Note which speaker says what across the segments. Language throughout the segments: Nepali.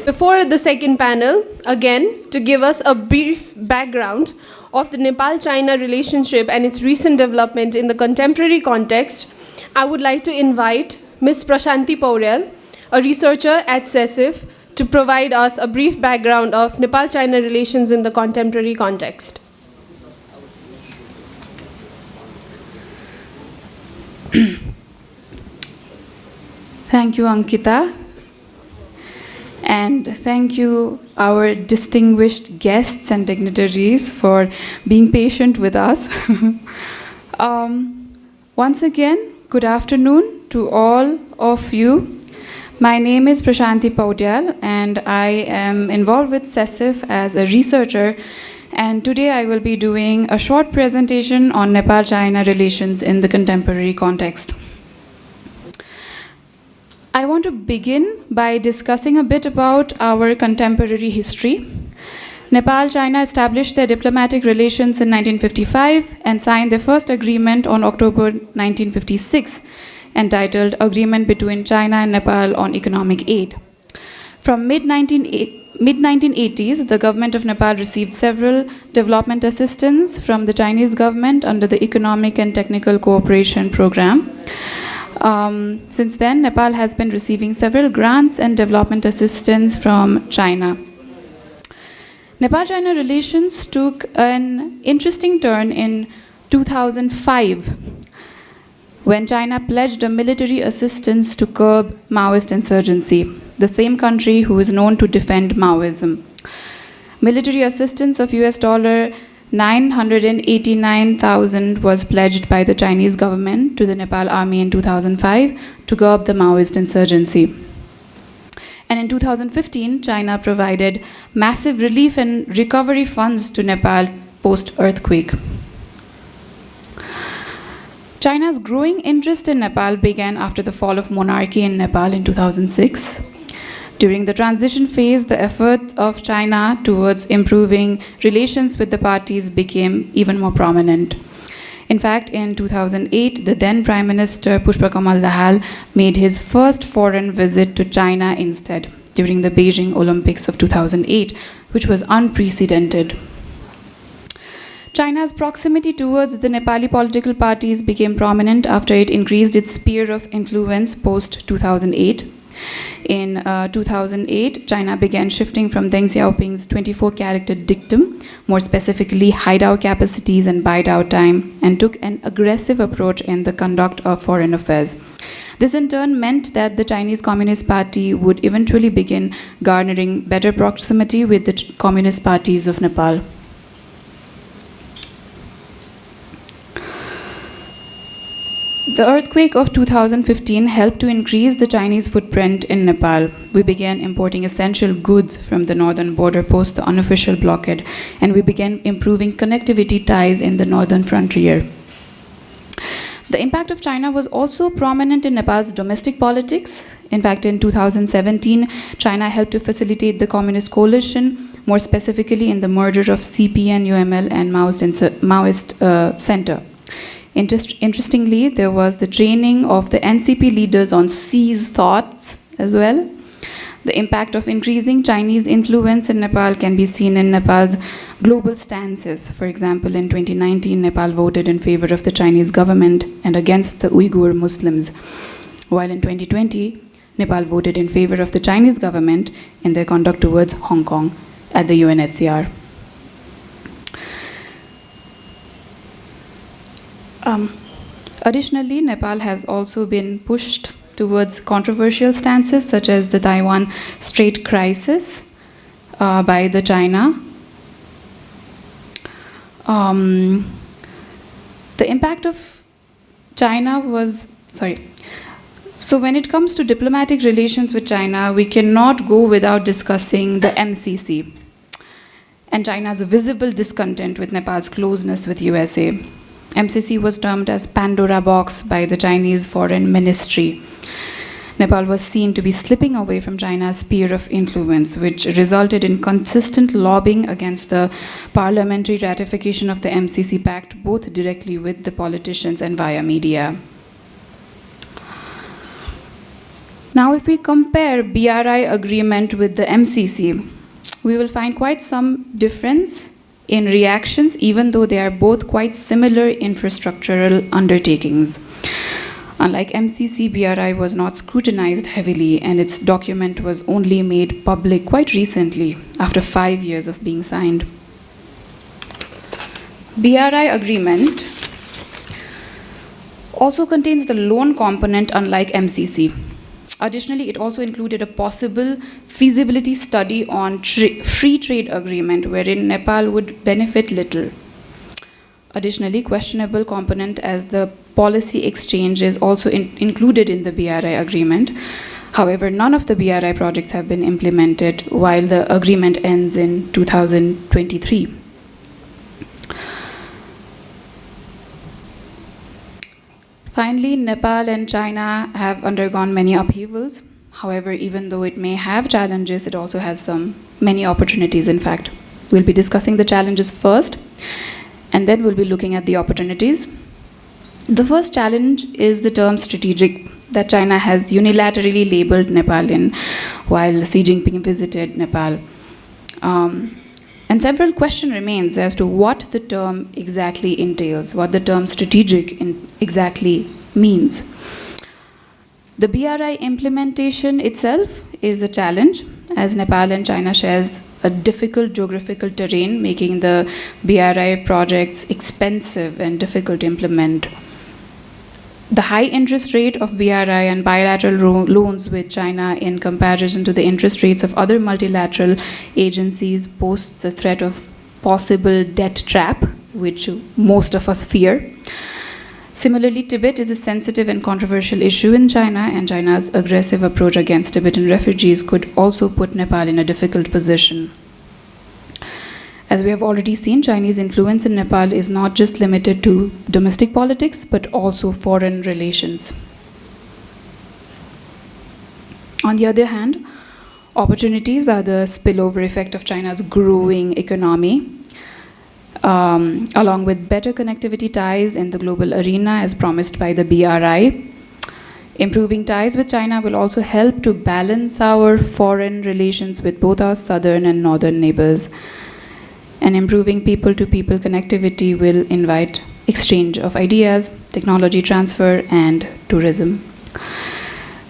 Speaker 1: Before the second panel, again, to give us a brief background of the Nepal-China relationship and its recent development in the contemporary context, I would like to invite Ms. Prashanti Paurel, a researcher at CESIF, to provide us a brief background of Nepal-China relations in the contemporary context.
Speaker 2: Thank you, Ankita. And thank you, our distinguished guests and dignitaries, for being patient with us. Once again, good afternoon to all of you. My name is Prashanti Paudel, and I am involved with CESIF as a researcher. And today I will be doing a short presentation on Nepal-China relations in the contemporary context. I want to begin by discussing a bit about our contemporary history. Nepal-China established their diplomatic relations in 1955 and signed their first agreement on October 1956, entitled Agreement between China and Nepal on Economic Aid. From mid-1980s, the government of Nepal received several development assistance from the Chinese government under the Economic and Technical Cooperation Program. Since then, Nepal has been receiving several grants and development assistance from China. Nepal-China relations took an interesting turn in 2005, when China pledged a military assistance to curb Maoist insurgency, the same country who is known to defend Maoism. Military assistance of US $989,000 was pledged by the Chinese government to the Nepal army in 2005 to curb the Maoist insurgency. And in 2015, China provided massive relief and recovery funds to Nepal post-earthquake. China's growing interest in Nepal began after the fall of monarchy in Nepal in 2006. During the transition phase, the efforts of China towards improving relations with the parties became even more prominent. In fact, in 2008, the then Prime Minister Pushpakamal Dahal made his first foreign visit to China instead, during the Beijing Olympics of 2008, which was unprecedented. China's proximity towards the Nepali political parties became prominent after it increased its sphere of influence post-2008. In 2008, China began shifting from Deng Xiaoping's 24-character dictum, more specifically hideout capacities and bide-out time, and took an aggressive approach in the conduct of foreign affairs. This in turn meant that the Chinese Communist Party would eventually begin garnering better proximity with the communist parties of Nepal. The earthquake of 2015 helped to increase the Chinese footprint in Nepal. We began importing essential goods from the northern border post the unofficial blockade, and we began improving connectivity ties in the northern frontier. The impact of China was also prominent in Nepal's domestic politics. In fact, in 2017, China helped to facilitate the Communist coalition, more specifically in the merger of CPN, UML, and Maoist Center. Interestingly, there was the training of the NCP leaders on Xi's thoughts as well. The impact of increasing Chinese influence in Nepal can be seen in Nepal's global stances. For example, in 2019, Nepal voted in favor of the Chinese government and against the Uyghur Muslims, while in 2020, Nepal voted in favor of the Chinese government in their conduct towards Hong Kong at the UNHCR. Additionally, Nepal has also been pushed towards controversial stances such as the Taiwan Strait crisis by the China. The impact of China was, So when it comes to diplomatic relations with China, we cannot go without discussing the MCC and China's visible discontent with Nepal's closeness with USA. MCC was termed as Pandora box by the Chinese Foreign Ministry. Nepal was seen to be slipping away from China's sphere of influence, which resulted in consistent lobbying against the parliamentary ratification of the MCC Pact, both directly with the politicians and via media. Now, if we compare BRI agreement with the MCC, we will find quite some difference in reactions, even though they are both quite similar infrastructural undertakings. Unlike MCC, BRI was not scrutinized heavily, and its document was only made public quite recently, after 5 years of being signed. BRI agreement also contains the loan component, unlike MCC. Additionally, it also included a possible feasibility study on free trade agreement, wherein Nepal would benefit little. Additionally, questionable component as the policy exchange is also included in the BRI agreement. However, none of the BRI projects have been implemented while the agreement ends in 2023. Finally, Nepal and China have undergone many upheavals. However, even though it may have challenges, it also has many opportunities, in fact. We'll be discussing the challenges first, and then we'll be looking at the opportunities. The first challenge is the term strategic that China has unilaterally labeled Nepal in while Xi Jinping visited Nepal. And several questions remains as to what the term exactly entails, what the term strategic exactly means. The BRI implementation itself is a challenge, as Nepal and China shares a difficult geographical terrain, making the BRI projects expensive and difficult to implement. The high interest rate of BRI and bilateral loans with China in comparison to the interest rates of other multilateral agencies poses a threat of possible debt trap, which most of us fear. Similarly, Tibet is a sensitive and controversial issue in China, and China's aggressive approach against Tibetan refugees could also put Nepal in a difficult position. As we have already seen, Chinese influence in Nepal is not just limited to domestic politics, but also foreign relations. On the other hand, opportunities are the spillover effect of China's growing economy, along with better connectivity ties in the global arena as promised by the BRI. Improving ties with China will also help to balance our foreign relations with both our southern and northern neighbors. And improving people-to-people connectivity will invite exchange of ideas, technology transfer, and tourism.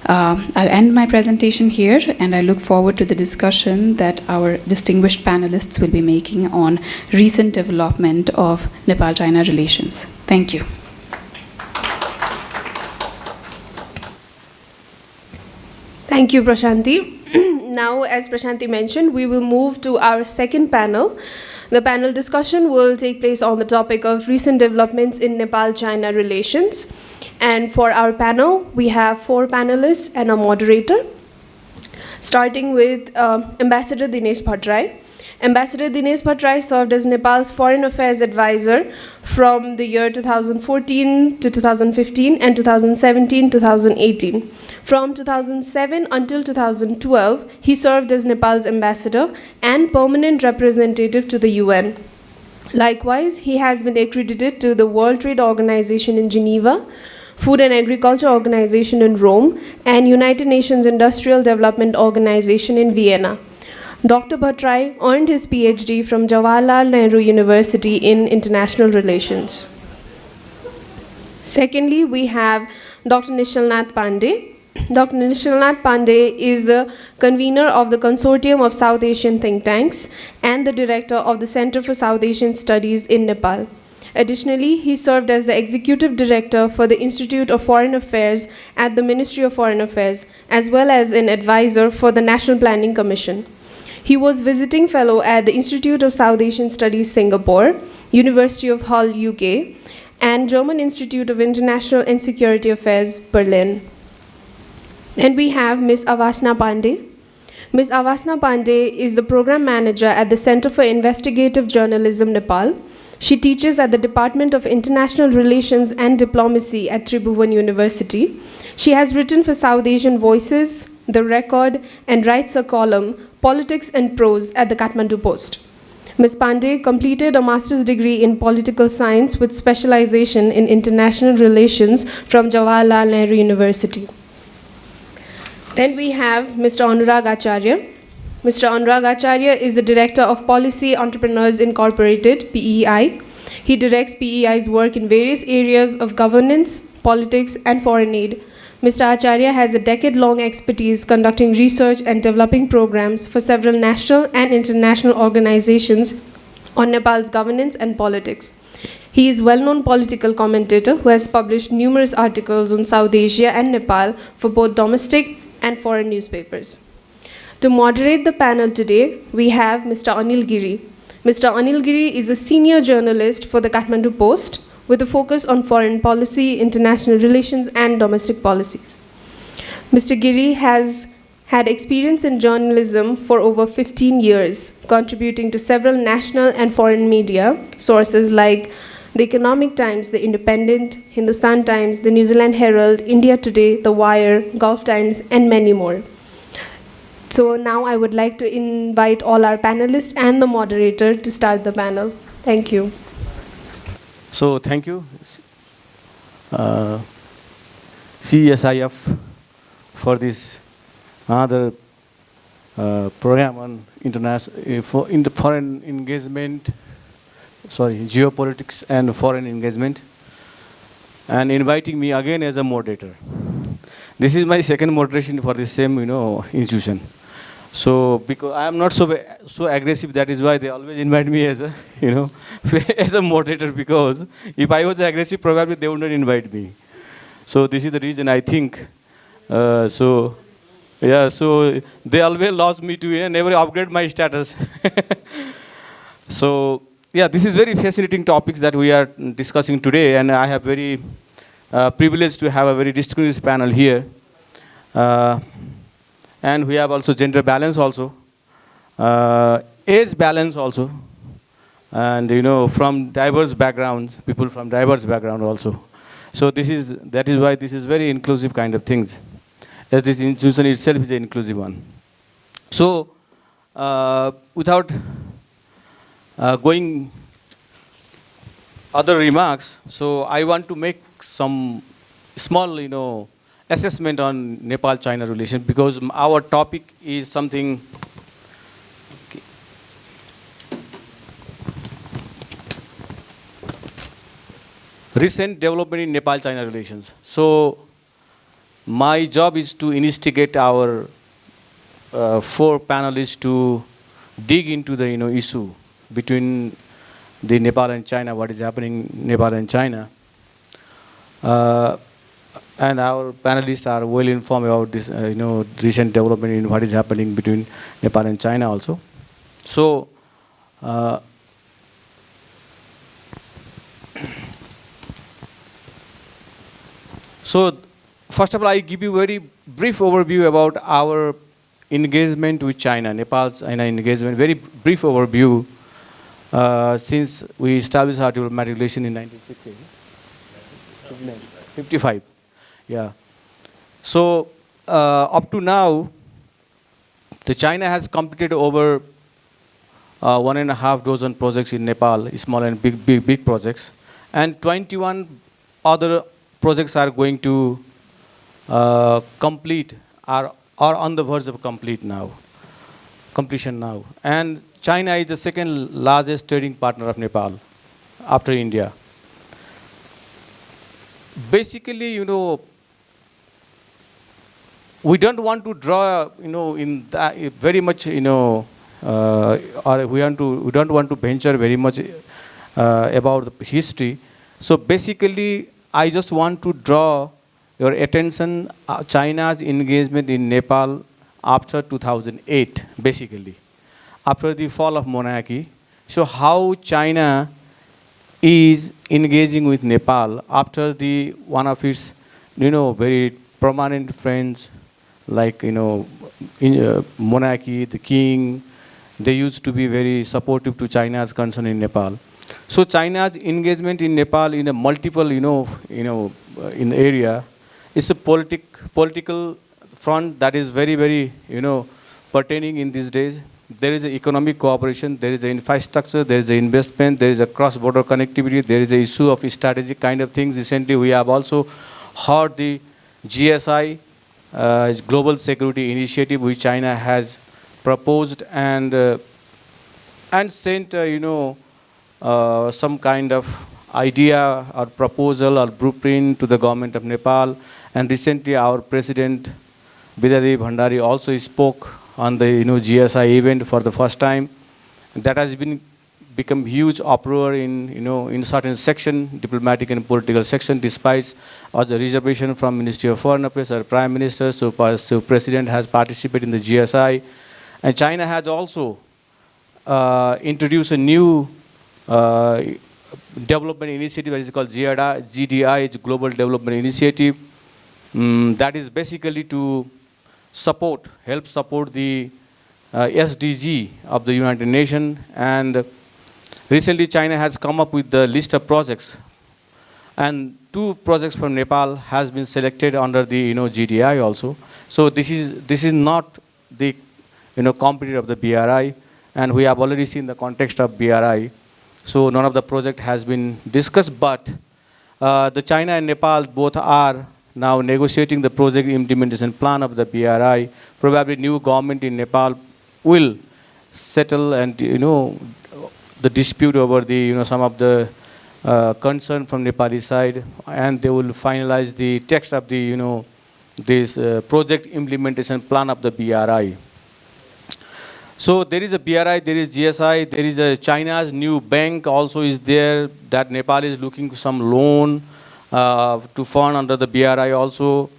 Speaker 2: I'll end my presentation here, and I look forward to the discussion that our distinguished panelists will be making on recent development of Nepal-China relations. Thank you.
Speaker 1: Thank you, Prashanti. Now, as Prashanti mentioned, we will move to our second panel. The panel discussion will take place on the topic of recent developments in Nepal-China relations. And for our panel, we have 4 panelists and a moderator, starting with Ambassador Dinesh Bhattarai. Ambassador Dinesh Bhattarai served as Nepal's Foreign Affairs Advisor from the year 2014 to 2015 and 2017-2018. From 2007 until 2012, he served as Nepal's ambassador and permanent representative to the UN. Likewise, he has been accredited to the World Trade Organization in Geneva, Food and Agriculture Organization in Rome, and United Nations Industrial Development Organization in Vienna. Dr. Bhattarai earned his PhD from Jawaharlal Nehru University in International Relations. Secondly, we have Dr. Nischal Nath Pandey. Dr. Nischal Nath Pandey is the convener of the Consortium of South Asian Think Tanks and the director of the Center for South Asian Studies in Nepal. Additionally, he served as the executive director for the Institute of Foreign Affairs at the Ministry of Foreign Affairs, as well as an advisor for the National Planning Commission. He was visiting fellow at the Institute of South Asian Studies, Singapore, University of Hull, UK, and German Institute of International and Security Affairs, Berlin. Then we have Ms. Avasna Pandey. Ms. Avasna Pandey is the program manager at the Center for Investigative Journalism, Nepal. She teaches at the Department of International Relations and Diplomacy at Tribhuvan University. She has written for South Asian Voices, The Record, and writes a column, Politics and Prose, at the Kathmandu Post. Ms. Pandey completed a master's degree in political science with specialization in international relations from Jawaharlal Nehru University. Then we have Mr. Anurag Acharya. Mr. Anurag Acharya is the Director of Policy Entrepreneurs Incorporated, PEI. He directs PEI's work in various areas of governance, politics, and foreign aid. Mr. Acharya has a decade-long expertise conducting research and developing programs for several national and international organizations on Nepal's governance and politics. He is a well-known political commentator who has published numerous articles on South Asia and Nepal for both domestic and foreign newspapers. To moderate the panel today, we have Mr. Anil Giri. Mr. Anil Giri is a senior journalist for the Kathmandu Post with a focus on foreign policy, international relations, and domestic policies. Mr. Giri has had experience in journalism for over 15 years, contributing to several national and foreign media sources like The Economic Times, The Independent, Hindustan Times, The New Zealand Herald, India Today, The Wire, Gulf Times, and many more. So now I would like to invite all our panelists and the moderator to start the panel. Thank you.
Speaker 3: So thank you, CESIF, for this another program on foreign engagement, geopolitics and foreign engagement, and inviting me again as a moderator. This is my second moderation for the same, institution. So because I am not so aggressive, that is why they always invite me as a, as a moderator. Because if I was aggressive, probably they would not invite me. So this is the reason I think. So they always lost me to never upgrade my status. So yeah, this is very fascinating topics that we are discussing today, and I have very privileged to have a very distinguished panel here. And we have also gender balance also, age balance also, and from diverse backgrounds, people from diverse background also. So that is why this is very inclusive kind of things, as this institution itself is an inclusive one. So without going other remarks, so I want to make some small, assessment on Nepal-China relations, because our topic is something recent development in Nepal-China relations. So my job is to instigate our four panelists to dig into the issue between the Nepal and China, what is happening in Nepal and China. And our panelists are well informed about this, recent development in what is happening between Nepal and China also. So, first of all, I give you a very brief overview about our engagement with China, Nepal-China engagement, very brief overview since we established our diplomatic relation in 1955. Yeah. So up to now, the China has completed over 1.5 dozen projects in Nepal, small and big projects, and 21 other projects are going to complete, are on the verge of completion now. And China is the second largest trading partner of Nepal after India. Basically, we don't want to draw, in that very much, or we don't want to venture very much about the history. So basically, I just want to draw your attention China's engagement in Nepal after 2008, basically, after the fall of monarchy. So how China is engaging with Nepal after the one of its, very prominent friends, like, monarchy, the king, they used to be very supportive to China's concern in Nepal. So China's engagement in Nepal in a multiple, in the area, is a political front that is very, very, pertaining in these days. There is economic cooperation, there is infrastructure, there is investment, there is a cross-border connectivity, there is an issue of strategic kind of things. Recently, we have also heard the GSI global security initiative which China has proposed and sent, some kind of idea or proposal or blueprint to the government of Nepal. And recently, our president Basera Bhandari also spoke on the GSI event for the first time. That has become huge uproar in certain section, diplomatic and political section, despite all the reservation from Ministry of Foreign Affairs or Prime Minister. So President has participated in the GSI, and China has also introduced a new development initiative that is called GDI, it's Global Development Initiative. That is basically to help support the SDG of the United Nations. And recently China has come up with the list of projects, and 2 projects from Nepal has been selected under the GDI also. So this is not the competitor of the BRI, and we have already seen the context of BRI. So none of the project has been discussed, but the China and Nepal both are now negotiating the project implementation plan of the BRI. Probably new government in Nepal will settle and the dispute over the some of the concern from Nepali side, and they will finalize the text of the this project implementation plan of the BRI. So there is a BRI, there is GSI, there is a China's new bank also is there, that Nepal is looking for some loan to fund under the BRI also.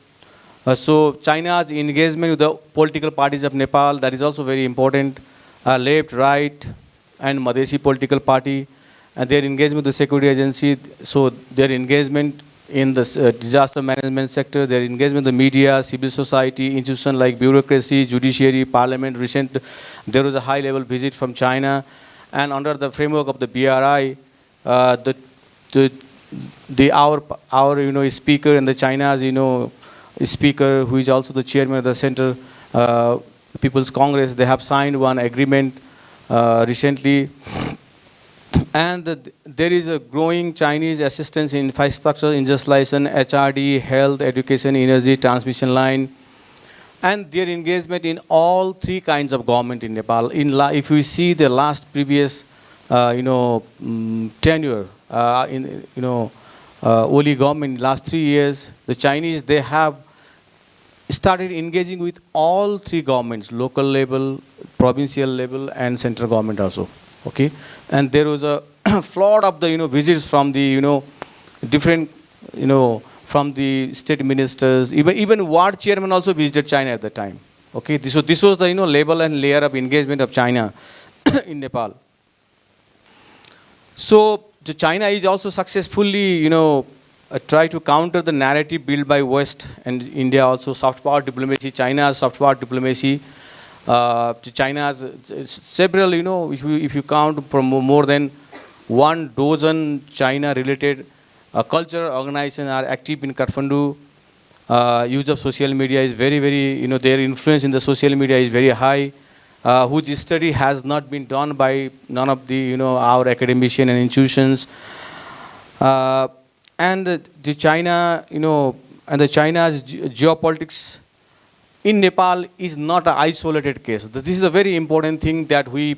Speaker 3: So China's engagement with the political parties of Nepal, that is also very important. Left, right, and Madhesi political party, and their engagement with the security agency. So their engagement in the disaster management sector, their engagement with the media, civil society, institutions like bureaucracy, judiciary, parliament. There was a high-level visit from China, and under the framework of the BRI, our speaker and the China's speaker, who is also the chairman of the Central People's Congress, they have signed one agreement recently. And there is a growing Chinese assistance in infrastructure, industrialization, HRD, health, education, energy, transmission line, and their engagement in all 3 kinds of government in Nepal. If we see the last previous, tenure Oli government, last 3 years, the Chinese, they have started engaging with all 3 governments: local level, provincial level, and central government also. Okay, and there was a flood of the visits from the different from the state ministers, even ward chairman also visited China at the time. Okay, this was the level and layer of engagement of China in Nepal. So China is also successfully try to counter the narrative built by West and India also. Soft power diplomacy, China's soft power diplomacy. China's several, if you count from more than 1 dozen China-related cultural organizations are active in Kathmandu. Use of social media is very, very, their influence in the social media is very high, whose study has not been done by none of the, our academicians and institutions. And the China, and the China's geopolitics in Nepal is not an isolated case. This is a very important thing that we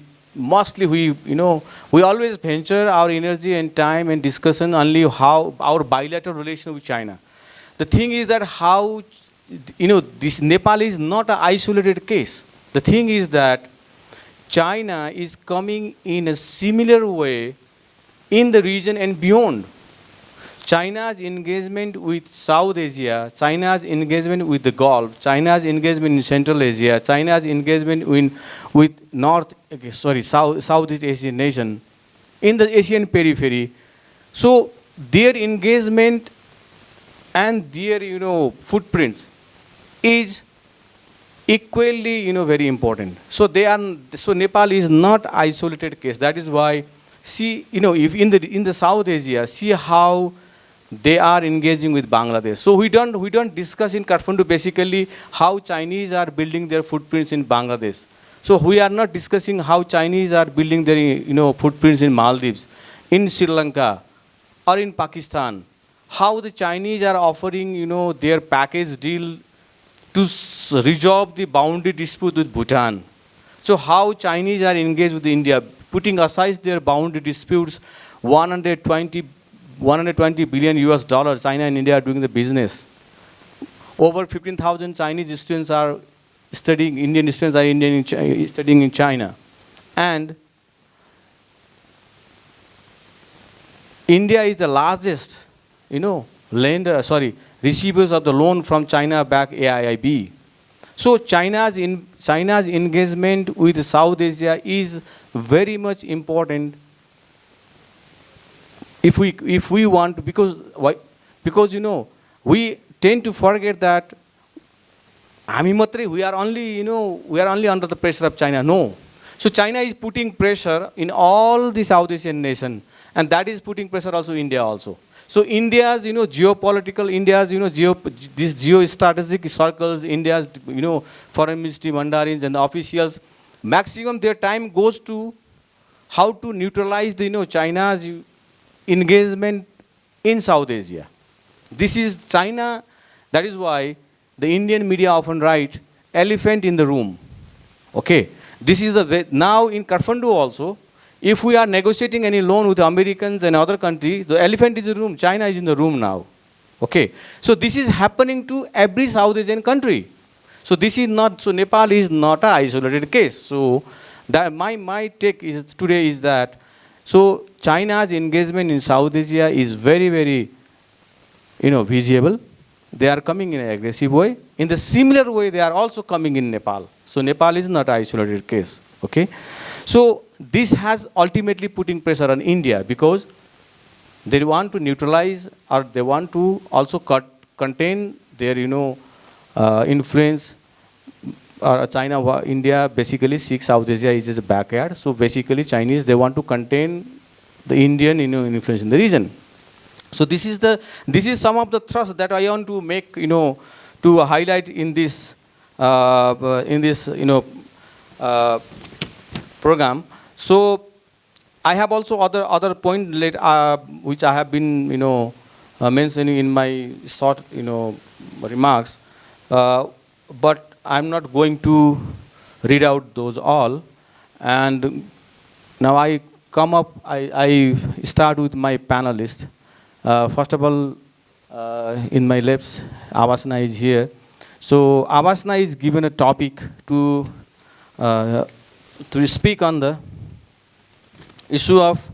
Speaker 3: always venture our energy and time and discussion only how our bilateral relation with China. The thing is that how, this Nepal is not an isolated case. The thing is that China is coming in a similar way in the region and beyond. China's engagement with South Asia, China's engagement with the Gulf, China's engagement in Central Asia, China's engagement with Southeast Asian nation, in the Asian periphery. So their engagement and their footprints is equally very important. So Nepal is not isolated case. That is why if in the South Asia, see how they are engaging with Bangladesh. So we don't discuss in Kathmandu basically how Chinese are building their footprints in Bangladesh. So we are not discussing how Chinese are building their footprints in Maldives, in Sri Lanka, or in Pakistan. How the Chinese are offering their package deal to resolve the boundary dispute with Bhutan. So how Chinese are engaged with India, putting aside their boundary disputes, 120 billion US dollars, China and India are doing the business. Over 15,000 Chinese students are studying, Indian students are studying in China. And India is the largest, receivers of the loan from China back AIIB. So China's engagement with South Asia is very much important if we want to, because we tend to forget that we are only under the pressure of China. No. So China is putting pressure in all the South Asian nations, and that is putting pressure also India also. So India's geopolitical, India's these geostrategic circles, India's foreign ministry mandarins and the officials, maximum their time goes to how to neutralize the China's engagement in South Asia. This is China. That is why the Indian media often write elephant in the room. Okay. This is the way. Now in Kathmandu also, if we are negotiating any loan with the Americans and other countries, the elephant is in the room. China is in the room now. Okay. So this is happening to every South Asian country. So this is not, so Nepal is not an isolated case. So that my take is today is that, so China's engagement in South Asia is very, very, visible. They are coming in an aggressive way. In the similar way, they are also coming in Nepal. So Nepal is not an isolated case. Okay. So this has ultimately putting pressure on India because they want to neutralize or they want to also contain their, influence. China, India basically seeks South Asia is just a backyard. So basically Chinese, they want to contain the Indian influence in the region. So this is some of the thrust that I want to make, to highlight in this program. So I have also other point which I have been mentioning in my short remarks, but I'm not going to read out those all. And now I start with my panelists. First of all, in my left, Avasna is here. So Avasna is given a topic to speak on the issue of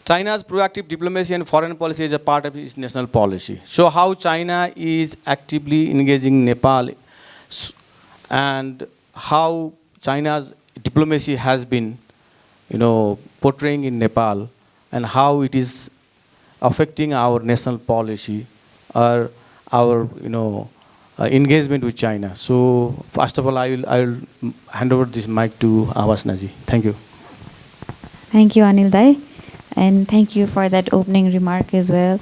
Speaker 3: China's proactive diplomacy and foreign policy as a part of its national policy. So how China is actively engaging Nepal and how China's diplomacy has been, portraying in Nepal and how it is affecting our national policy or our, engagement with China. So first of all, I will hand over this mic to Avasna ji. Thank you.
Speaker 4: Thank you, Anil Dai, and thank you for that opening remark as well.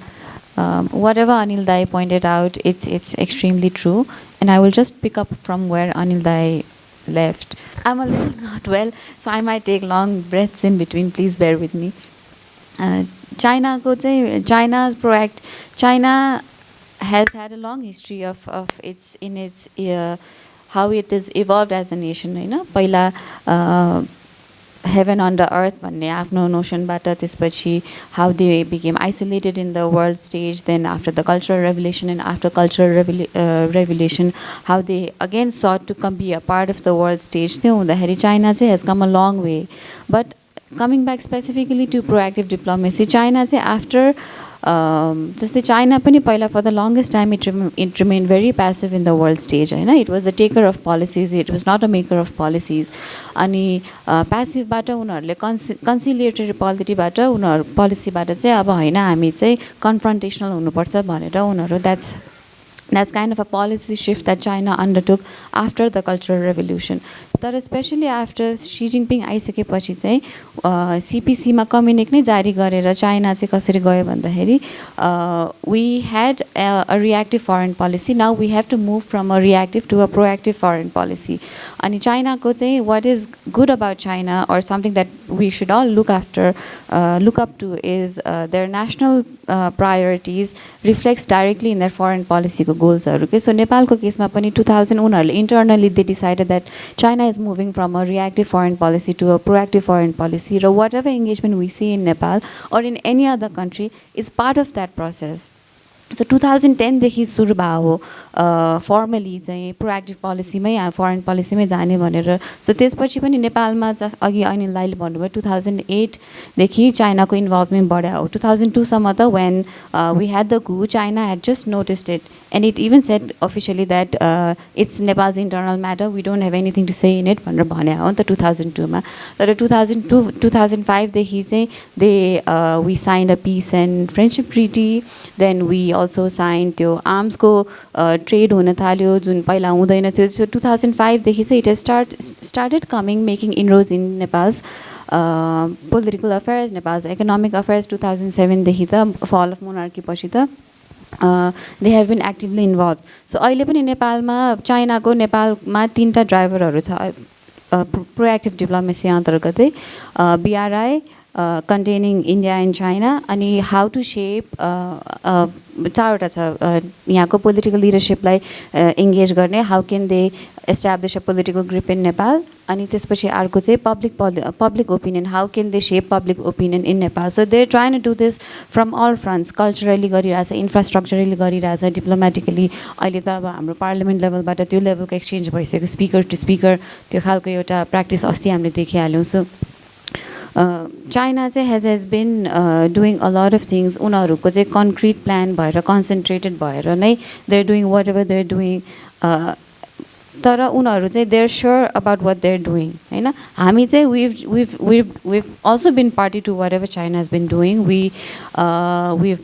Speaker 4: Whatever Anil Dai pointed out, it's extremely true, and I will just pick up from where Anil Dai left. I'm a little not well, so I might take long breaths in between. Please bear with me. China has had a long history of its how it has evolved as a nation. Paila heaven on the earth भन्ने आफ्नो नोसनबाट त्यसपछि how they became isolated in the world stage, then after the cultural revolution and after cultural revolution how they again sought to be a part of the world stage. त्यो हुँदाखेरि China चाहिँ has come a long way. But coming back specifically to proactive diplomacy, China चाहिँ after जस्तै China पनि पहिला for the longest time it remained very passive in the world stage. It was a taker of policies, it was not a maker of policies. अनि passive बाट उनीहरूले conciliatory policy बाट चाहिँ अब हैन हामी चाहिँ confrontational हुनुपर्छ भनेर उनीहरू that's kind of a policy shift that China undertook after the Cultural Revolution. But especially after Xi Jinping आइसकेपछि चाहिँ CPC मा कम्युनिक नै जारी गरेर चाइना चाहिँ कसरी गयो भन्दाखेरि we had a reactive foreign policy. Now we have to move from a reactive to a proactive foreign policy. अनि China को चाहिँ what is good about China or something that we should all look up to is their national priorities reflects directly in their foreign policy goals. So Nepalको केसमा पनि 2000 उनीहरूले internally they decided that China is moving from a reactive foreign policy to a proactive foreign policy. So whatever engagement we see in Nepal or in any other country is part of that process. So 2010 देखि सुरु भयो हो फर्मली चाहिँ प्रोएक्टिभ पोलिसीमै फरेन पोलिसीमै जाने भनेर. सो त्यसपछि पनि नेपालमा अघि अनिल दाइले भन्नुभयो 2008 देखि चाइनाको इन्भल्भमेन्ट बढ्यो हो. 2002 सम्म त when we had the coup, China had just noticed it and it even said officially that it's Nepal's internal matter, we don't have anything to say in it भनेर भन्यो हो नि त 2002 मा. तर 2005 देखि चाहिँ we signed a peace and friendship treaty, then we also signed त्यो आर्म्सको ट्रेड हुन थाल्यो जुन पहिला हुँदैन थियो. सो 2005 देखि चाहिँ it has started coming making inroads in Nepal's political affairs, Nepal's economic affairs. 2007 देखि त fall of monarchy पछि त they have been actively involved. So अहिले पनि नेपालमा चाइनाको नेपालमा तीनटा ड्राइभरहरू छ proactive diplomacy अन्तर्गतै. BRI containing India and China, and how to shape चारवटा छ यहाँको political leadership लाई engage गर्ने, how can they establish a political grip in Nepal, अनि त्यसपछि अर्को चाहिँ public opinion, how can they shape public opinion in Nepal. So they're trying to do this from all fronts, culturally गरिरहेछ, infrastructurally गरिरहेछ, diplomatically. अहिले त अब हाम्रो parliament levelबाट त्यो levelको exchange भइसक्यो, speaker to speaker, त्यो खालको एउटा practice अस्ति हामीले देखिहाल्यौँ. So China has been doing a lot of things. उनीहरूको चाहिँ concrete plan भएर concentrated भएर नै they're doing whatever they're doing. तर उनीहरू चाहिँ they're sure about what they're doing, हैन. हामी चाहिँ we've also been party to whatever China has been doing. We've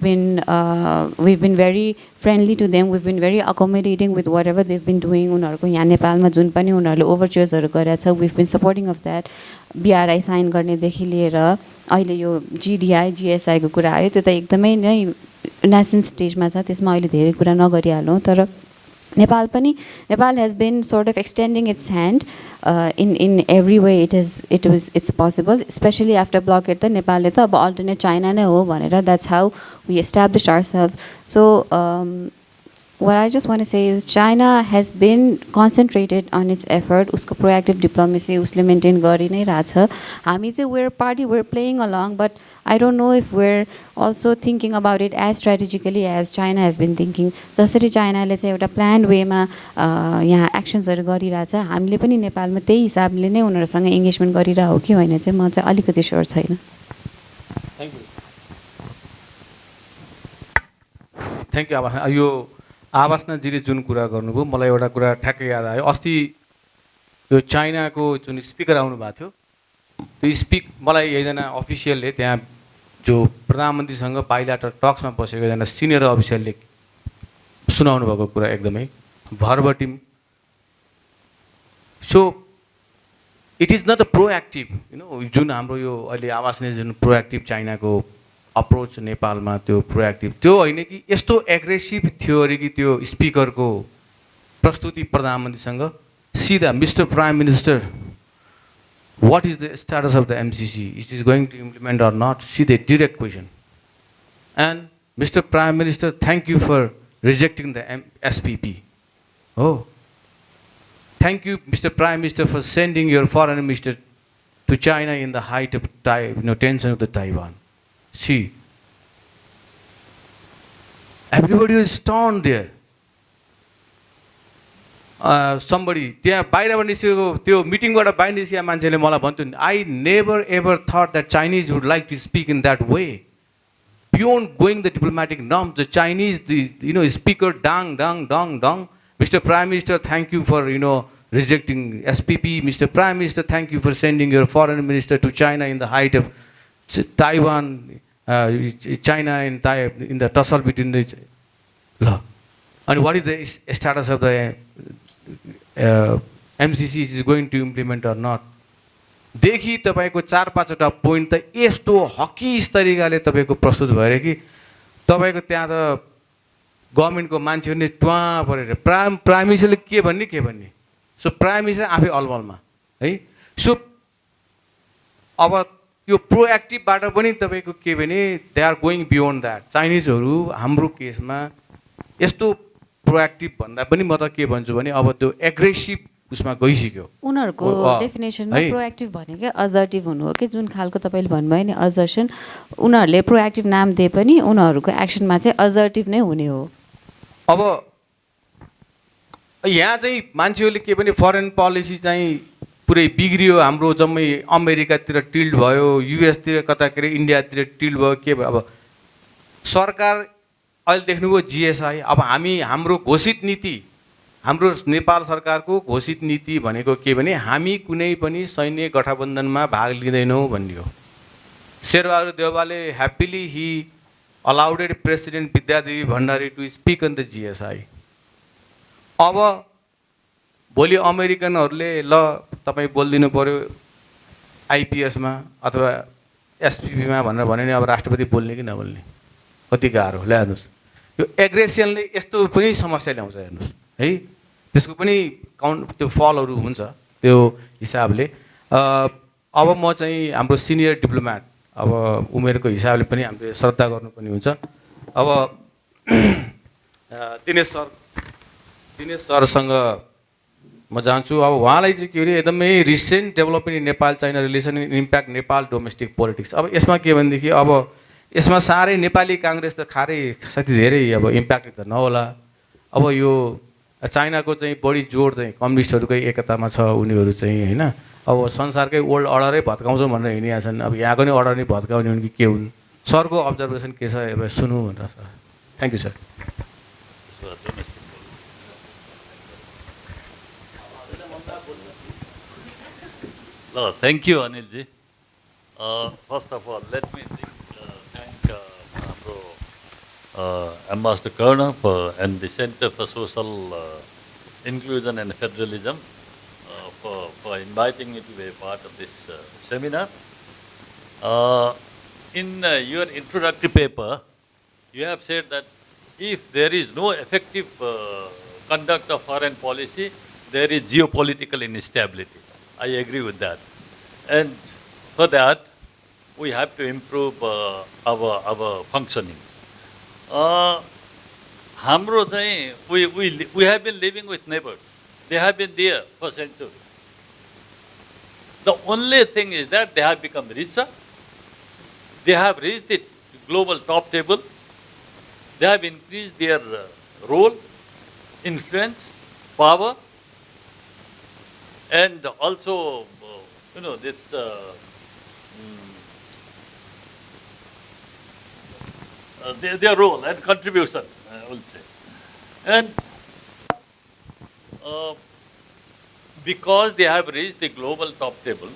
Speaker 4: been very friendly to them. We've been very accommodating with whatever they've been doing. उनीहरूको यहाँ नेपालमा जुन पनि उनीहरूले overturesहरू गरेछ, we've been supporting of that. BRI sign गर्नेदेखि लिएर अहिले यो GDI GSI को कुरा आयो, त्यो त एकदमै नै nascent स्टेजमा छ, त्यसमा अहिले धेरै कुरा नगरिहालौँ. तर Nepal has been sort of extending its hand in every way it's possible, especially after blockade. The Nepal le ta ab alternate China नै हो भनेर, that's how we established ourselves. So what I just want to say is China has been concentrated on its effort. Usko proactive diplomacy usle maintain gari नै राछ. हामी चाहिँ we're party, we're playing along, but I don't know if we're also thinking about it as strategically as China has been thinking. जसरी चाइनाले चाहिँ एउटा planned way मा यहाँ actionsहरू गरिरहेछ, हामीले पनि नेपालमा त्यही हिसाबले नै उनीहरुसँग engagement गरिरह हो कि होइन चाहिँ म चाहिँ अलिकति स्योर छैन.
Speaker 3: Thank you. अब यो आवासना जीले जुन कुरा गर्नुभयो, मलाई एउटा कुरा ठ्याक्कै याद आयो. अस्ति यो चाइनाको जुन स्पिकर आउनु भएको थियो, त्यो मलाई एकजना अफिसियलले त्यहाँ जो प्रधानमन्त्रीसँग बाइल्याटरल टक्समा बसेको एकजना सिनियर अफिसियलले सुनाउनु भएको कुरा एकदमै verbatim. So it is not a proactive, जुन हाम्रो यो अहिले आवासले जुन प्रोएक्टिभ चाइनाको अप्रोच नेपालमा, त्यो प्रोएक्टिभ त्यो होइन कि यस्तो एग्रेसिभ थियो अरे कि त्यो स्पिकरको प्रस्तुति प्रधानमन्त्रीसँग सीधा mister prime minister, what is the status of the MCC? It is going to implement or not? See the direct question. And Mr. Prime Minister, thank you for rejecting the SPP. Oh, thank you, Mr. Prime Minister, for sending your foreign minister to China in the height of tension of the Taiwan. See, everybody was stunned there. Somebody त्यहाँ बाहिरबाट निस्केको त्यो मिटिङबाट बाहिर निस्केको मान्छेले मलाई भन्थ्यो, I never ever thought that Chinese would like to speak in that way. Beyond going the diplomatic norms, the Chinese, speaker dang. Mr. Prime Minister, thank you for rejecting SPP. Mr. Prime Minister, thank you for sending your foreign minister to China in the height of Taiwan, China and in the tussle between the law. And what is the status of the MCC is going to implement or not? देखि तपाईको 4-5 वटा पोइन्ट त यस्तो हकिस तरिकाले तपाईको प्रस्तुत भएर कि तपाईको त्यहाँ त गभर्नमेन्टको मान्छेहरुले ट्वा परेर प्राइम मिनिस्टरले के भन्ने. सो प्राइम मिनिस्टर आफै अलमलमा है. सो अब यो प्रोएक्टिभबाट पनि तपाईँको के भने they are going beyond that चाइनिजहरू हाम्रो केसमा यस्तो प्रोएक्टिभ भन्दा पनि म त के भन्छु भने अब त्यो एग्रेसिभ उसमा गइसक्यो
Speaker 4: उनीहरूको डेफिनेसनमा प्रोएक्टिभ भनेकै असर्टिभ हुनु हो कि जुन खालको तपाईँले भन्नुभयो नि असर्सन उनीहरूले प्रोएक्टिभ नाम दिए पनि उनीहरूको एक्सनमा चाहिँ असर्टिभ नै हुने हो
Speaker 3: अब यहाँ चाहिँ मान्छेहरूले के भने फरेन पोलिसी चाहिँ पुरै बिग्रियो हाम्रो जम्मै अमेरिकातिर टिल्ड भयो युएसतिर कता के अरे इन्डियातिर टिल्ड भयो के भयो अब सरकार अहिले देख्नुभयो जिएसआई अब हाम्रो घोषित नीति हाम्रो नेपाल सरकारको घोषित नीति भनेको के भने हामी कुनै पनि सैन्य गठबन्धनमा भाग लिँदैनौँ भन्ने हो शेरबहादुर देउवाले happily he allowed president Bidya Devi Bhandari to speak on the GSI अब भोलि अमेरिकनहरूले ल तपाईँ बोलिदिनु पऱ्यो आइपिएसमा अथवा एसपिपीमा भनेर भन्यो भने अब राष्ट्रपति बोल्ने कि नबोल्ने कति गाह्रो ल्याउनुहोस् यो एग्रेसनले यस्तो पनि समस्या ल्याउँछ हेर्नुहोस् है त्यसको पनि त्यो फलहरू हुन्छ त्यो हिसाबले अब म चाहिँ हाम्रो सिनियर डिप्लोमेट अब उमेरको हिसाबले पनि हामीले श्रद्धा गर्नुपर्ने हुन्छ अब दिनेश सरसँग म जान्छु अब उहाँलाई चाहिँ के भने एकदमै recent development in Nepal China relation impact Nepal domestic politics अब यसमा के भनेदेखि अब यसमा साह्रै नेपाली काङ्ग्रेस त खारै साथी धेरै अब इम्प्याक्ट त नहोला अब यो चाइनाको चाहिँ बढी जोड चाहिँ कम्युनिस्टहरूकै एकतामा छ उनीहरू चाहिँ होइन अब संसारकै ओल्ड अर्डरै भत्काउँछौँ भनेर हिँडिया छन् अब यहाँको नै अर्डर नै भत्काउने हुन् कि के हुन् सरको अब्जर्भेसन के छ अब सुनौँ भनेर sir thank you sir
Speaker 5: Thank you, Anilji. First of all, let me thank Ambassador Karna and the Center for Social Inclusion and Federalism for inviting me to be a part of this seminar. In your introductory paper, you have said that if there is no effective conduct of foreign policy, there is geopolitical instability. I agree with that. And for that, we have to improve our functioning. Hamro चाहिँ we have been living with neighbors. They have been there for centuries. The only thing is that they have become richer. They have reached the global top table. They have increased their role, influence, power, and also, this their role and contribution, I will say. And because they have reached the global top table,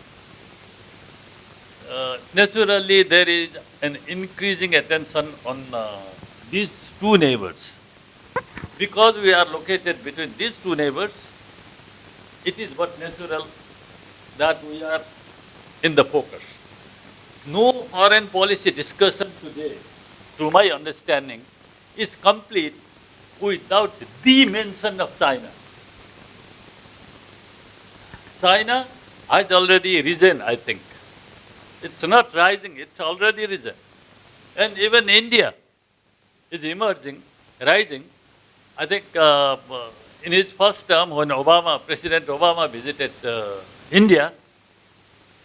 Speaker 5: naturally there is an increasing attention on these two neighbors. Because we are located between these two neighbors, it is but natural that we are in the focus. No foreign policy discussion today, to my understanding, is complete without the mention of China. China has already risen, I think. It's not rising, it's already risen. And even India is emerging, rising. I think in his first term, when President Obama visited India,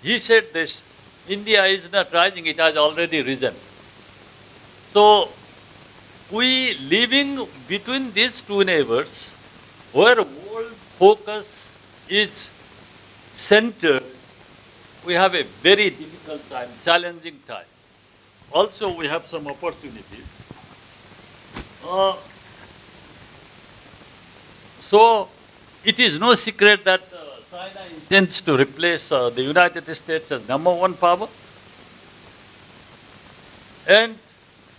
Speaker 5: he said this, India is not rising, it has already risen. So, we living between these two neighbors, where world focus is centered, we have a very difficult time, challenging time. Also, we have some opportunities. So, it is no secret that China intends to replace the United States as #1 power. And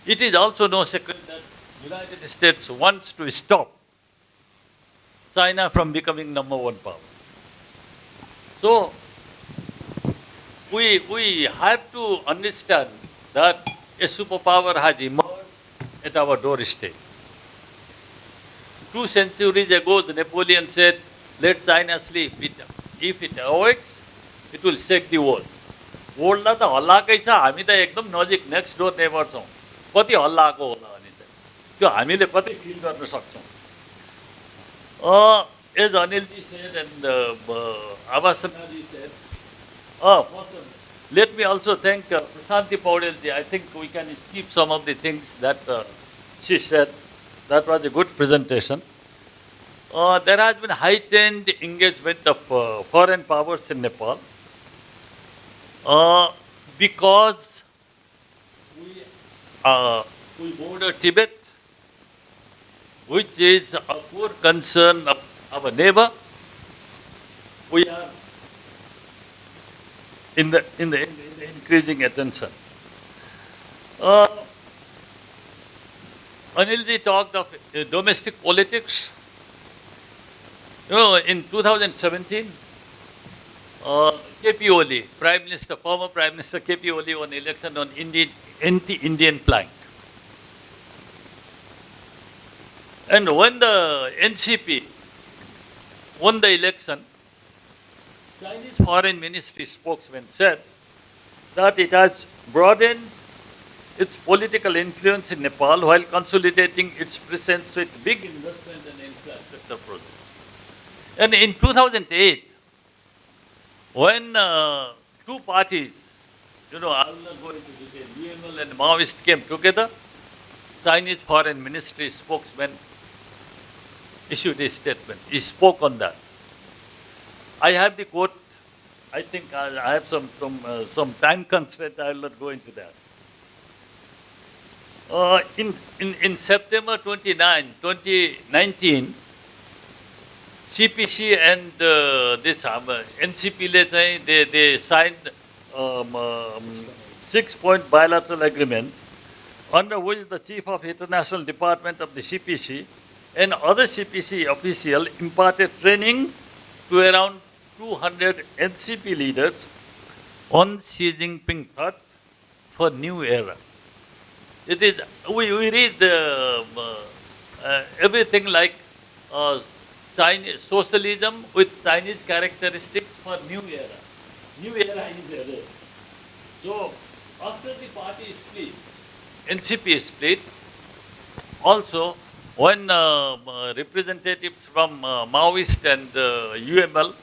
Speaker 5: it is also no secret that the United States wants to stop China from becoming #1 power. So, we have to understand that a superpower has emerged at our doorstep. 2 centuries ago, Napoleon said, let China sleep. If it awakes, it will shake the world. बोर्डलाई त हल्लाएकै छ, हामी त एकदम नजिक नेक्स्ट डोर नेबर छौँ, कति हल्लाएको होला अनि चाहिँ त्यो हामीले कति फिल गर्न सक्छौँ. As Anilji said and Avasna said, first, let me also thank Prasanthi Paudilji. I think we can skip some of the things that she said. That was a good presentation. There has been heightened engagement of foreign powers in Nepal because we border Tibet, which is a core concern of our neighbor. We are in the increasing attention. Anilji talked of domestic politics. You know, in 2017, KP Oli, Prime Minister, former Prime Minister KP Oli won election on anti-Indian plank. And when the NCP won the election, Chinese Foreign Ministry spokesman said that it has broadened its political influence in Nepal while consolidating its presence with big investment and infrastructure projects. And in 2008, when two parties, I will not go into detail, UML and Maoist came together, Chinese Foreign Ministry spokesman issued a statement. He spoke on that. I have the quote. I think I have some time constraint. I will not go into that. In September 29, 2019, CPC and this NCP, they signed 6-point bilateral agreement under which the Chief of International Department of the CPC and other CPC officials imparted training to around 200 NCP leaders on Xi Jinping thought for new era. It is, we read everything like Chinese socialism with Chinese characteristics for new era. New era is era. So after the party split, NCP split, also when representatives from Maoist and UML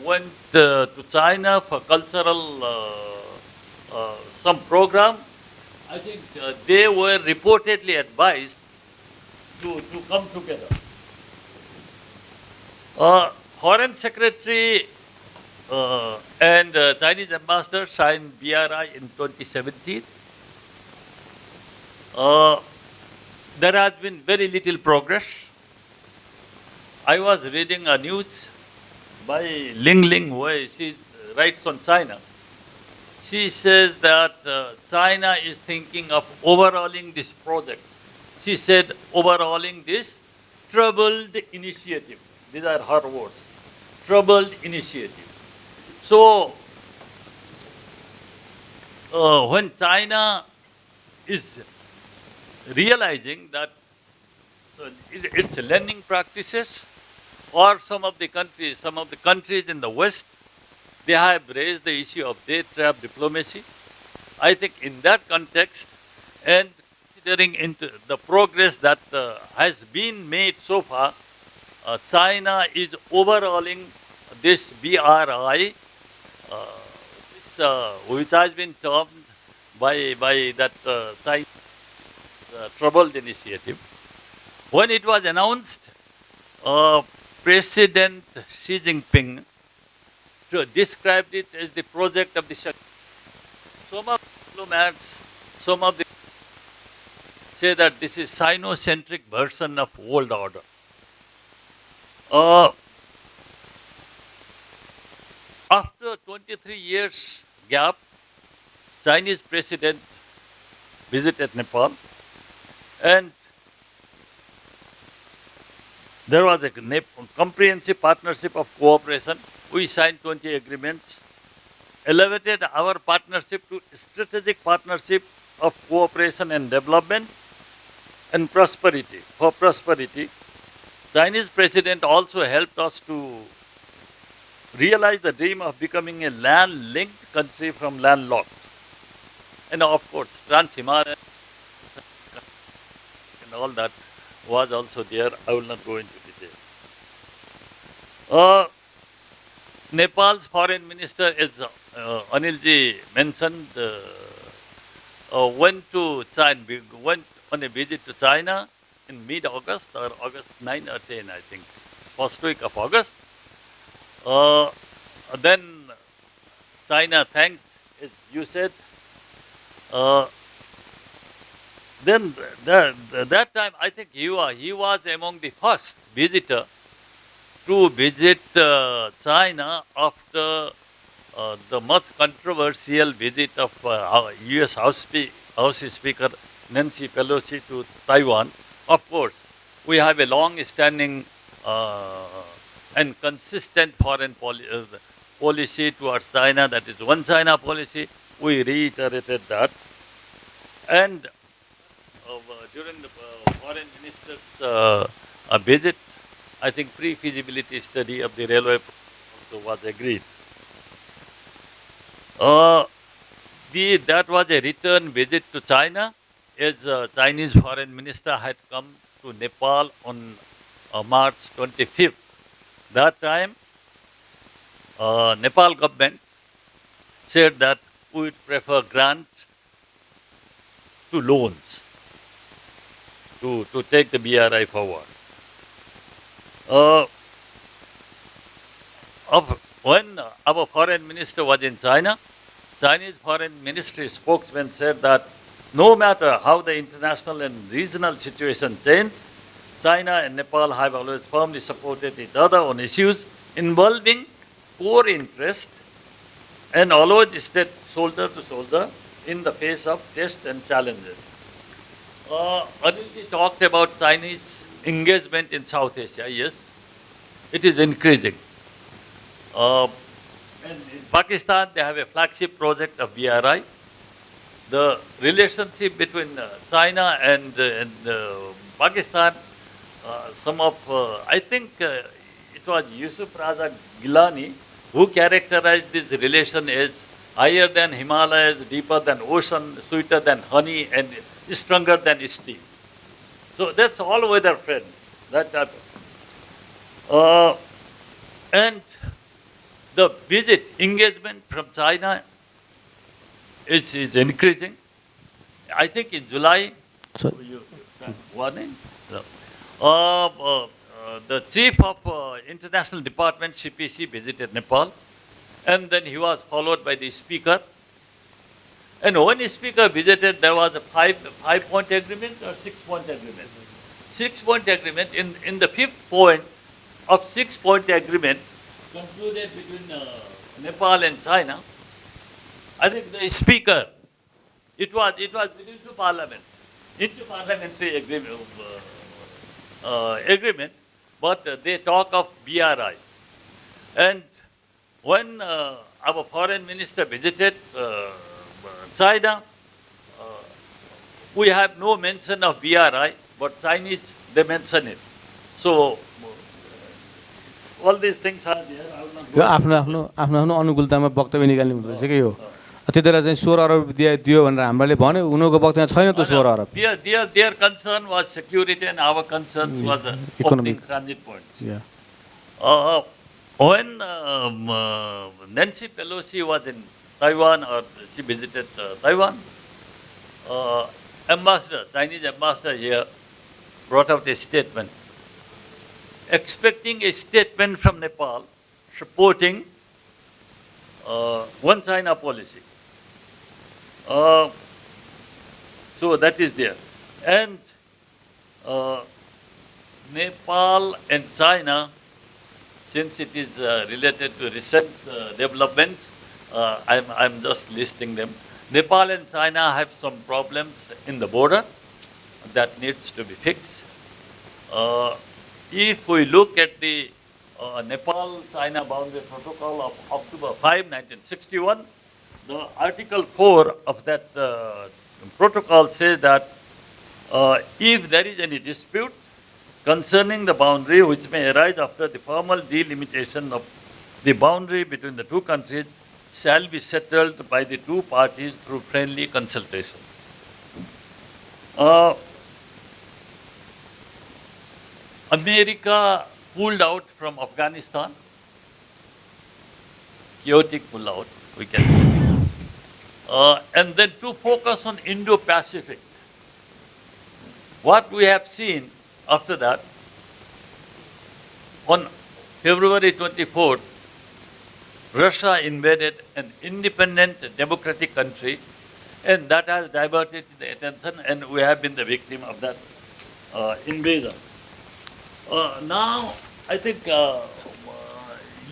Speaker 5: went to China for cultural some program, I think they were reportedly advised to come together. Foreign Secretary and Chinese Ambassador signed BRI in 2017. There has been very little progress. I was reading a news by Ling Ling Wei. She writes on China. She says that China is thinking of overhauling this project. She said overhauling this troubled initiative. These are her words. Troubled initiative. So, when China is realizing that its lending practices, or some of the countries in the West, they have raised the issue of debt trap diplomacy. I think in that context, and considering into the progress that has been made so far, China is overhauling this BRI, which has been termed by that Chinese troubled initiative. When it was announced, President Xi Jinping described it as the project of the Shakti. Some of the diplomats, some of the say that this is Sino-centric version of world order. After 23 years gap, Chinese president visited Nepal, and there was a comprehensive partnership of cooperation. We signed 20 agreements, elevated our partnership to strategic partnership of cooperation and development and prosperity. For prosperity, Chinese president also helped us to realized the dream of becoming a land-linked country from landlocked. And of course, Trans-Himalayan and all that was also there. I will not go into detail. Nepal's foreign minister, as Anil Giri mentioned, went on a visit to China in mid-August or August 9 or 10, I think, first week of August. Then China thanked, as you said. Then that time, I think he was among the first visitor to visit China after the much controversial visit of U.S. House Speaker Nancy Pelosi to Taiwan. Of course, we have a long-standing and consistent foreign policy towards China, that is one China policy. We reiterated that. And during the foreign minister's visit, I think pre-feasibility study of the railway also was agreed. That was a return visit to China, as Chinese foreign minister had come to Nepal on March 25th. That time, Nepal government said that we would prefer grant to loans to take the BRI forward. When our foreign minister was in China, Chinese foreign ministry spokesman said that no matter how the international and regional situation changed, China and Nepal have always firmly supported each other on issues involving core interest and always stayed shoulder to shoulder in the face of tests and challenges. Anil talked about Chinese engagement in South Asia. Yes, it is increasing. And in Pakistan, they have a flagship project of BRI. The relationship between China and Pakistan, I think it was Yusuf Raza Gilani who characterized this relation as higher than Himalayas, deeper than ocean, sweeter than honey, and stronger than steel. So that's all weather friend. That type. And the visit engagement from China is increasing. I think in July, the chief of International Department, CPC, visited Nepal, and then he was followed by the speaker. And when the speaker visited, there was a five-point agreement or six-point agreement. Six-point agreement. In the fifth point of six-point agreement concluded between Nepal and China, I think the speaker, it was between two parliaments, interparliamentary agreement, but they talk of BRI. And when our foreign minister visited China, we have no mention of BRI, but Chinese, they mention it. So, all these things are there. I will not go
Speaker 3: आफ्नो अनुकूलतामा वक्तव्य निकाल्ने हुँदो रहेछ कि यो त्यतिखेर चाहिँ 16 अरब दियो भनेर हामीहरूले भन्यो उनीहरूको वक्तव्य छैन त 16 अरब
Speaker 5: their concern was security and our concerns was the opening transit points.
Speaker 3: Yeah.
Speaker 5: When Nancy Pelosi was in Taiwan, or she visited Taiwan, Chinese ambassador here brought out a statement expecting a statement from Nepal supporting one China policy. So that is there. And Nepal and China, since it is related to recent developments, I'm just listing them. Nepal and China have some problems in the border that needs to be fixed. If we look at the Nepal-China Boundary Protocol of October 5, 1961, the Article 4 of that protocol says that if there is any dispute concerning the boundary which may arise after the formal delimitation of The boundary between the two countries shall be settled by the two parties through friendly consultation. America pulled out from Afghanistan, chaotic pull out, we can say. And then to focus on Indo-Pacific. What we have seen after that, on February 24th, Russia invaded an independent democratic country, and that has diverted the attention, and we have been the victim of that invasion. Now, I think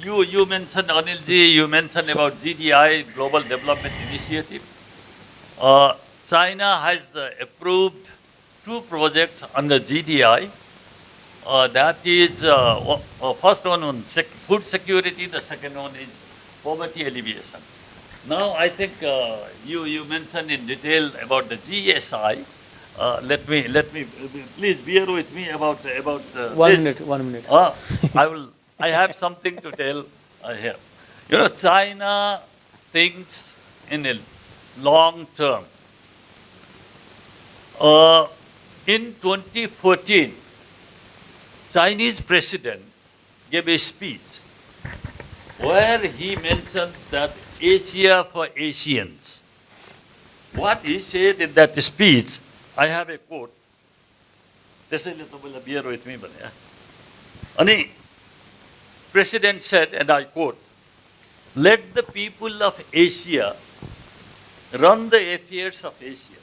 Speaker 5: you mentioned, Anil Giri, you mentioned about GDI, Global Development Initiative. China has approved 2 projects under GDI. That is, first one on food security, the second one is poverty alleviation. Now, I think you mentioned in detail about the GSI. Let me please bear with me about
Speaker 3: 1
Speaker 5: this.
Speaker 3: minute, 1 minute.
Speaker 5: I have something to tell here. You know, China thinks in a long term. In 2014, Chinese president gave a speech where he mentions that Asia for Asians. What he said in that speech, I have a quote. Bear with me, and President said, and I quote, "Let the people of Asia run the affairs of Asia,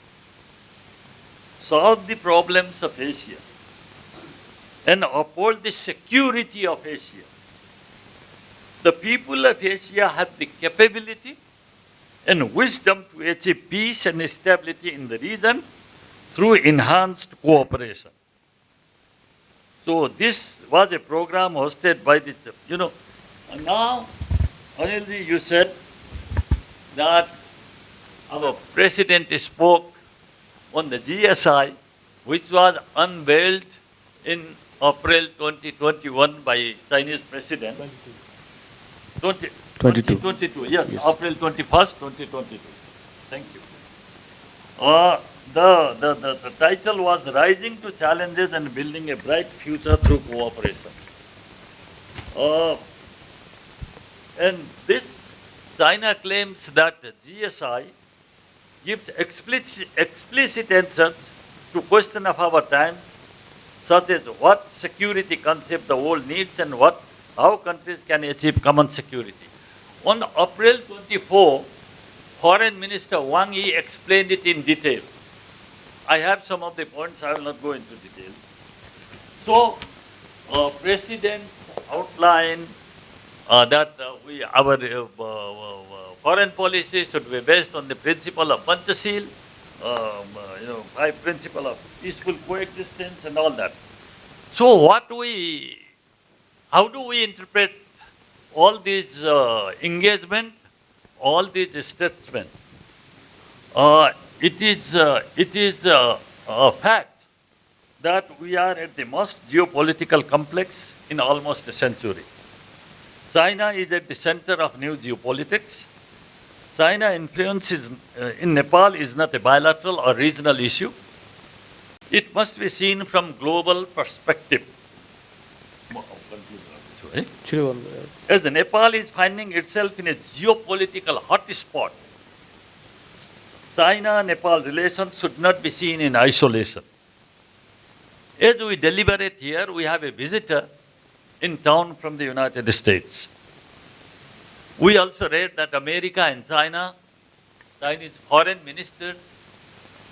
Speaker 5: solve the problems of Asia, and uphold the security of Asia. The people of Asia have the capability and wisdom to achieve peace and stability in the region through enhanced cooperation." So this was a program hosted by the, and now, Anilji, you said that our president spoke on the GSI, which was unveiled in April 2021 by Chinese president. 2022, yes, April 21st, 2022. Thank you. The title was Rising to Challenges and Building a Bright Future Through Cooperation. And this, China claims that the GSI gives explicit answers to questions of our times, such as what security concept the world needs and how countries can achieve common security. On April 24, Foreign Minister Wang Yi explained it in detail. I have some of the points, I will not go into detail. So, President's outline that our foreign policy should be based on the principle of Panchashil, 5 principle of peaceful coexistence and all that. So how do we interpret all these engagement, all these statements? It is a fact that we are at the most geopolitical complex in almost a century. China is at the center of new geopolitics. China influence in Nepal is not a bilateral or regional issue. It must be seen from global perspective. As Nepal is finding itself in a geopolitical hotspot, China-Nepal relations should not be seen in isolation. As we deliberate here, we have a visitor in town from the United States. We also read that America and China, Chinese foreign ministers,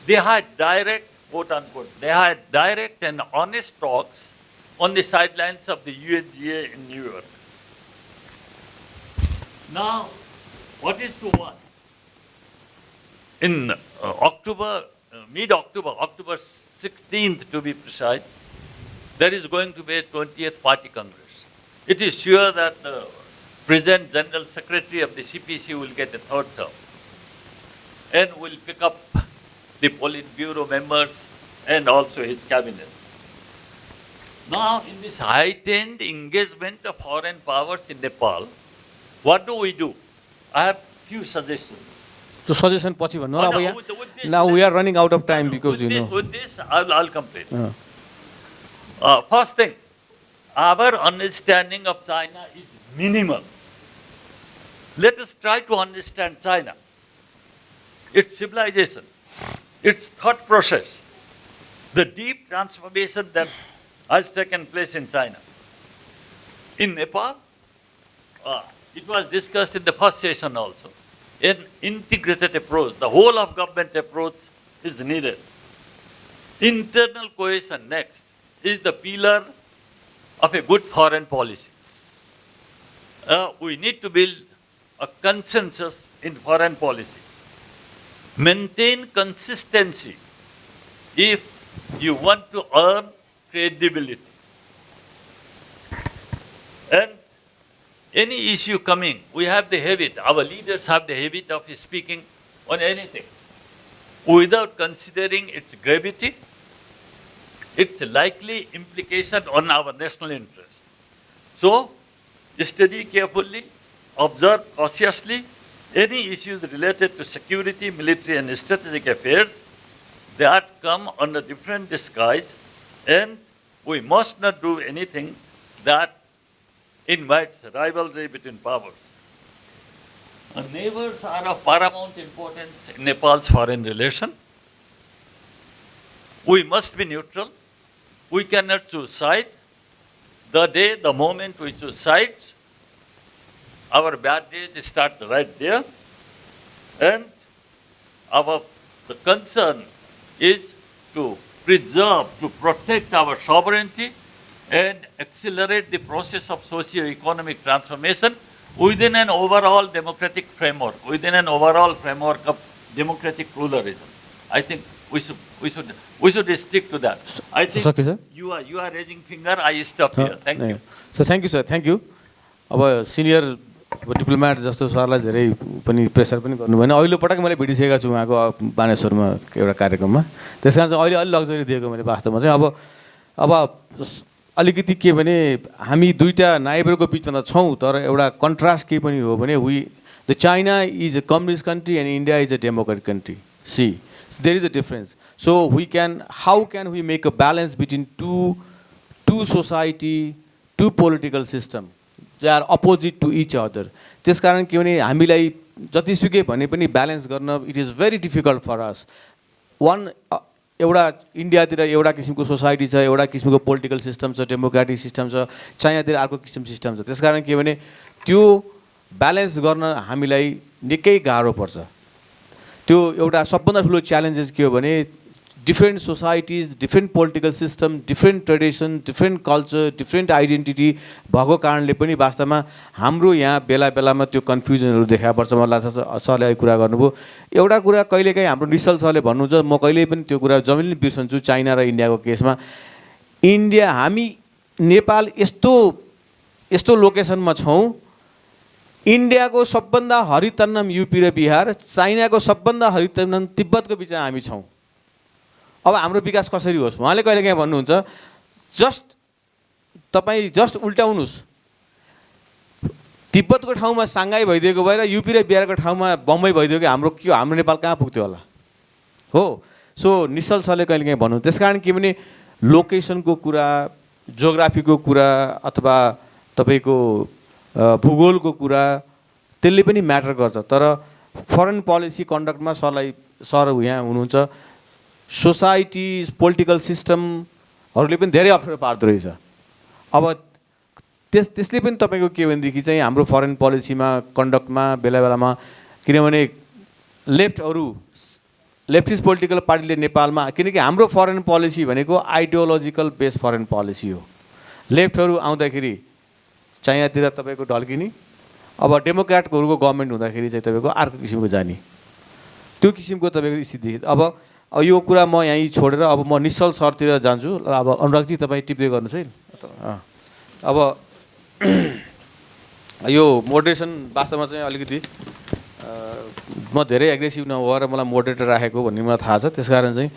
Speaker 5: they had direct, quote unquote, they had direct and honest talks on the sidelines of the UNGA in New York. Now, what is to watch? In mid-October, October 16th to be precise, there is going to be a 20th Party Congress. It is sure that the President General Secretary of the CPC will get a 3rd term and will pick up the Politburo members and also his cabinet. Now, in this heightened engagement of foreign powers in Nepal, What do we do? I have few suggestions.
Speaker 3: So suggestion पछि भन्नु अब
Speaker 5: No,
Speaker 3: यहाँ
Speaker 5: with this,
Speaker 3: now we are running out of time because
Speaker 5: with
Speaker 3: you
Speaker 5: this,
Speaker 3: know.
Speaker 5: With this, I'll complete. First thing, our understanding of China is minimal. Let us try to understand China, its civilization, its thought process, the deep transformation that has taken place in China. In Nepal, it was discussed in the first session also. An integrated approach, the whole of government approach is needed. Internal cohesion next is the pillar of a good foreign policy. We need to build a consensus in foreign policy. Maintain consistency if you want to earn credibility. And any issue coming, we have the habit, our leaders have the habit of speaking on anything without considering its gravity, its likely implication on our national interest. So, study carefully, observe cautiously any issues related to security, military and strategic affairs that come under different disguise, and we must not do anything that invites rivalry between powers. Neighbors are of paramount importance in Nepal's foreign relation. We must be neutral. We cannot choose side. The day, the moment we choose sides, our bad days start right there. And the concern is to preserve, to protect our sovereignty and accelerate the process of socio-economic transformation within an overall democratic framework, within an overall framework of democratic pluralism. I think we should stick to that. I think
Speaker 3: Okay, sir.
Speaker 5: you are raising finger. I stop here. Thank you.
Speaker 3: So thank you, sir. Thank you. अब सिनियर डिप्लोमेट जस्तो सरलाई धेरै पनि प्रेसर पनि गर्नु भएन. अहिलो पटक मैले भेटिसकेको छु उहाँको बानेश्वरमा एउटा कार्यक्रममा. त्यसकारण चाहिँ अहिले अलि लग्जरी दिएको मैले वास्तवमा चाहिँ अब अलिकति के भने हामी दुईटा नाइबरको बिचमा त छौँ, तर एउटा कन्ट्रास्ट के पनि हो भने the China is a communist country and India is a democratic country. See there is a difference. So how can we make a balance between two society, two political system. They are opposite to each other. त्यसकारण के भने हामीलाई जतिसुकै भने पनि ब्यालेन्स गर्न it is very difficult for us. एउटा इन्डियातिर एउटा किसिमको सोसाइटी छ, एउटा किसिमको पोलिटिकल सिस्टम छ, डेमोक्रेटिक सिस्टम छ, चाइनातिर अर्को किसिम सिस्टम छ. त्यसकारण के भने त्यो ब्यालेन्स गर्न हामीलाई निकै गाह्रो पर्छ. त्यो एउटा सबभन्दा ठुलो च्यालेन्जेस के हो भने different societies, different political system, different tradition, different culture, different identity भएको कारणले पनि वास्तवमा हाम्रो यहाँ बेला बेलामा त्यो कन्फ्युजनहरू देखा पर्छ. मलाई लाग्छ सरले कुरा गर्नुभयो. एउटा कुरा कहिलेकाहीँ हाम्रो निश्चल सरले भन्नुहुन्छ, म कहिल्यै पनि त्यो कुरा जमिनले बिर्सन्छु. चाइना र इन्डियाको केसमा हामी नेपाल यस्तो लोकेसनमा छौँ, इन्डियाको सबभन्दा हरितन्नम युपी र बिहार, चाइनाको सबभन्दा हरितन्नम तिब्बतको बिचमा हामी छौँ. अब हाम्रो विकास कसरी होस्? उहाँले कहिलेकाहीँ भन्नुहुन्छ तपाईँ जस्ट उल्टाउनुहोस्. तिब्बतको ठाउँमा साङ्घाई भइदिएको भएर युपी र बिहारको ठाउँमा बम्बई भइदियो कि हाम्रो नेपाल कहाँ पुग्थ्यो होला हो. सो निश्चल सरले कहिलेकाहीँ भन्नु. त्यसकारण के भने लोकेसनको कुरा, जोग्राफीको कुरा अथवा तपाईँको भूगोलको कुरा त्यसले पनि म्याटर गर्छ. तर फरेन पोलिसी कन्डक्टमा सर यहाँ हुनुहुन्छ. सोसाइटिज, पोलिटिकल सिस्टमहरूले पनि धेरै अप्ठ्यारो पार्दो रहेछ. अब त्यसले पनि तपाईँको के भनेदेखि चाहिँ हाम्रो फरेन पोलिसीमा कन्डक्टमा बेला बेलामा, किनभने लेफ्टिस्ट पोलिटिकल पार्टीले नेपालमा, किनकि हाम्रो फरेन पोलिसी भनेको आइडियोलोजिकल बेस्ड फरेन पोलिसी हो. लेफ्टहरू आउँदाखेरि चाइनातिर तपाईँको ढल्किने, अब डेमोक्रेटहरूको गभर्मेन्ट हुँदाखेरि चाहिँ तपाईँको अर्को किसिमको जाने, त्यो किसिमको तपाईँको स्थिति. अब यो कुरा म यहीँ छोडेर अब म निश्चल सरतिर जान्छु. अब अनुरागजी तपाईँ टिप्दै गर्नुहोस् है. अब यो मोडरेसन वास्तवमा चाहिँ अलिकति म धेरै एग्रेसिभ नभएर मलाई मोडरेटर राखेको भन्ने मलाई थाहा छ. त्यसकारण चाहिँ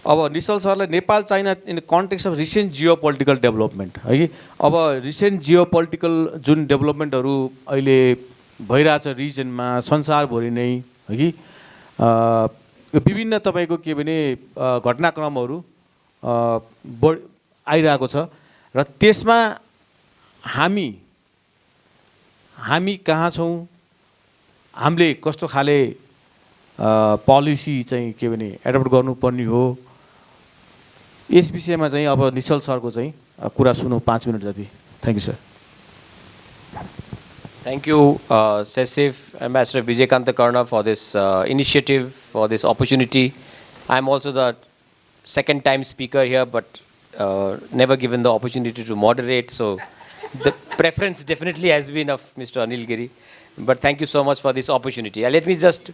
Speaker 3: अब निश्चल सरलाई Nepal China in the context of recent geopolitical development है कि अब रिसेन्ट जियोपोलिटिकल जुन डेभलपमेन्टहरू अहिले भइरहेछ रिजनमा संसारभरि नै है कि यो विभिन्न तपाईँको के भने घटनाक्रमहरू आइरहेको छ र त्यसमा हामी कहाँ छौँ, हामीले कस्तो खाले पोलिसी चाहिँ के भने एडप्ट गर्नुपर्ने हो, यस विषयमा चाहिँ अब निश्चल सरको चाहिँ कुरा सुनौँ 5 मिनट जति। Thank you sir.
Speaker 6: Thank you, CESIF, Ambassador Vijayakanta Karna, for this initiative, for this opportunity. I'm also the second time speaker here, but never given the opportunity to moderate. So the preference definitely has been of Mr. Anil Giri. But thank you so much for this opportunity. Let me just...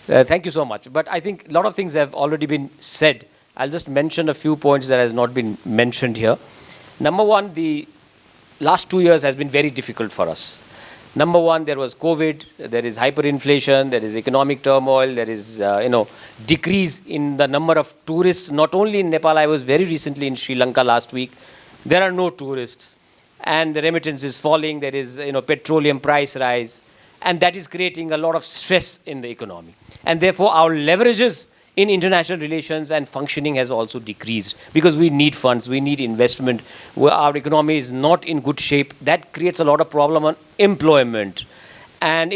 Speaker 6: thank you so much. But I think a lot of things have already been said. I'll just mention a few points that has not been mentioned here. Number one, the last 2 years has been very difficult for us. Number one, there was COVID, there is hyperinflation, there is economic turmoil, there is decrease in the number of tourists. Not only in Nepal, I was very recently in Sri Lanka last week. There are no tourists, and the remittance is falling. There is petroleum price rise, and that is creating a lot of stress in the economy. And therefore, our leverages in international relations and functioning has also decreased because we need funds, we need investment. Our economy is not in good shape. That creates a lot of problem on employment. And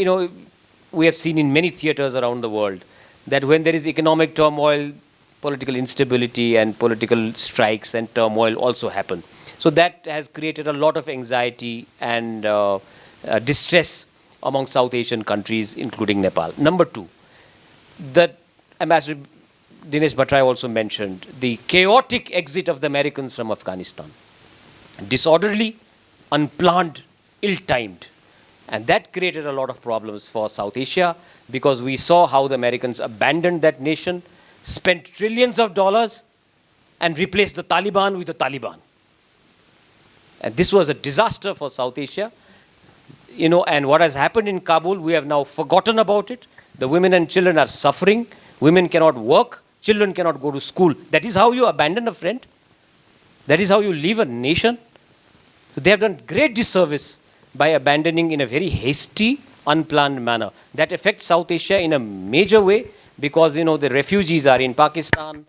Speaker 6: we have seen in many theaters around the world that when there is economic turmoil, political instability and political strikes and turmoil also happen. So that has created a lot of anxiety and distress among South Asian countries, including Nepal. Number two, that Ambassador Dinesh Bhattarai also mentioned the chaotic exit of the Americans from Afghanistan. Disorderly, unplanned, ill-timed. And that created a lot of problems for South Asia because we saw how the Americans abandoned that nation, spent trillions of dollars and replaced the Taliban with the Taliban. And this was a disaster for South Asia. And what has happened in Kabul, we have now forgotten about it. The women and children are suffering. Women cannot work, children cannot go to school. That is how you abandon a friend. That is how you leave a nation. So they have done great disservice by abandoning in a very hasty, unplanned manner. That affects South Asia in a major way because, the refugees are in Pakistan.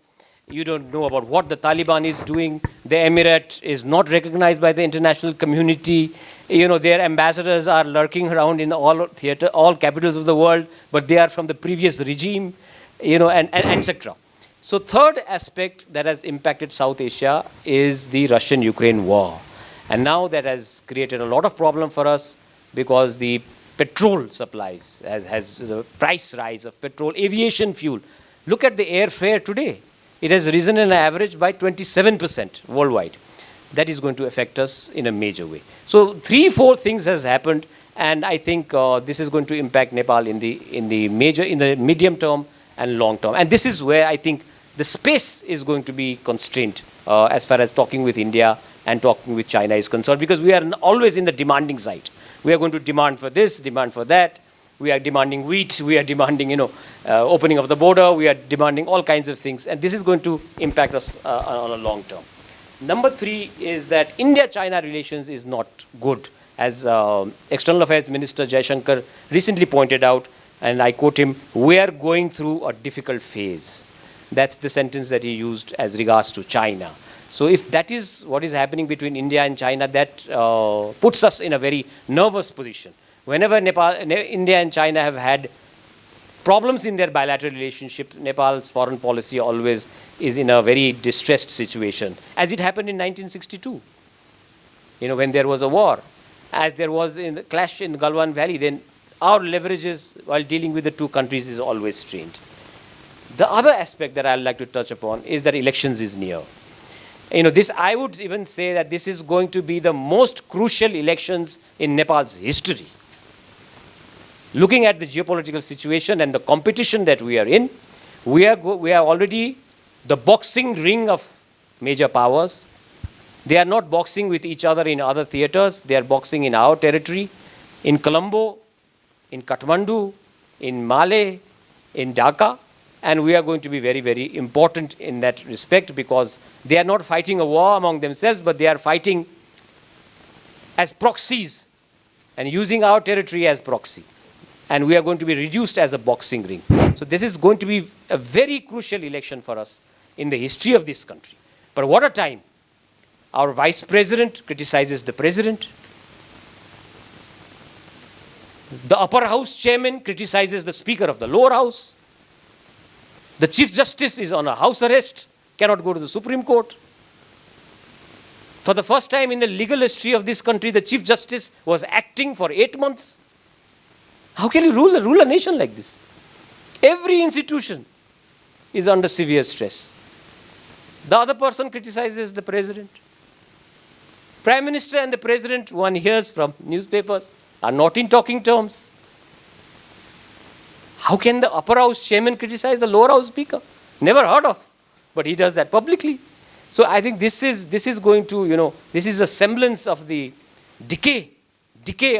Speaker 6: You don't know about what the Taliban is doing. The emirate is not recognized by the international community. Their ambassadors are lurking around in all capitals of the world, but they are from the previous regime. And etc. So third aspect that has impacted South Asia is the Russian-Ukraine war. And now that has created a lot of problem for us because the petrol supplies has the price rise of petrol, aviation fuel. Look at the airfare today. It has risen on average by 27% worldwide. That is going to affect us in a major way. So 3-4 things has happened, and I think this is going to impact Nepal in the medium term and long term. And this is where I think the space is going to be constrained as far as talking with India and talking with China is concerned, because we are always in the demanding side. We are going to demand for this, demand for that. We are demanding wheat, we are demanding, opening of the border, we are demanding all kinds of things. And this is going to impact us on a long term. Number 3 is that India-China relations is not good. As External Affairs Minister Jaishankar recently pointed out, and I quote him, we are going through a difficult phase. That's the sentence that he used as regards to China. So if that is what is happening between India and China, that puts us in a very nervous position. Whenever India and China have had problems in their bilateral relationship, Nepal's foreign policy always is in a very distressed situation, as it happened in 1962, when there was a war, as there was in the clash in the Galwan Valley. Then our leverages while dealing with the two countries is always strained. The other aspect that I'd like to touch upon is that elections is near. This, I would even say that this is going to be the most crucial elections in Nepal's history. Looking at the geopolitical situation and the competition that we are in, we are already the boxing ring of major powers. They are not boxing with each other in other theaters. They are boxing in our territory, in Colombo, in Kathmandu, in Male, in Dhaka, and we are going to be very, very important in that respect, because they are not fighting a war among themselves, but they are fighting as proxies and using our territory as proxy. And we are going to be reduced as a boxing ring. So this is going to be a very crucial election for us in the history of this country. But what a time. Our vice president criticizes the president. The upper house chairman criticizes the speaker of the lower house. The chief justice is on a house arrest, cannot go to the Supreme Court. For the first time in the legal history of this country, the chief justice was acting for 8 months. How can you rule a nation like this? Every institution is under severe stress. The other person criticizes the president. Prime Minister and the president, one hears from newspapers, are not in talking terms. How can the upper house chairman criticize the lower house speaker? Never heard of, but he does that publicly. So I think this is going to, this is a semblance of the decay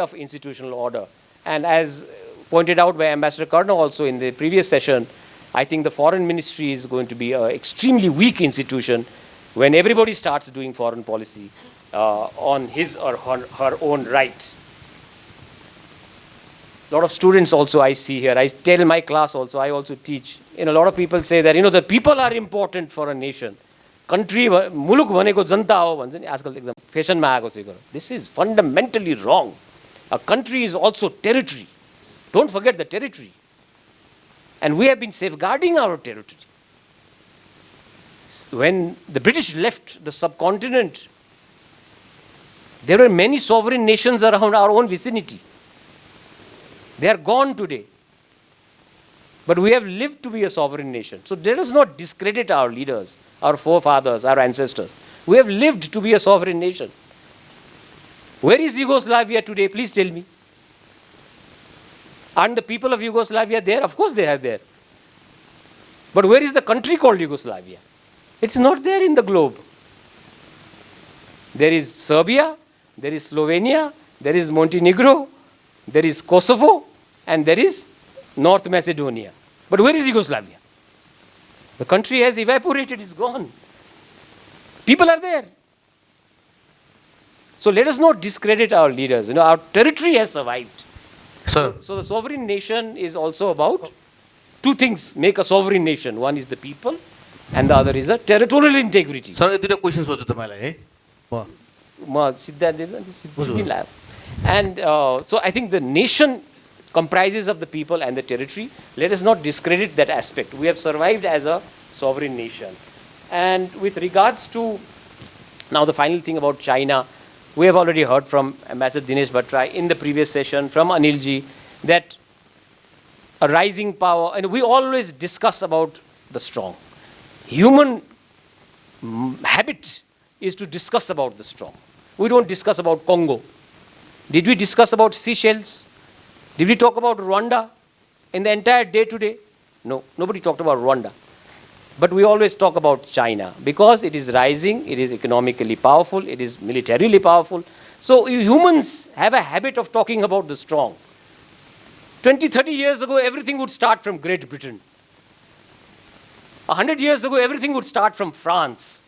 Speaker 6: of institutional order. And as pointed out by Ambassador Karna also in the previous session, I think the foreign ministry is going to be an extremely weak institution when everybody starts doing foreign policy on his or her own right. A lot of students also I see here. I tell my class also, I also teach. A lot of people say that, the people are important for a nation. Country, muluk bhaneko janta ho bhन्छ नि आजकल एकदम फेसनमा आएको छ यो. This is fundamentally wrong. A country is also territory. Don't forget the territory. And we have been safeguarding our territory. When the British left the subcontinent, there were many sovereign nations around our own vicinity. They are gone today. But we have lived to be a sovereign nation. So let us not discredit our leaders, our forefathers, our ancestors. We have lived to be a sovereign nation. Where is Yugoslavia today? Please tell me. Aren't the people of Yugoslavia there? Of course they are there. But where is the country called Yugoslavia? It's not there in the globe. There is Serbia, there is Slovenia, there is Montenegro, there is Kosovo, and there is North Macedonia. But where is Yugoslavia? The country has evaporated, it's gone. People are there. So let us not discredit our leaders. Our territory has survived.
Speaker 3: Sir.
Speaker 6: So the sovereign nation is also about two things make a sovereign nation. One is the people, and the other is a territorial integrity.
Speaker 3: Sir, I have 2 questions for you.
Speaker 6: And so I think the nation comprises of the people and the territory. Let us not discredit that aspect. We have survived as a sovereign nation. And with regards to now the final thing about China, we have already heard from Ambassador Dinesh Bhattarai in the previous session, from Anil Giri, that a rising power, and we always discuss about the strong. Human habit is to discuss about the strong. We don't discuss about Congo. Did we discuss about Seychelles? Did we talk about Rwanda in the entire day today? No, nobody talked about Rwanda. But we always talk about China because it is rising, it is economically powerful, it is militarily powerful. So humans have a habit of talking about the strong. 20, 30 years ago, everything would start from Great Britain. 100 years ago, everything would start from France.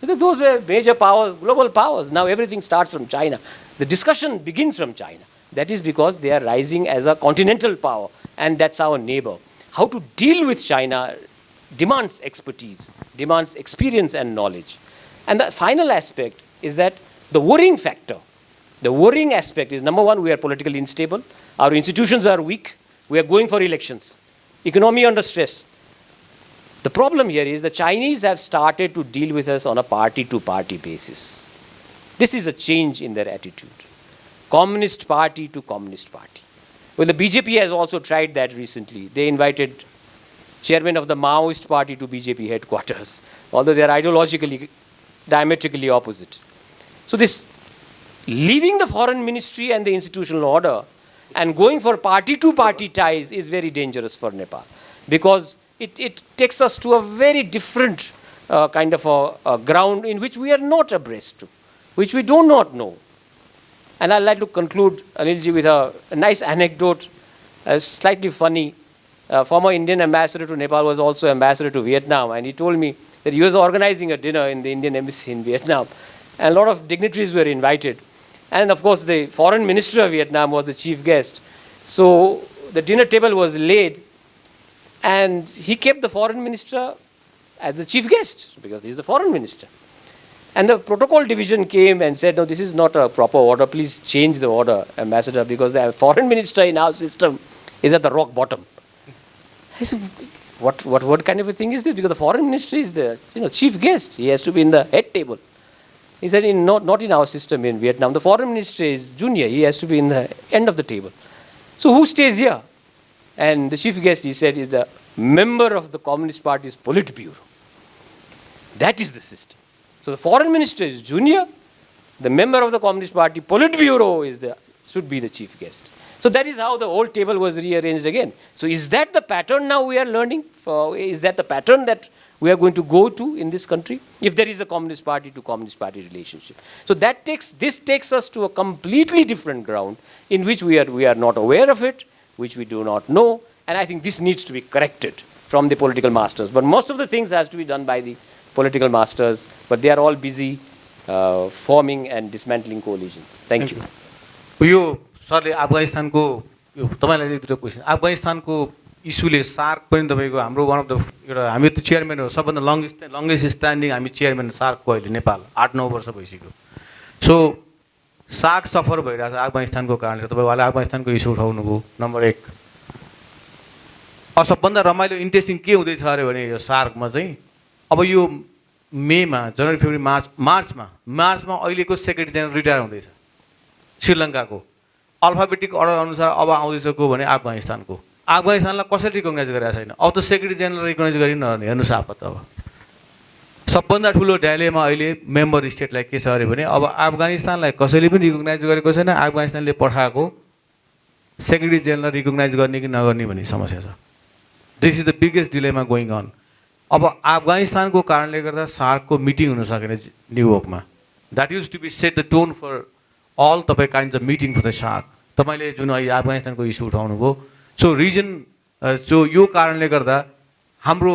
Speaker 6: Because those were major powers, global powers. Now everything starts from China. The discussion begins from China. That is because they are rising as a continental power, and that's our neighbor. How to deal with China demands expertise, demands experience and knowledge. And the final aspect is that the worrying factor, the worrying aspect is, number one, we are politically unstable. Our institutions are weak. We are going for elections. Economy under stress. The problem here is the Chinese have started to deal with us on a party-to-party basis. This is a change in their attitude. Communist party to communist party. Well, the BJP has also tried that recently. They invited chairman of the Maoist party to BJP headquarters, although they are ideologically diametrically opposite. So this leaving the foreign ministry and the institutional order and going for party-to-party ties is very dangerous for Nepal, because it takes us to a very different kind of a ground in which we are not abreast to, which we do not know. And I'd like to conclude, Anil Ji, with a nice anecdote, slightly funny. former Indian ambassador to Nepal was also ambassador to Vietnam, and he told me that he was organizing a dinner in the Indian embassy in Vietnam, and a lot of dignitaries were invited. And of course, the foreign minister of Vietnam was the chief guest. So the dinner table was laid, and he kept the foreign minister as the chief guest because he's the foreign minister. And the protocol division came and said, no, this is not a proper order. Please change the order, ambassador, because the foreign minister in our system is at the rock bottom. I said, what kind of a thing is this? Because the foreign minister is the chief guest. He has to be in the head table. He said, not in our system in Vietnam. The foreign minister is junior. He has to be in the end of the table. So who stays here? And the chief guest, he said, is the member of the Communist Party's Politburo. That is the system. So the foreign minister is junior. The member of the Communist Party Politburo should be the chief guest. So that is how the whole table was rearranged again. So is that the pattern now we are learning? Is that the pattern that we are going to go to in this country? If there is a Communist Party to Communist Party relationship. So this takes us to a completely different ground in which we are not aware of it, which we do not know. And I think this needs to be corrected from the political masters. But most of the things has to be done by the political masters, but they are all busy forming and dismantling coalitions. Thank you.
Speaker 3: यो सरले अफगानिस्तानको यो तपाईलाई दुईटा क्वेशन अफगानिस्तानको इस्युले सार्क पनि तपाईको हाम्रो वान अफ द एउटा हामी त चेयरम्यान हो सबभन्दा लङ्गेस्ट स्ट्यान्डिङ हामी चेयरम्यान सार्कको अहिले नेपाल 8-9 वर्ष भइसक्यो सो सार्क सफर भइरहेछ अफगानिस्तानको कारणले तपाईहरुले अफगानिस्तानको इस्यु उठाउनु भयो नम्बर 1 सबभन्दा रमाइलो इन्ट्रेस्टिङ के हुँदैछ अरे भने यो सार्कमा चाहिँ अब यो मेमा जनवरी फेब्रुअरी मार्चमा अहिलेको सेक्रेटरी जेनरल रिटायर हुँदैछ श्रीलङ्काको अल्फाबेटिक अर्डर अनुसार अब आउँदैछ को भने अफगानिस्तानलाई कसैले रिकग्नाइज गरेको छैन अब त सेक्रेटरी जेनरल रिकग्नाइज गरिन हेर्नुस् आपत अब सबभन्दा ठुलो ड्यालेमा अहिले मेम्बर स्टेटलाई के छ अरे भने अब अफगानिस्तानलाई कसैले पनि रिकग्नाइज गरेको छैन अफगानिस्तानले पठाएको सेक्रेटरी जेनरल रिकग्नाइज गर्ने कि नगर्ने भन्ने समस्या छ this is the biggest dilemma going on अब अफगानिस्तानको कारणले गर्दा सार्कको मिटिङ हुन सकेन न्युयोर्कमा that used to be set the tone for all तपाईं kinds of meeting for the SAARC तपाईले जुन अहिले अफगानिस्तानको इस्यु उठाउनु भयो सो यो कारणले गर्दा हाम्रो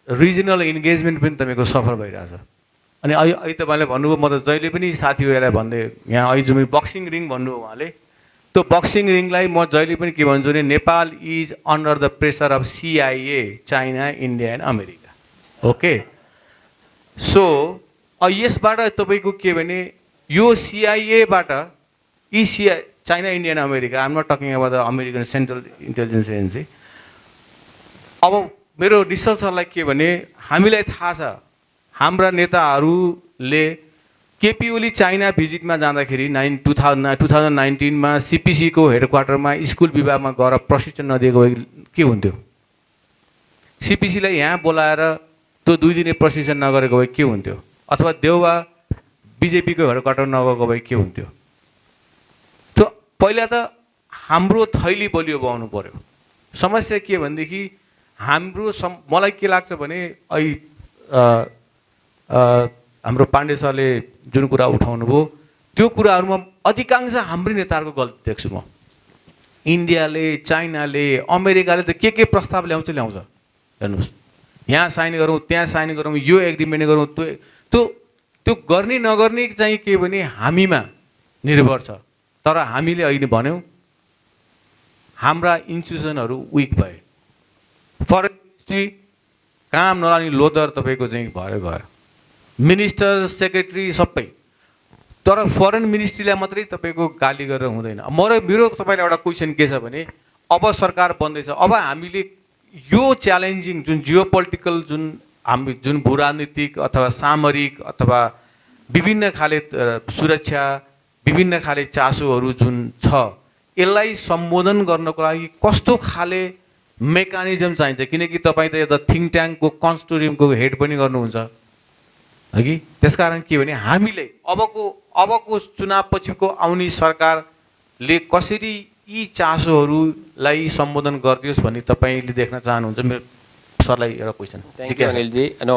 Speaker 3: रिजनल इन्गेजमेन्ट पनि तपाईको सफर भइरहेछ अनि अहिले तपाईले भन्नुभयो म त जहिले पनि साथीहरुलाई भन्दै यहाँ अहिले जुन बक्सिङ रिङ भन्नुभयो उहाँले त्यो बक्सिङ रिङलाई म जहिले पनि के भन्छु भने Nepal is under the pressure of CIA China India and America okay so यसबाट तपाईको के भने यो CIA बाट China India and America I am not talking about the American Central Intelligence Agency अब मेरो निश्चल सरलाई के भने हामीलाई थाहा छ हाम्रा नेताहरूले केपी ओली चाइना भिजिटमा जाँदाखेरि 2019 मा CPC को हेडक्वार्टरमा स्कुल विभागमा गएर प्रशिक्षण नदिएको भए के हुन्थ्यो CPC लाई यहाँ बोलाएर त्यो 2 दिने प्रशिक्षण नगरेको भए के हुन्थ्यो अथवा देउवा बीजेपी को हेडक्वार्टर नगएको भए के हुन्थ्यो त्यो पहिला त हाम्रो थैली बलियो बनाउनु पर्यो समस्या के भनेदेखि हाम्रो मलाई के लाग्छ भने हाम्रो पाण्डे सरले जुन कुरा उठाउनु भयो त्यो कुराहरुमा अधिकांश हाम्रो नेताहरुको गल्ती देख्छु म इन्डियाले चाइनाले अमेरिकाले त के प्रस्ताव ल्याउँछ हेर्नुस् यहाँ साइन गरौँ त्यहाँ साइन गरौँ यो एग्रिमेन्ट गरौँ त्यो गर्ने नगर्ने चाहिँ के भने हामीमा निर्भर छ तर हामीले अहिले भन्यौ हाम्रा इन्स्टिट्युसनहरु विक भए फरेन मिनिस्ट्री काम नलानी लोदर तपाईको चाहिँ भएर गयो मिनिस्टर सेक्रेटरी सबै तर फरेन मिनिस्ट्रीलाई मात्रै तपाईको गाली गरेर हुँदैन मेरो तपाईलाई एउटा क्वेशन के छ भने अब सरकार बन्दैछ अब हामीले यो च्यालेन्जिङ जुन जियोपोलिटिकल जुन भूराजनीतिक अथवा सामरिक अथवा विभिन्न खाले सुरक्षा विभिन्न खाले चासोहरु जुन छ यसलाई सम्बोधन गर्नको लागि कस्तो खाले मेकानिजम चाहिन्छ किनकि तपाई त एउटा थिंक ट्याङ्कको कन्स्टोरियमको हेड पनि गर्नुहुन्छ हगि त्यसकारण के भने हामीले अबको चुनाव पछिको आउने सरकारले कसरी यी चासोहरुलाई सम्बोधन गर्दियोस् भन्ने तपाईले देख्न चाहनुहुन्छ मेरो सरलाई एउटा question
Speaker 6: thank you Anil ji no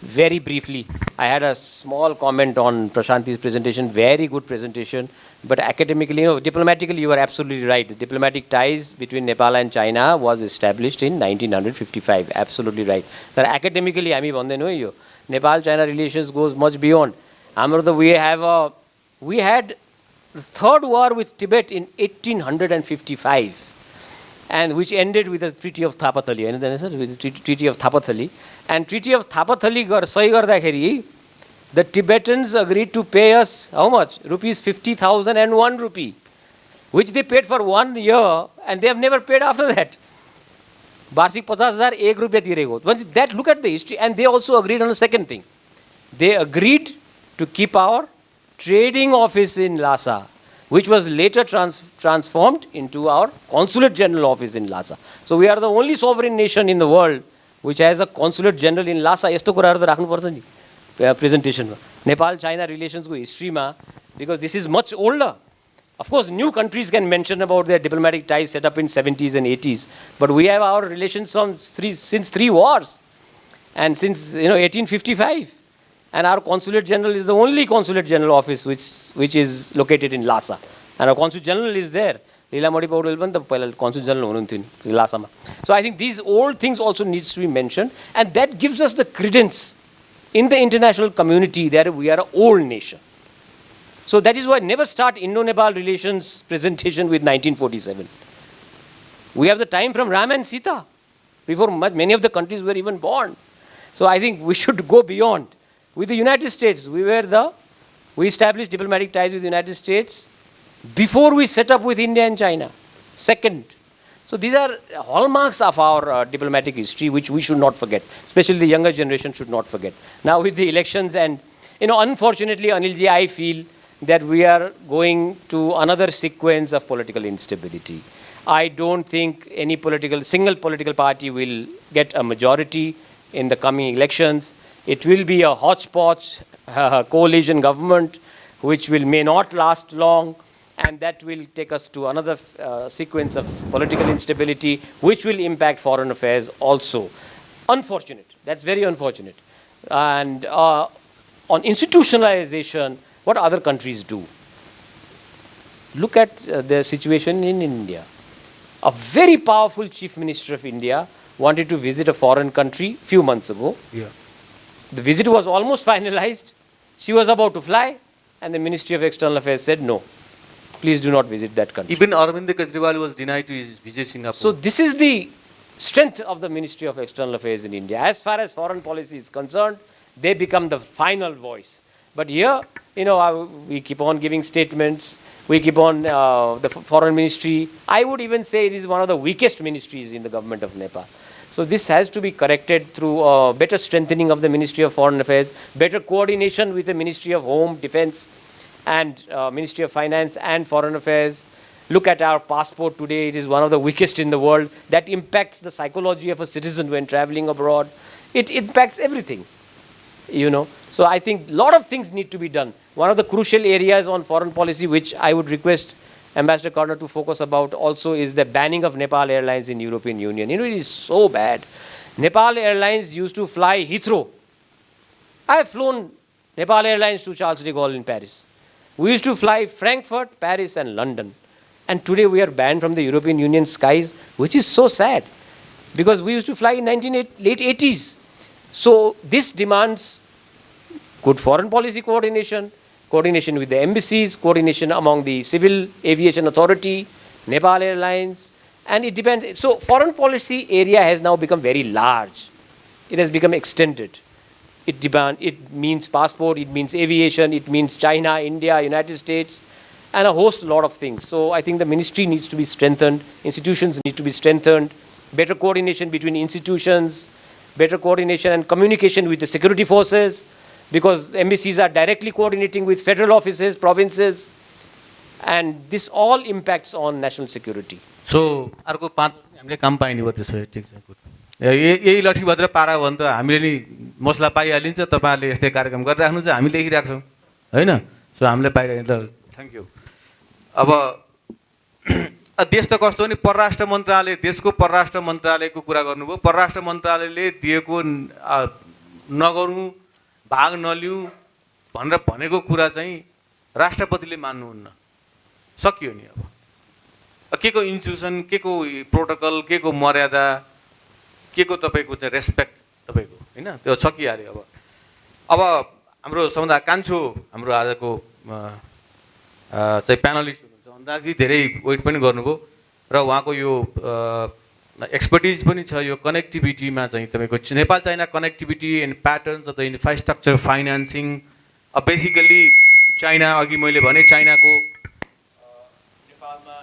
Speaker 6: Very briefly, I had a small comment on Prashanti's presentation, very good presentation, but academically, diplomatically, you are absolutely right. The diplomatic ties between Nepal and China was established in 1955, absolutely right. But academically, Nepal-China relations goes much beyond. We had the third war with Tibet in 1855. And which ended with the Treaty of Thapathali. With the Treaty of Thapathali. And Treaty of Thapathali, the Tibetans agreed to pay us how much? Rupees 50,001 rupee, which they paid for 1 year, and they have never paid after that. Barsik 50,000 1 rupee tirego. That, look at the history, and they also agreed on a second thing. They agreed to keep our trading office in Lhasa, which was later transformed into our Consulate General office in Lhasa. So we are the only sovereign nation in the world which has a Consulate General in Lhasa. Yesto kuraharu ta rakhnu parcha ni presentation ma. Nepal-China relations ko history ma, because this is much older. Of course, new countries can mention about their diplomatic ties set up in 70s and 80s, but we have our relations since 3 wars, and since 1855. And our Consulate General is the only Consulate General office which is located in Lhasa. And our Consulate General is there. Consulate General Lhasa. So I think these old things also needs to be mentioned, and that gives us the credence in the international community that we are an old nation. So that is why never start Indo-Nepal relations presentation with 1947. We have the time from Ram and Sita, before many of the countries were even born. So I think we should go beyond. With the United States, we established diplomatic ties with the United States before we set up with India and China. Second. So these are hallmarks of our diplomatic history, which we should not forget, especially the younger generation should not forget. Now with the elections and, unfortunately, Anil Ji, I feel that we are going to another sequence of political instability. I don't think any single political party will get a majority in the coming elections. It will be a hodgepodge coalition government, which may not last long, and that will take us to another sequence of political instability, which will impact foreign affairs also. Unfortunate. That's very unfortunate. And on institutionalization, what other countries do? Look at the situation in India. A very powerful Chief Minister of India wanted to visit a foreign country a few months ago. Yeah. The visit was almost finalized. She was about to fly, and the Ministry of External Affairs said, no, please do not visit that country.
Speaker 3: Even Arvind Kejriwal was denied to visit Singapore.
Speaker 6: So this is the strength of the Ministry of External Affairs in India. As far as foreign policy is concerned, they become the final voice. But here, we keep on giving statements. We keep on the foreign ministry. I would even say it is one of the weakest ministries in the government of Nepal. So this has to be corrected through better strengthening of the Ministry of Foreign Affairs, better coordination with the Ministry of Home, Defense, and Ministry of Finance and Foreign Affairs. Look at our passport today. It is one of the weakest in the world. That impacts the psychology of a citizen when traveling abroad. It impacts everything, So I think a lot of things need to be done. One of the crucial areas on foreign policy, which I would request Ambassador Karna to focus about also, is the banning of Nepal Airlines in European Union. It is so bad. Nepal Airlines used to fly Heathrow. I have flown Nepal Airlines to Charles de Gaulle in Paris. We used to fly Frankfurt, Paris, and London. And today we are banned from the European Union skies, which is so sad, because we used to fly in late 80s. So this demands good foreign policy coordination with the embassies, coordination among the Civil Aviation Authority, Nepal Airlines, and it depends. So foreign policy area has now become very large. It has become extended. It means passport, it means aviation, it means China, India, United States, and a lot of things. So I think the ministry needs to be strengthened, institutions need to be strengthened, better coordination between institutions, better coordination and communication with the security forces, because embassies are directly coordinating with federal offices, provinces, and this all impacts on national security.
Speaker 3: So, अर्को 5 हामीले काम पाइने भयो त्यसो ठीक छ गुड यही लठी भद्र पारा भन्छ त हामीले नि मसला पाइहालिन्छ तपाईहरुले यस्तै कार्यक्रम गरिराख्नु छ हामी लेखिराख्छौं हैन सो हामीले पाइरहेको थ्यांक यू अब देश त कस्तो नि परराष्ट्र मन्त्रालय देशको परराष्ट्र मन्त्रालयको कुरा गर्नुभयो परराष्ट्र मन्त्रालयले दिएको नगरौँ, भाग नलिउँ भनेर भनेको कुरा चाहिँ राष्ट्रपतिले मान्नुहुन्न। सकियो नि अब के को इन्स्टिट्युसन, के को प्रोटोकल, के को मर्यादा, के को तपाईँको चाहिँ रेस्पेक्ट तपाईँको होइन, त्यो सकिहाल्यो। अब हाम्रो सबभन्दा कान्छो हाम्रो आजको चाहिँ प्यानलिस्ट हुनुहुन्छ अनुरागजी, धेरै वेट पनि गर्नुभयो र उहाँको यो एक्सपर्टिज पनि छ यो कनेक्टिभिटीमा चाहिँ तपाईँको Nepal China connectivity and patterns of the infrastructure financing. Basically China, अघि मैले भने चाइनाको नेपालमा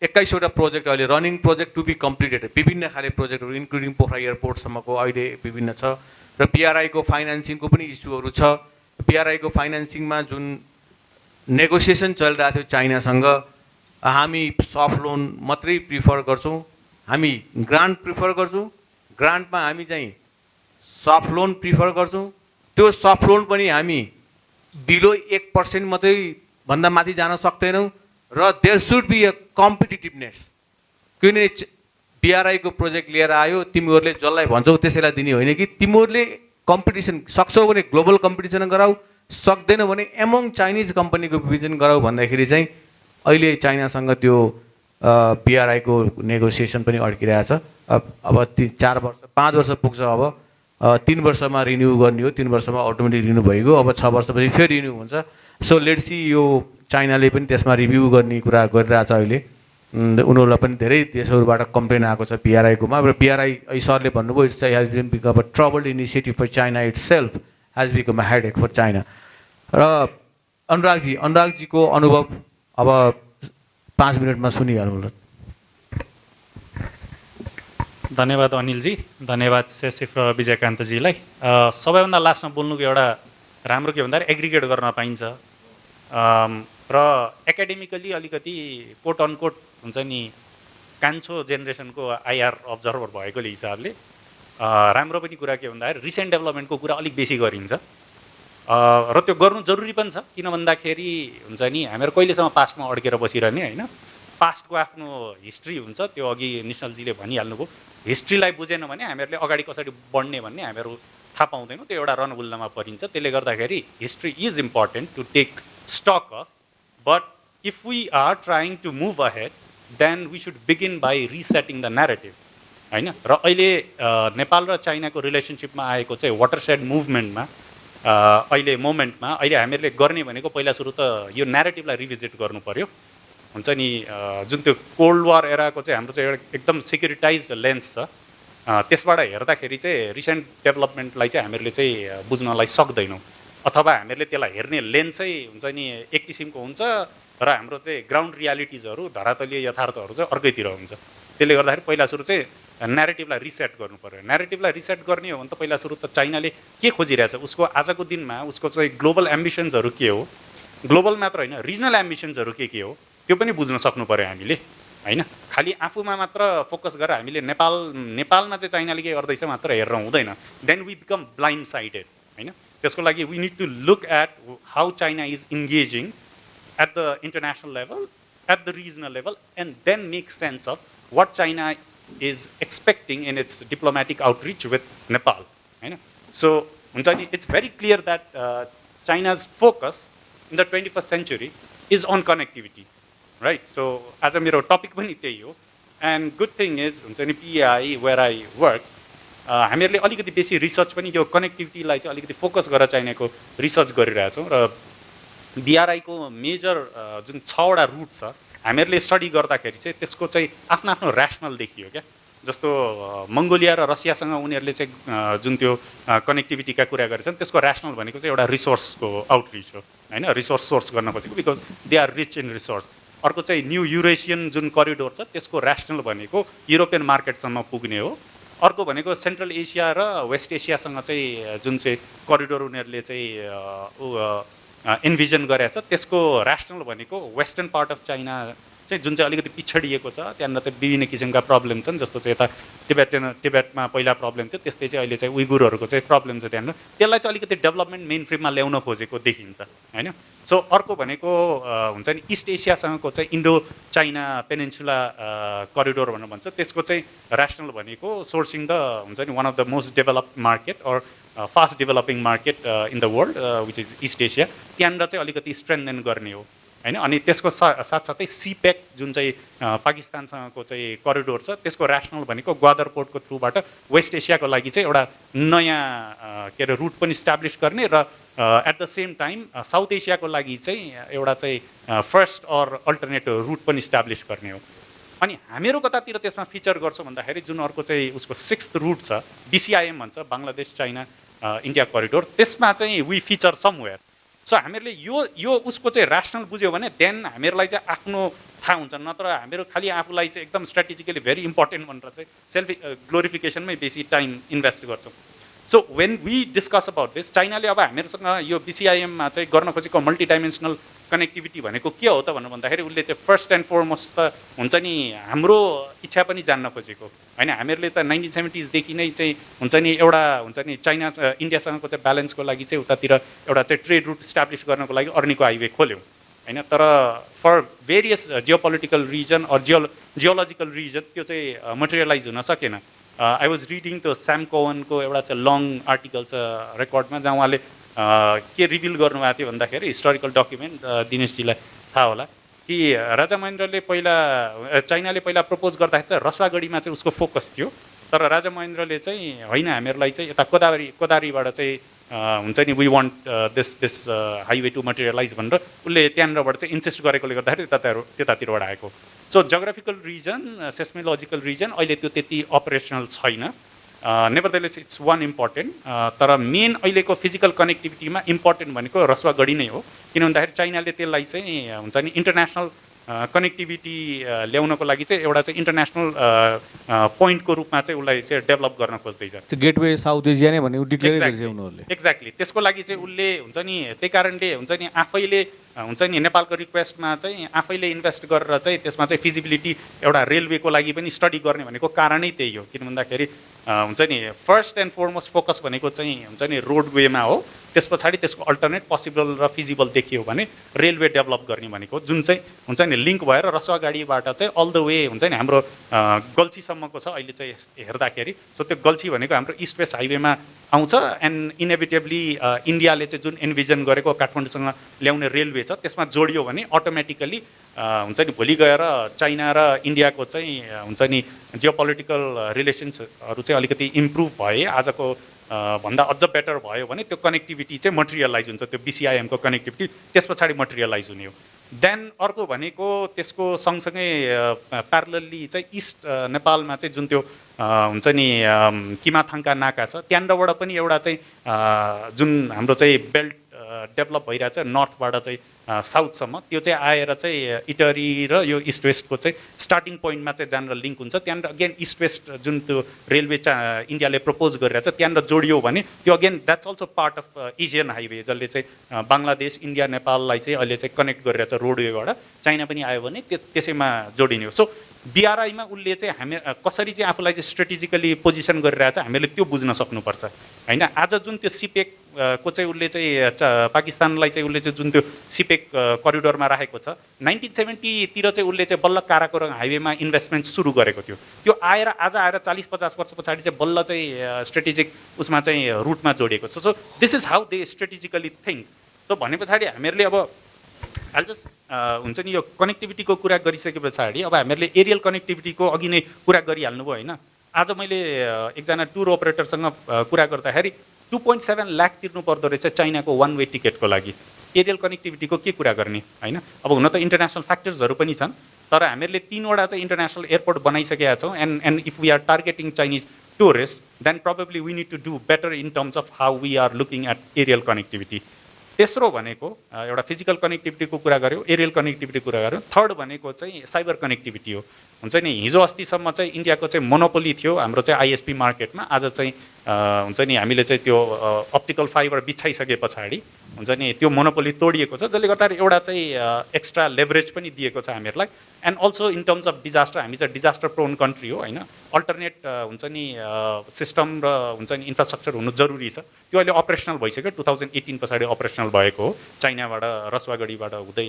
Speaker 3: 21वटा प्रोजेक्ट अहिले running project to be completed, विभिन्न खाले प्रोजेक्टहरू इन्क्लुडिङ पोखरा एयरपोर्टसम्मको अहिले विभिन्न छ र पिआरआईको फाइनेन्सिङको पनि इस्युहरू छ। पिआरआईको फाइनेन्सिङमा जुन नेगोसिएसन चलिरहेको थियो चाइनासँग, हामी सफ्ट लोन मात्रै प्रिफर गर्छौँ, हामी ग्रान्ट प्रिफर गर्छौँ, ग्रान्टमा हामी चाहिँ सफ्ट लोन प्रिफर गर्छौँ। त्यो सफ्ट लोन पनि हामी बिलो 1% मात्रै भन्दा माथि जान सक्दैनौँ र देयर सुड बी अ कम्पिटिटिभनेस। किनभने पिआरआईको प्रोजेक्ट लिएर आयो, तिमीहरूले जसलाई भन्छौ त्यसैलाई दिने होइन कि तिमीहरूले कम्पिटिसन सक्छौ भने ग्लोबल कम्पिटिसन गराऊ, सक्दैन भने एमोङ चाइनिज कम्पनीको विभाजन गराऊ भन्दाखेरि चाहिँ अहिले चाइनासँग त्यो पिआरआईको नेगोसिएसन पनि अड्किरहेछ। अब 4 वर्ष 5 वर्ष पुग्छ, अब 3 वर्षमा रिन्यू गर्ने हो, 3 वर्षमा अटोमेटिक रिन्यू भइगयो, अब 6 वर्षपछि फेरि रिन्यू हुन्छ। सो लेट्स सी यो चाइनाले पनि त्यसमा रिभ्यू गर्ने कुरा गरिरहेछ अहिले। उनीहरूलाई पनि धेरै देशहरूबाट कम्प्लेन आएको छ पिआरआईकोमा र पिआरआई सरले भन्नुभयो it's has been become a troubled initiative for China itself has become a headache for China. र अनुरागजीको अनुभव अब 5 मिनटमा सुनिहाल्नु ल।
Speaker 7: धन्यवाद अनिलजी, धन्यवाद सेसिफ र विजयकान्तजीलाई। सबैभन्दा लास्टमा बोल्नुको एउटा राम्रो के भन्दाखेरि एग्रिगेट गर्न पाइन्छ र एकाडेमिकली अलिकति कोट अनकोट हुन्छ नि कान्छो जेनेरेसनको आइआर अब्जर्भर भएकोले हिसाबले राम्रो पनि कुरा के भन्दाखेरि रिसेन्ट डेभलपमेन्टको कुरा अलिक बेसी गरिन्छ र त्यो गर्नु जरुरी पनि छ। किन भन्दाखेरि हुन्छ नि हामीहरू कहिलेसम्म पास्टमा अड्केर बसिरहने होइन, पास्टको आफ्नो हिस्ट्री हुन्छ, त्यो अघि निश्चलजीले भनिहाल्नुभयो। हिस्ट्रीलाई बुझेन भने हामीहरूले अगाडि कसरी बढ्ने भन्ने हामीहरू थाहा पाउँदैनौँ, त्यो एउटा रणभुल्लामा परिन्छ। त्यसले गर्दाखेरि history is important to take stock of, but if we are trying to move ahead then we should begin by resetting the narrative होइन। र अहिले नेपाल र चाइनाको रिलेसनसिपमा आएको चाहिँ वाटरसेड मुभमेन्टमा अहिले मोमेन्टमा अहिले हामीहरूले गर्ने भनेको पहिला सुरु त यो न्यारेटिभलाई रिभिजिट गर्नु पर्यो। हुन्छ नि जुन त्यो कोल्ड वार एराको चाहिँ हाम्रो चाहिँ एउटा एकदम सेक्युरिटाइज्ड लेन्स छ, त्यसबाट हेर्दाखेरि चाहिँ रिसेन्ट डेभलपमेन्टलाई चाहिँ हामीहरूले चाहिँ बुझ्नलाई सक्दैनौँ, अथवा हामीहरूले त्यसलाई हेर्ने लेन्सै हुन्छ नि एक किसिमको हुन्छ र हाम्रो चाहिँ ग्राउन्ड रियालिटिजहरू धरातलीय यथार्थहरू चाहिँ अर्कैतिर हुन्छ। त्यसले गर्दाखेरि पहिला सुरु चाहिँ न्यारेटिभलाई रिसेट गर्नु पर्यो। न्यारेटिभलाई रिसेट गर्ने हो भने त पहिला सुरु त चाइनाले के खोजिरहेछ, उसको आजको दिनमा उसको चाहिँ ग्लोबल एम्बिसन्सहरू के हो, ग्लोबल मात्र होइन रिजनल एम्बिसन्सहरू के हो त्यो पनि बुझ्न सक्नु पर्यो हामीले होइन। खालि आफूमा मात्र फोकस गरेर हामीले नेपालमा चाहिँ चाइनाले के गर्दैछ मात्र हेरेर हुँदैन, then we become blindsided होइन। त्यसको लागि we need to look at how China is engaging at the international level, at the regional level, and then make sense of what China is expecting in its diplomatic outreach with Nepal. So, it's very clear that China's focus in the 21st century is on connectivity, right? So, as a मेरो topic पनि त्यही हो, and good thing is PI where I work, हामीहरूले अलिकति बेसी रिसर्च पनि यो कनेक्टिभिटीलाई चाहिँ अलिकति फोकस गरेर चाइनाको रिसर्च गरिरहेछौँ र बिआरआईको मेजर जुन 6वटा रुट छ हामीहरूले स्टडी गर्दाखेरि चाहिँ त्यसको चाहिँ आफ्नो आफ्नो ऱ्यासनल देखियो क्या। जस्तो मङ्गोलिया र रसियासँग उनीहरूले चाहिँ जुन त्यो कनेक्टिभिटीका कुरा गरेछन् त्यसको ऱ्यासनल भनेको चाहिँ एउटा रिसोर्सको आउटरिच हो होइन, रिसोर्स सोर्स गर्न खोजेको, because they are rich in resource. अर्को चाहिँ न्यू युरेसियन जुन करिडोर छ त्यसको ऱ्यासनल भनेको युरोपियन मार्केटसम्म पुग्ने हो। अर्को भनेको सेन्ट्रल एसिया र वेस्ट एसियासँग चाहिँ जुन चाहिँ करिडोर उनीहरूले चाहिँ इन्भिजन गरेको छ त्यसको ऱ्यासनल भनेको वेस्टर्न पार्ट अफ चाइना चाहिँ जुन चाहिँ अलिकति पिछडिएको छ, त्यहाँनिर चाहिँ विभिन्न किसिमका प्रब्लम छन्, जस्तो चाहिँ यता टिबेटमा पहिला प्रब्लम थियो, त्यस्तै चाहिँ अहिले चाहिँ उइगुरहरूको चाहिँ प्रब्लम छ त्यहाँनिर, त्यसलाई चाहिँ अलिकति डेभलपमेन्ट मेन फ्रेममा ल्याउन खोजेको देखिन्छ होइन। सो अर्को भनेको हुन्छ नि इस्ट एसियासँगको चाहिँ इन्डो चाइना पेनिन्सुला करिडोर भनेर भन्छ, त्यसको चाहिँ ऱ्यासनल भनेको सोर्सिङ द हुन्छ नि one of the most developed market or fast developing market in the world which is East Asia, त्यहाँनिर चाहिँ अलिकति स्ट्रेन्थेन गर्ने हो होइन। अनि त्यसको साथसाथै सिपेक जुन चाहिँ पाकिस्तानसँगको चाहिँ करिडोर छ, त्यसको ऱ्यासनल भनेको ग्वादर पोर्टको थ्रुबाट वेस्ट एसियाको लागि चाहिँ एउटा नयाँ के अरे रुट पनि इस्टाब्लिस गर्ने र at the same time south एसियाको लागि चाहिँ एउटा चाहिँ फर्स्ट अर अल्टरनेट रुट पनि इस्टाब्लिस गर्ने हो। अनि हामीहरू कतातिर त्यसमा फिचर गर्छौँ भन्दाखेरि जुन अर्को चाहिँ उसको 6th रुट छ, BCIM भन्छ, बङ्गलादेश चाइना इन्डिया करिडोर, त्यसमा चाहिँ वी फिचर समवेयर। सो हामीहरूले यो उसको चाहिँ ऱ्यासनल बुझ्यो भने देन हामीहरूलाई चाहिँ आफ्नो थाहा हुन्छ, नत्र हामीहरू खालि आफूलाई चाहिँ एकदम स्ट्राटेजिकली भेरी इम्पोर्टेन्ट भनेर चाहिँ सेल्फ ग्लोरिफिकेसनमै बेसी टाइम इन्भेस्ट गर्छौँ। So when we discuss about this, चाइनाले अब हामीहरूसँग यो BCIMमा चाहिँ गर्न खोजेको मल्टिडाइमेन्सनल कनेक्टिभिटी भनेको के हो त भनेर भन्दाखेरि उसले चाहिँ फर्स्ट एन्ड फरमोस्ट त हुन्छ नि हाम्रो इच्छा पनि जान्न खोजेको होइन। हामीहरूले त 1970s देखि नै चाहिँ हुन्छ नि एउटा हुन्छ नि चाइना इन्डियासँगको चाहिँ ब्यालेन्सको लागि चाहिँ उतातिर एउटा चाहिँ ट्रेड रुट इस्टाब्लिस गर्नको लागि अर्नीको हाइवे खोल्यौँ होइन। तर for various geopolitical reason or geological reason त्यो चाहिँ मटेरियलाइज हुन सकेन। आई वाज रिडिङ त्यो स्याम कोवनको एउटा चाहिँ लङ आर्टिकल छ रेकर्डमा, जहाँ उहाँले के रिभिल गर्नुभएको थियो भन्दाखेरि हिस्टोरिकल डकुमेन्ट, दिनेशजीलाई थाहा होला कि राजा महेन्द्रले पहिला चाइनाले पहिला प्रपोज गर्दाखेरि चाहिँ रसुवागढीमा चाहिँ उसको फोकस थियो, तर राजा महेन्द्रले चाहिँ होइन हामीहरूलाई चाहिँ यता कोदारीबाट चाहिँ हुन्छ नि we want this highway to materialise भनेर उसले त्यहाँनिरबाट चाहिँ इन्सिस्ट गरेकोले गर्दाखेरि त्यतातिरबाट आएको। So geographical reason, seismological reason अहिले त्यो त्यति अपरेसनल छैन। नेभरदेलेस इट्स वान इम्पोर्टेन्ट, तर मेन अहिलेको फिजिकल कनेक्टिभिटीमा इम्पोर्टेन्ट भनेको रसुवागढी नै हो, किन भन्दाखेरि चाइनाले त्यसलाई चाहिँ हुन्छ नि इन्टरनेसनल कनेक्टिभिटी ल्याउनको लागि चाहिँ एउटा चाहिँ इन्टरनेसनल पोइन्टको रूपमा चाहिँ उसलाई चाहिँ डेभलप गर्न खोज्दैछ।
Speaker 3: त्यो गेटवे साउथ एसिया नै भन्ने डिक्लेयर गरिन्छ उनीहरूले।
Speaker 7: एक्ज्याक्टली, त्यसको लागि चाहिँ उसले हुन्छ नि त्यही कारणले हुन्छ नि आफैले हुन्छ नि नेपालको रिक्वेस्टमा चाहिँ आफैले इन्भेस्ट गरेर चाहिँ त्यसमा चाहिँ फिजिबिलिटी एउटा रेलवेको लागि पनि स्टडी गर्ने भनेको कारणै त्यही हो। किन भन्दाखेरि हुन्छ नि फर्स्ट एन्ड फरमोस्ट फोकस भनेको चाहिँ हुन्छ नि रोडवेमा हो, त्यस पछाडि त्यसको अल्टरनेट पोसिबल र फिजिबल देखियो भने रेलवे डेभलप गर्ने भनेको जुन चाहिँ हुन्छ नि लिङ्क भएर रसुवागढीबाट चाहिँ अल द वे हुन्छ नि हाम्रो गल्छीसम्मको छ अहिले चाहिँ हेर्दाखेरि। सो त्यो गल्छी भनेको हाम्रो इस्ट वेस्ट हाइवेमा आउँछ एन्ड इनेभिटेबली इन्डियाले चाहिँ जुन इन्भिजन गरेको काठमाडौँसँग ल्याउने रेलवे छ त्यसमा जोडियो भने अटोमेटिकली हुन्छ नि भोलि गएर चाइना र इन्डियाको चाहिँ हुन्छ नि जियोपोलिटिकल रिलेसन्सहरू चाहिँ अलिकति इम्प्रुभ भए, आजको भन्दा अझ बेटर भयो भने त्यो कनेक्टिभिटी चाहिँ मटेरियलाइज हुन्छ, त्यो BCIMको कनेक्टिभिटी त्यस पछाडि मटेरियलाइज हुने हो। देन अर्को भनेको त्यसको सँगसँगै प्यारलली चाहिँ इस्ट नेपालमा चाहिँ जुन त्यो हुन्छ नि किमाथाङका नाका छ, त्यहाँनिरबाट पनि एउटा चाहिँ जुन हाम्रो चाहिँ बेल्ट डेभलप भइरहेछ नर्थबाट चाहिँ साउथसम्म, त्यो चाहिँ आएर चाहिँ इटरी र यो इस्ट वेस्टको चाहिँ स्टार्टिङ पोइन्टमा चाहिँ जहाँनिर लिङ्क हुन्छ त्यहाँनिर अगेन इस्ट वेस्ट जुन त्यो रेलवे इन्डियाले प्रपोज गरिरहेछ त्यहाँनिर जोडियो भने त्यो again that's also part of Asian highway, जसले चाहिँ बङ्गलादेश इन्डिया नेपाललाई चाहिँ अहिले चाहिँ कनेक्ट गरिरहेछ रोडवेबाट, चाइना पनि आयो भने त्यसैमा जोडिने हो। सो BRIमा उसले चाहिँ हामी कसरी चाहिँ आफूलाई चाहिँ स्ट्रेटेजिकली पोजिसन गरिरहेछ हामीहरूले त्यो बुझ्न सक्नुपर्छ होइन। आज जुन त्यो सिपेक को चाहिँ उसले चाहिँ पाकिस्तानलाई चाहिँ उसले चाहिँ जुन त्यो सिपेक करिडोरमा राखेको छ, 1970तिर चाहिँ उसले चाहिँ बल्ल काराकोरङ हाइवेमा इन्भेस्टमेन्ट सुरु गरेको थियो, त्यो आएर आज आएर 40-50 वर्ष पछाडि चाहिँ बल्ल चाहिँ स्ट्रेटेजिक उसमा चाहिँ रुटमा जोडिएको छ। So this is how they strategically think. So भने पछाडि हामीहरूले अब जस्ट हुन्छ नि यो कनेक्टिभिटीको कुरा गरिसके पछाडि अब हामीहरूले एरियल कनेक्टिभिटीको अघि नै कुरा गरिहाल्नु भयो होइन। आज मैले एकजना टुर अपरेटरसँग कुरा गर्दाखेरि 2.7 लाख तिर्नु पर्दो रहेछ चाइनाको वान वे टिकटको लागि, एरियल कनेक्टिभिटीको के कुरा गर्ने होइन। अब हुन त इन्टरनेसनल फ्याक्टर्सहरू पनि छन्, तर हामीहरूले 3वटा चाहिँ इन्टरनेसनल एयरपोर्ट बनाइसकेका छौँ and if we are targeting Chinese tourist then probably we need to do better in terms of how we are looking at aerial connectivity. तेस्रो भनेको एउटा फिजिकल कनेक्टिभिटीको कुरा गऱ्यो, एरियल कनेक्टिभिटी कुरा गऱ्यो। थर्ड भनेको चाहिँ साइबर कनेक्टिभिटी हो। हुन्छ नि हिजो अस्तिसम्म चाहिँ इन्डियाको चाहिँ मोनोपोली थियो हाम्रो चाहिँ आइएसपी मार्केटमा आज चाहिँ हुन्छ नि हामीले चाहिँ त्यो अप्टिकल फाइबर बिछाइसके पछाडि हुन्छ नि त्यो मोनोपोली तोडिएको छ जसले गर्दा एउटा चाहिँ एक्स्ट्रा लेभरेज पनि दिएको छ हामीहरूलाई and also in terms of disaster हामी चाहिँ डिजास्टर प्रोन कन्ट्री हो होइन अल्टरनेट हुन्छ नि सिस्टम र हुन्छ नि इन्फ्रास्ट्रक्चर हुनु जरुरी छ त्यो अहिले अपरेसनल भइसक्यो 2018 पछाडि अपरेसनल भएको हो चाइनाबाट रसुवागढीबाट हुँदै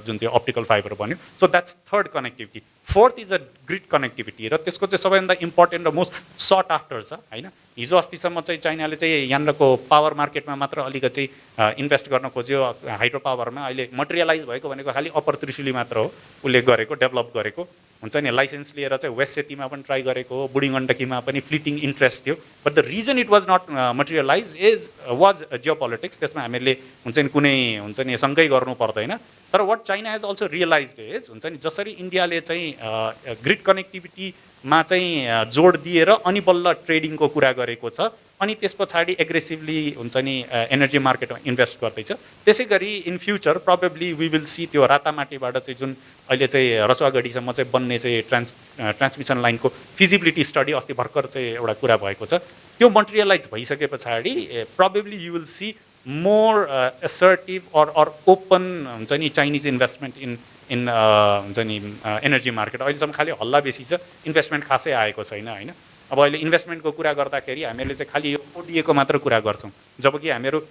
Speaker 7: जुन चाहिँ अप्टिकल फाइबर बन्यो so that's third connectivity fourth is a grid connectivity र त्यसको चाहिँ सबैभन्दा इम्पोर्टेन्ट र मोस्ट सर्ट आफ्टर छ होइन हिजो अस्तिसम्म चाहिँ चाइनाले चाहिँ यहाँको पावर मार्केटमा मात्र अलिकति चाहिँ इन्भेस्ट गर्न खोज्यो हाइड्रो पावरमा अहिले मटेरियलाइज भएको भनेको खालि अप्पर त्रिशुली मात्र हो उसले गरेको डेभलप गरेको हुन्छ नि लाइसेन्स लिएर चाहिँ वेस्ट सेतीमा पनि ट्राई गरेको हो बुढी गण्डकीमा पनि फ्लिटिङ इन्ट्रेस्ट थियो but the reason it was not materialize was geopolitics त्यसमा हामीले हुन्छ नि कुनै हुन्छ नि सँगै गर्नु पर्दैन तर what China has also realised is हुन्छ नि जसरी इन्डियाले चाहिँ ग्रिड कनेक्टिभिटीमा चाहिँ जोड दिएर अनि बल्ल ट्रेडिङको कुरा गरेको छ अनि त्यस पछाडि एग्रेसिभली हुन्छ नि एनर्जी मार्केटमा इन्भेस्ट गर्दैछ त्यसै गरी in future probably we will see त्यो रातामाटीबाट चाहिँ जुन अहिले चाहिँ रसुवागढीसम्म चाहिँ बन्ने चाहिँ ट्रान्समिसन लाइनको फिजिबिलिटी स्टडी अस्ति भर्खर चाहिँ एउटा कुरा भएको छ त्यो मटेरियलाइज भइसके पछाडि probably you will see more assertive or open हुन्छ नि चाइनिज इन्भेस्टमेन्ट इन हुन्छ नि एनर्जी मार्केट अहिलेसम्म खालि हल्ला बेसी छ इन्भेस्टमेन्ट खासै आएको छैन होइन अब अहिले इन्भेस्टमेन्टको कुरा गर्दाखेरि हामीले चाहिँ खालि यो ओडिएको मात्र कुरा गर्छौँ जबकि हामीहरू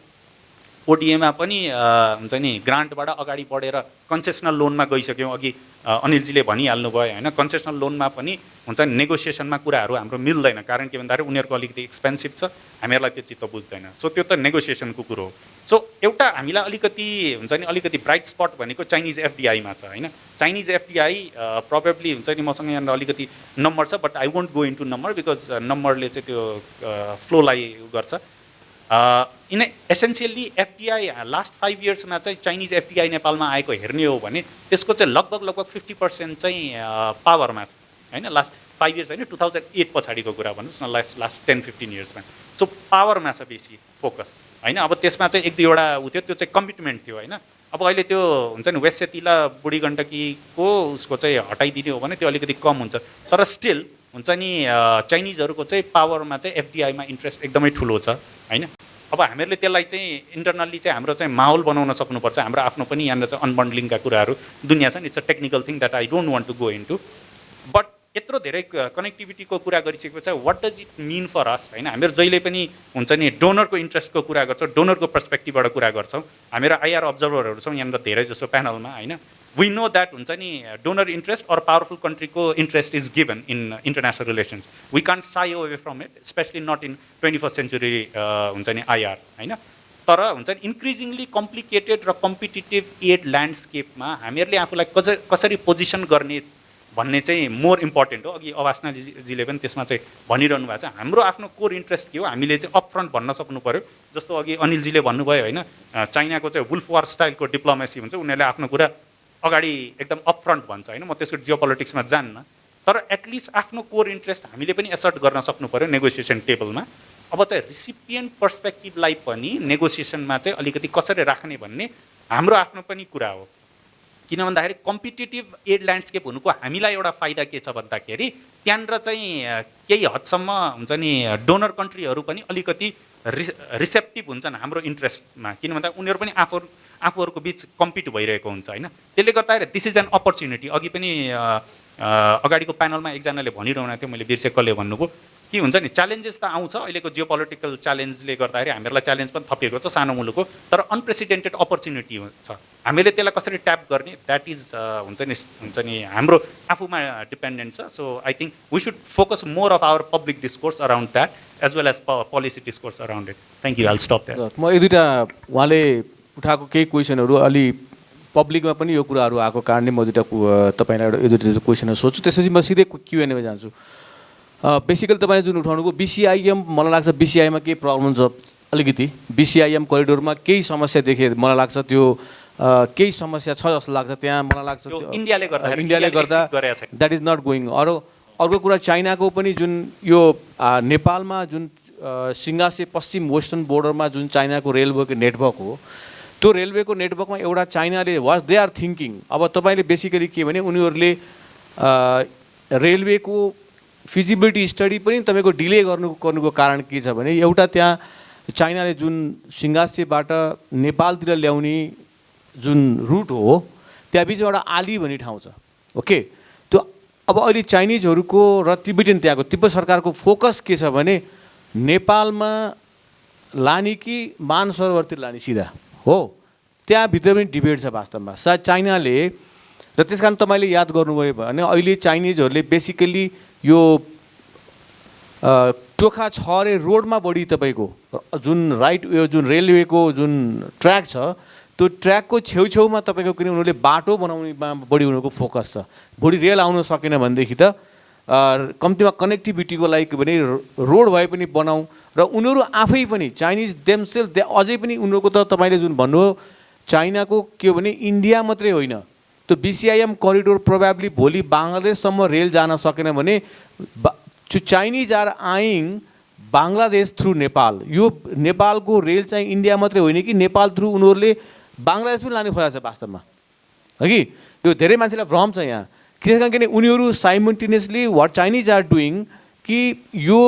Speaker 7: ओडिएमा पनि हुन्छ नि ग्रान्टबाट अगाडि बढेर कन्सेसनल लोनमा गइसक्यौँ अघि अनिलजीले भनिहाल्नु भयो होइन कन्सेसनल लोनमा पनि हुन्छ नि नेगोसिएसनमा कुराहरू हाम्रो मिल्दैन कारण के भन्दाखेरि उनीहरूको अलिकति एक्सपेन्सिभ छ हामीहरूलाई त्यो चित्त बुझ्दैन सो त्यो त नेगोसिएसनको कुरो हो सो एउटा हामीलाई अलिकति हुन्छ नि अलिकति ब्राइट स्पट भनेको चाइनिज एफडिआईमा छ होइन चाइनिज एफडिआई प्रोबेबली हुन्छ नि मसँग यहाँ अलिकति नम्बर छ but I won't go into number because नम्बरले चाहिँ त्यो फ्लोलाई गर्छ इन एसेन्सियल्ली एफडिआई लास्ट 5 इयर्समा चाहिँ चाइनिज एफडिआई नेपालमा आएको हेर्ने हो भने त्यसको चाहिँ लगभग 50% चाहिँ पावरमा छ होइन लास्ट 5 इयर्स होइन 2008 पछाडिको कुरा भन्नुहोस् न लास्ट 10-15 इयर्समा सो पावरमा छ बेसी फोकस होइन अब त्यसमा चाहिँ 1-2वटा उ थियो त्यो चाहिँ कमिटमेन्ट थियो होइन अब अहिले त्यो हुन्छ नि वेस्ट सेती र बुढी गण्डकीको उसको चाहिँ हटाइदिने हो भने त्यो अलिकति कम हुन्छ तर स्टिल हुन्छ नि चाइनिजहरूको चाहिँ पावरमा चाहिँ एफडिआईमा इन्ट्रेस्ट एकदमै ठुलो छ होइन अब हामीहरूले त्यसलाई चाहिँ इन्टरनल्ली चाहिँ हाम्रो चाहिँ माहौल बनाउन सक्नुपर्छ हाम्रो आफ्नो पनि यहाँनिर चाहिँ अनबन्डलिङका कुराहरू दुनियाँ छ नि it's a technical thing that I don't want to go into but यत्रो धेरै कनेक्टिभिटीको कुरा गरिसकेपछि what does it mean for us होइन हामीहरू जहिले पनि हुन्छ नि डोनरको इन्ट्रेस्टको कुरा गर्छौँ डोनरको पर्सपेक्टिभबाट कुरा गर्छौँ हामीहरू आइआर अब्जर्भरहरू छौँ यहाँनिर धेरै जसो प्यानलमा होइन वी नो द्याट हुन्छ नि डोनर इन्ट्रेस्ट अर पावरफुल कन्ट्रीको interest is given in international relations we can't shy away from it especially not in 21st century हुन्छ नि आइआर होइन तर हुन्छ नि इन्क्रिजिङली कम्प्लिकेटेड र कम्पिटिटिभ एड ल्यान्डस्केपमा हामीहरूले आफूलाई कसरी पोजिसन गर्ने भन्ने चाहिँ मोर इम्पोर्टेन्ट हो अघि अवासनाजीले पनि त्यसमा चाहिँ भनिरहनु भएको छ हाम्रो आफ्नो कोर इन्ट्रेस्ट के हो हामीले चाहिँ अपफ्रन्ट भन्न सक्नु पऱ्यो जस्तो अघि अनिलजीले भन्नुभयो होइन चाइनाको चाहिँ वुल्फ वार स्टाइलको डिप्लोमेसी हुन्छ उनीहरूले आफ्नो कुरा अगाडि एकदम अपफ्रन्ट भन्छ होइन म त्यसको जियोपोलिटिक्समा जान्न तर एटलिस्ट आफ्नो कोर इन्ट्रेस्ट हामीले पनि एसर्ट गर्न सक्नु पऱ्यो नेगोसिएसन टेबलमा अब चाहिँ रिसिपिएन्ट पर्सपेक्टिभलाई पनि नेगोसिएसनमा चाहिँ अलिकति कसरी राख्ने भन्ने हाम्रो आफ्नो पनि कुरा हो किन भन्दाखेरि कम्पिटिटिभ एड ल्यान्डस्केप हुनुको हामीलाई एउटा फाइदा के छ भन्दाखेरि त्यहाँनिर चाहिँ केही हदसम्म हुन्छ नि डोनर कन्ट्रीहरू पनि अलिकति रिसेप्टिभ हुन्छन् हाम्रो इन्ट्रेस्टमा किन भन्दा उनीहरू पनि आफूहरूको बिच कम्पिट भइरहेको हुन्छ होइन त्यसले गर्दाखेरि दिस इज एन अपर्च्युनिटी अघि पनि अगाडिको प्यानलमा एकजनाले भनिरहनु थियो मैले बिर्से कसले भन्नुभयो के हुन्छ नि च्यालेन्जेस त आउँछ अहिलेको जियोपोलिटिकल च्यालेन्जले गर्दाखेरि हामीहरूलाई च्यालेन्ज पनि थपिएको छ सानो मुलुकको तर अनप्रेसिडेन्टेड अपर्च्युनिटी छ हामीले त्यसलाई कसरी ट्याप गर्ने द्याट इज हुन्छ नि हाम्रो आफूमा डिपेन्डेन्ट छ so I think we should focus more of our public discourse around that as well as policy discourse around it thank you I will stop that
Speaker 3: म एक दुईवटा उहाँले उठाएको केही क्वेसनहरू अलि पब्लिकमा पनि यो कुराहरू आएको कारणले म दुईवटा तपाईँलाई एउटा दुईवटा क्वेसनहरू सोध्छु त्यसपछि म सिधै क्युएनएमा जान्छु बेसिकली तपाईँले जुन उठाउनुभयो बिसिआइएम मलाई लाग्छ बिसिआईमा केही प्रब्लम छ अलिकति बिसिआइएम करिडोरमा केही समस्या देखे मलाई लाग्छ त्यो केही समस्या छ जस्तो लाग्छ त्यहाँ मलाई लाग्छ इन्डियाले गर्दा द्याट इज नट गोइङ अर्को कुरा चाइनाको पनि जुन यो नेपालमा जुन सिङ्गासे पश्चिम वेस्टर्न बोर्डरमा जुन चाइनाको रेलवेको नेटवर्क हो त्यो रेलवेको नेटवर्कमा एउटा चाइनाले वाज दे आर थिङ्किङ अब तपाईँले बेसिकली के भने उनीहरूले रेलवेको फिजिबिलिटी स्टडी पनि तपाईँको डिले गर्नुको कारण के छ भने एउटा त्यहाँ चाइनाले जुन सिङ्गासेबाट नेपालतिर ल्याउने जुन रुट हो त्यहाँ बिचमा एउटा आली भन्ने ठाउँ छ ओके त्यो अब अहिले चाइनिजहरूको र तिब्बतियन त्यहाँको तिब्बत सरकारको फोकस के छ भने नेपालमा लाने कि मानसरोवरतिर लाने सिधा हो त्यहाँभित्र पनि डिबेट छ वास्तवमा सायद चाइनाले र त्यस कारण तपाईँले याद गर्नुभयो भने अहिले चाइनिजहरूले बेसिकली यो टोखा छरे रोडमा बढी तपाईँको जुन राइट यो जुन रेलवेको जुन ट्र्याक छ त्यो ट्र्याकको छेउछेउमा तपाईँको किन उनीहरूले बाटो बनाउनेमा बढी उनीहरूको फोकस छ भोलि रेल आउन सकेन भनेदेखि त कम्तीमा कनेक्टिभिटीको लागि भने रोड भए पनि बनाऊ र उनीहरू आफै पनि चाइनिज देमसेल्फ अझै पनि उनीहरूको त तपाईँले जुन भन्नुभयो चाइनाको के हो भने इन्डिया मात्रै होइन त्यो BCIM करिडोर प्रोबेबली भोलि बाङ्लादेशसम्म रेल जान सकेन भने Chinese are eyeing Bangladesh through Nepal यो नेपालको रेल चाहिँ इन्डिया मात्रै होइन कि नेपाल थ्रु उनीहरूले बाङ्लादेश पनि लाने खोजेको छ वास्तवमा हगि यो धेरै मान्छेलाई भ्रम छ यहाँ किनकि उनीहरू simultaneously what Chinese are doing कि यो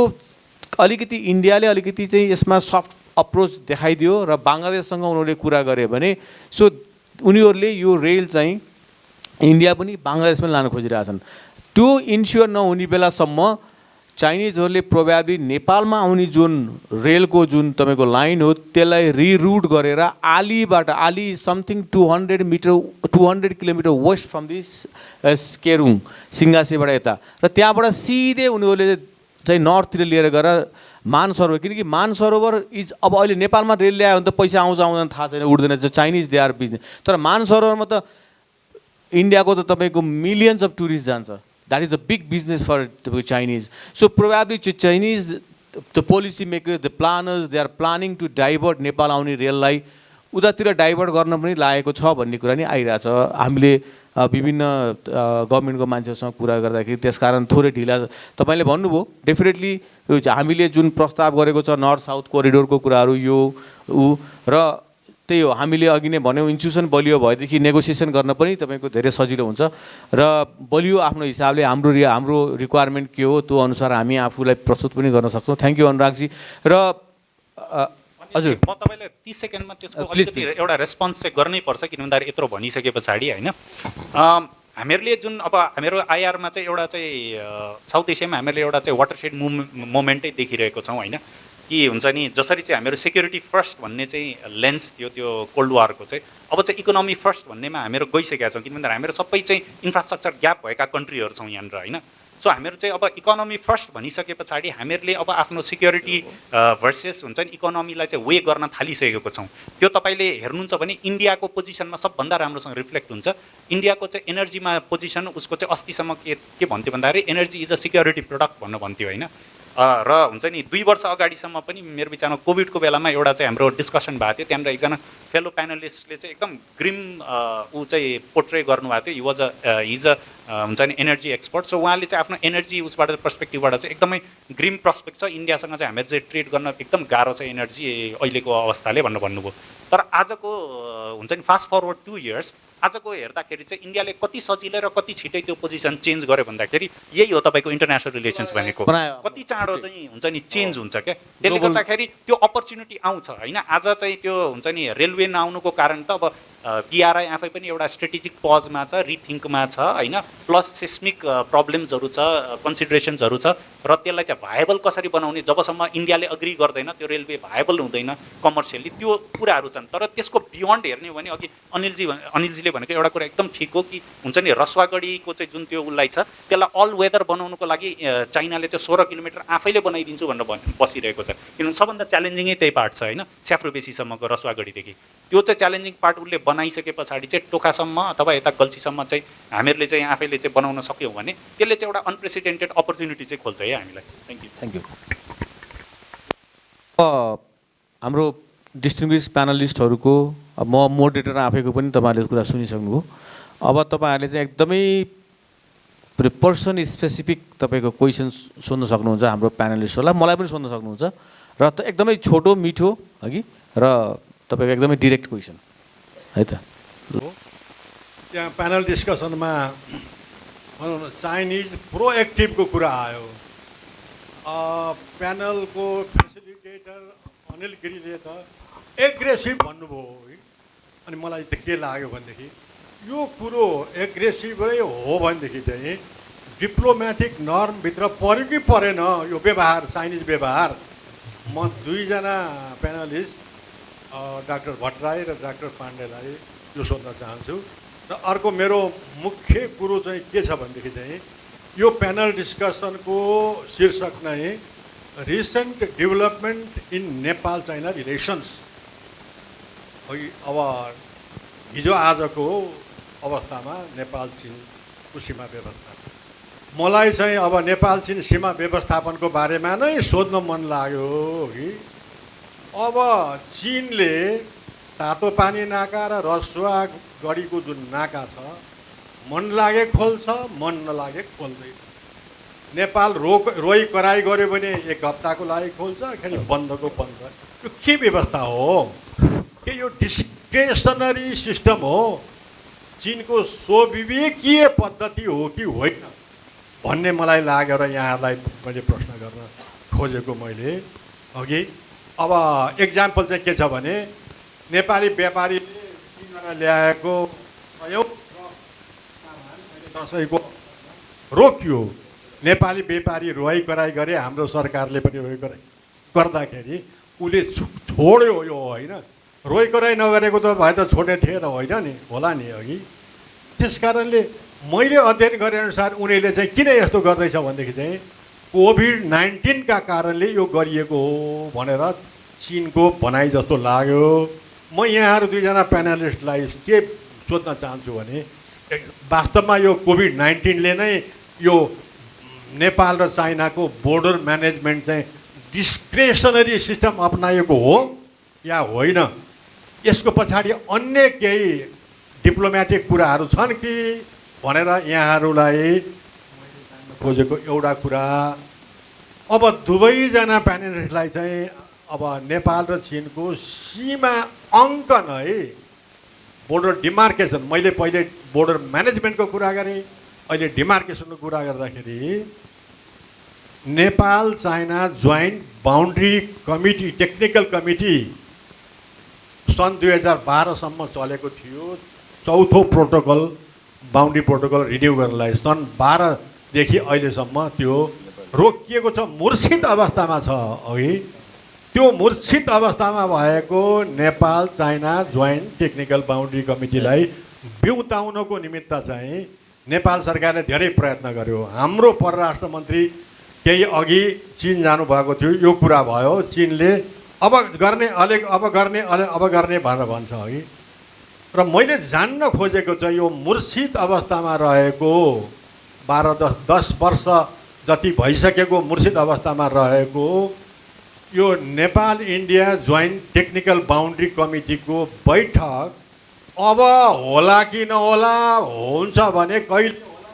Speaker 3: अलिकति इन्डियाले अलिकति चाहिँ यसमा सफ्ट अप्रोच देखाइदियो र बाङ्लादेशसँग उनीहरूले कुरा गरे भने सो उनीहरूले यो रेल चाहिँ इन्डिया पनि बाङ्लादेश पनि लान खोजिरहेछन् त्यो इन्स्योर नहुने बेलासम्म चाइनिजहरूले प्रोबेबली नेपालमा आउने जुन रेलको जुन तपाईँको लाइन हो त्यसलाई रिरुट गरेर आलीबाट Ali something 200 kilometre west from this Kerung सिङ्गासेबाट यता र त्यहाँबाट सिधै उनीहरूले चाहिँ नर्थतिर लिएर गएर मानसरोवर किनकि मानसरोवर इज अब अहिले नेपालमा रेल ल्यायो भने त पैसा आउँछ आउँदैन थाहा छैन उड्दैन चाइनिज दे आर बिजनेस तर मानसरोवरमा त इन्डियाको त तपाईँको मिलियन्स अफ टुरिस्ट जान्छ that is a big business for तपाईँको Chinese so probably Chinese the policy makers the planners they are planning to divert Nepal आउने रेललाई उतातिर डाइभर्ट गर्न पनि लागेको छ भन्ने कुरा नि आइरहेछ हामीले विभिन्न गभर्मेन्टको मान्छेहरूसँग कुरा गर्दाखेरि त्यसकारण थोरै ढिला तपाईँले भन्नुभयो डेफिनेटली हामीले जुन प्रस्ताव गरेको छ नर्थ साउथ कोरिडोरको कुराहरू यो र त्यही हो हामीले अघि नै भन्यौँ इन्स्टिट्युसन बलियो भएदेखि नेगोसिएसन गर्न पनि तपाईँको धेरै सजिलो हुन्छ र बलियो आफ्नो हिसाबले हाम्रो रिक्वायरमेन्ट के हो त्यो अनुसार हामी आफूलाई प्रस्तुत पनि गर्न सक्छौँ थ्याङ्क यू अनुरागजी र हजुर
Speaker 7: म तपाईँलाई 30 सेकेन्डमा त्यसको अलिकति एउटा रेस्पोन्स चाहिँ गर्नै पर्छ किन भन्दाखेरि यत्रो भनिसके पछाडि होइन हामीहरूले जुन अब हाम्रो आइआरमा चाहिँ एउटा चाहिँ साउथ एसियामा हामीहरूले एउटा चाहिँ वाटरसेड मोमेन्टै देखिरहेको छौँ होइन कि हुन्छ नि जसरी चाहिँ हाम्रो सेक्युरिटी फर्स्ट भन्ने चाहिँ लेन्स थियो त्यो कोल्ड वारको चाहिँ अब चाहिँ इकोनोमी फर्स्ट भन्नेमा हामीहरू गइसकेका छौँ किन भन्दा हामीहरू सबै चाहिँ इन्फ्रास्ट्रक्चर ग्याप भएका कन्ट्रीहरू छौँ यहाँनिर होइन सो हामीहरू चाहिँ अब इकोनोमी फर्स्ट भनिसके पछाडि हामीहरूले अब आफ्नो सिक्युरिटी भर्सेस हुन्छ नि इकोनोमीलाई चाहिँ वे गर्न थालिसकेको छौँ त्यो तपाईँले हेर्नुहुन्छ भने इन्डियाको पोजिसनमा सबभन्दा राम्रोसँग रिफ्लेक्ट हुन्छ इन्डियाको चाहिँ एनर्जीमा पोजिसन उसको चाहिँ अस्तिसम्म के भन्थ्यो भन्दाखेरि energy is a security product भन्थ्यो होइन र हुन्छ नि 2 वर्ष अगाडिसम्म पनि मेरो विचारमा कोभिडको बेलामा एउटा चाहिँ हाम्रो डिस्कसन भएको थियो त्यहाँनिर एकजना फेलो प्यानलिस्टले चाहिँ एकदम ग्रिम ऊ चाहिँ पोर्ट्रे गर्नुभएको थियो हिज अ हुन्छ नि एनर्जी एक्सपर्ट सो उहाँले चाहिँ आफ्नो एनर्जी उसबाट पर्सपेक्टिभबाट चाहिँ एकदमै ग्रिम प्रस्पेक्ट छ इन्डियासँग चाहिँ हामीहरू चाहिँ ट्रेड गर्न एकदम गाह्रो छ एनर्जी अहिलेको अवस्थाले भन्नुभयो तर आजको हुन्छ नि फास्ट फरवर्ड 2 इयर्स आजको हेर्दाखेरि चाहिँ इन्डियाले कति सजिलै र कति छिटै त्यो पोजिसन चेन्ज गर्यो भन्दाखेरि यही हो तपाईँको इन्टरनेसनल रिलेसन्स भनेको कति चाँडो चाहिँ हुन्छ नि चेन्ज हुन्छ क्या त्यसले गर्दाखेरि त्यो अपर्च्युनिटी आउँछ होइन आज चाहिँ त्यो हुन्छ नि रेलवे नआउनुको कारण त अब PRI आफै पनि एउटा स्ट्रेटेजिक पजमा छ रिथिङ्कमा छ होइन प्लस सेस्मिक प्रब्लम्सहरू छ कन्सिडरेसन्सहरू छ र त्यसलाई चाहिँ भायबल कसरी बनाउने जबसम्म इन्डियाले अग्री गर्दैन त्यो रेलवे भायबल हुँदैन कमर्सियली त्यो कुराहरू छन् तर त्यसको बियोन्ड हेर्ने हो भने अघि अनिलजीले भनेको एउटा कुरा एकदम ठिक हो कि हुन्छ नि रसुवागढीको चाहिँ जुन त्यो उसलाई छ त्यसलाई अल वेदर बनाउनुको लागि चाइनाले चाहिँ 16 किलोमिटर आफैले बनाइदिन्छु भनेर बसिरहेको छ किनभने सबभन्दा च्यालेन्जिङै त्यही पार्ट छ होइन स्याफ्रोबेसीसम्मको रसुवागढीदेखि त्यो चाहिँ च्यालेन्जिङ पार्ट उसले बनाइसके पछाडि चाहिँ टोखासम्म अथवा यता गल्छीसम्म चाहिँ हामीहरूले चाहिँ आफैले चाहिँ बनाउन सक्यौँ भने त्यसले चाहिँ एउटा अनप्रेसिडेन्टेड अपर्च्युनिटी चाहिँ खोल्छ है हामीलाई थ्याङ्क यू
Speaker 3: हाम्रो डिस्टिङ्ग्विस प्यानलिस्टहरूको म मोडरेटर आफैको पनि तपाईँहरूले कुरा सुनिसक्नुभयो अब तपाईँहरूले चाहिँ एकदमै पर्सन स्पेसिफिक तपाईँको क्वेसन सोध्न सक्नुहुन्छ हाम्रो प्यानलिस्टहरूलाई मलाई पनि सोध्न सक्नुहुन्छ र एकदमै छोटो मिठो हगि र तपाईँको एकदमै डिरेक्ट क्वेसन है त
Speaker 8: यहाँ प्यानल डिस्कसनमा चाइनिज प्रोएक्टिभको कुरा आयो। प्यानलको फेसिलिटेटर अनिल गिरीले त एग्रेसिभ भन्नुभयो है। अनि मलाई त के लाग्यो भनेदेखि यो कुरो एग्रेसिभै हो भनेदेखि चाहिँ डिप्लोमेटिक नर्मभित्र पऱ्यो कि परेन यो व्यवहार, चाइनिज व्यवहार। म दुईजना प्यानलिस्ट डाक्टर भट्टराई र डाक्टर पाण्डेलाई यो सोध्न चाहन्छु। र अर्को मेरो मुख्य कुरो चाहिँ के छ भनेदेखि चाहिँ यो प्यानल डिस्कसनको शीर्षक नै recent development in Nepal China relations. अब हिजो आजको अवस्थामा नेपाल चीनको सीमा व्यवस्था, मलाई चाहिँ अब नेपाल चीन सीमा व्यवस्थापनको बारेमा नै सोध्न मन लाग्यो कि अब चीनले तातो पानी नाका र रसुवा गढीको जुन नाका छ, मन लागे खोल्छ, मन नलागे खोल्दैन। नेपाल रोइ कराई गर्यो भने 1 हप्ताको लागि खोल्छ, खालि बन्दको बन्द। यो के व्यवस्था हो? के यो डिस्क्रेसनरी सिस्टम हो? चीनको स्वविवेकीय पद्धति हो कि होइन भन्ने मलाई लाग्यो र यहाँहरूलाई मैले प्रश्न गर्न खोजेको मैले अघि। अब एक्जाम्पल चाहिँ के छ भने नेपाली व्यापारीले चीनबाट ल्याएको सयौं दसैँको रोकियो। नेपाली व्यापारी रोइ कराई गरे, हाम्रो सरकारले पनि रोइ कराई गर्दाखेरि उसले छोड्यो यो होइन। रोइ कराई नगरेको त भए त छोडे थिएन होइन नि, होला नि अघि। त्यस कारणले मैले अध्ययन गरेअनुसार उनीहरूले चाहिँ किन यस्तो गर्दैछ भनेदेखि चाहिँ कोभिड-19 का कारणले यो गरिएको हो भनेर चीनको भनाइ जस्तो लाग्यो। म यहाँहरू दुईजना प्यानलिस्टलाई के सोध्न चाहन्छु भने वास्तवमा यो कोभिड-19ले नै यो नेपाल र चाइनाको बोर्डर म्यानेजमेन्ट चाहिँ डिस्क्रेसनरी सिस्टम अपनाएको हो या होइन? यसको पछाडि अन्य केही डिप्लोमेटिक कुराहरू छन् कि भनेर यहाँहरूलाई खोजेको एउटा कुरा। अब दुवैजना प्यानलिस्टलाई चाहिँ अब नेपाल र चीनको सीमा अङ्कन है, बोर्डर डिमार्केसन, मैले पहिले बोर्डर म्यानेजमेन्टको कुरा गरेँ, अहिले डिमार्केसनको कुरा गर्दाखेरि Nepal China joint boundary committee, technical committee सन् 2012 सम्म चलेको थियो। चौथो प्रोटोकल, बाउन्ड्री प्रोटोकल रिन्यू गर्नलाई सन् 12 देखि अहिलेसम्म त्यो रोकिएको छ, मूर्छित अवस्थामा छ अघि। त्यो मूर्छित अवस्थामा भएको Nepal China joint technical boundary कमिटीलाई बिउताउनको निमित्त चाहिँ नेपाल सरकारले धेरै प्रयत्न गर्यो। हाम्रो परराष्ट्र मन्त्री केही अघि चीन जानुभएको थियो, यो कुरा भयो। चीनले अब गर्ने भनेर भन्छ अघि। र मैले जान्न खोजेको चाहिँ यो मूर्छित अवस्थामा रहेको 12-10 वर्ष जति भइसकेको मूर्छित अवस्थामा रहेको यो Nepal India joint technical boundary कमिटीको बैठक अब होला कि नहोला, हुन्छ भने कहिले होला?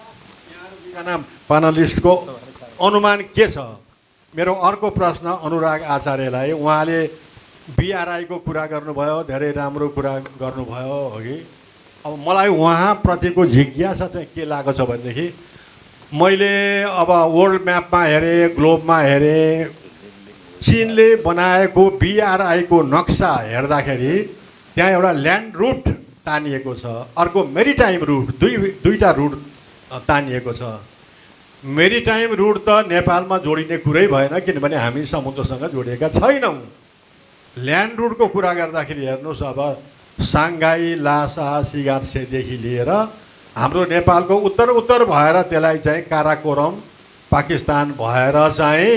Speaker 8: यहाँहरू दुईजना प्यानलिस्टको अनुमान के छ? मेरो अर्को प्रश्न अनुराग आचार्यलाई, उहाँले बिआरआईको कुरा गर्नुभयो, धेरै राम्रो कुरा गर्नुभयो अघि। अब मलाई उहाँप्रतिको जिज्ञासा चाहिँ के लागेको छ भनेदेखि मैले अब वर्ल्ड म्यापमा हेरेँ, ग्लोबमा हेरेँ, चीनले बनाएको बिआरआईको नक्सा हेर्दाखेरि त्यहाँ एउटा ल्यान्ड रुट तानिएको छ, अर्को मेरिटाइम रुट, दुईटा रुट तानिएको छ। मेरिटाइम रुट त नेपालमा जोडिने कुरै भएन, किनभने हामी समुद्रसँग जोडिएका छैनौँ। ल्यान्ड रुटको कुरा गर्दाखेरि हेर्नुहोस्, अब साङ्घाई, लासा, सिगार्सेदेखि लिएर हाम्रो नेपालको उत्तर भएर त्यसलाई चाहिँ काराकोरम पाकिस्तान भएर चाहिँ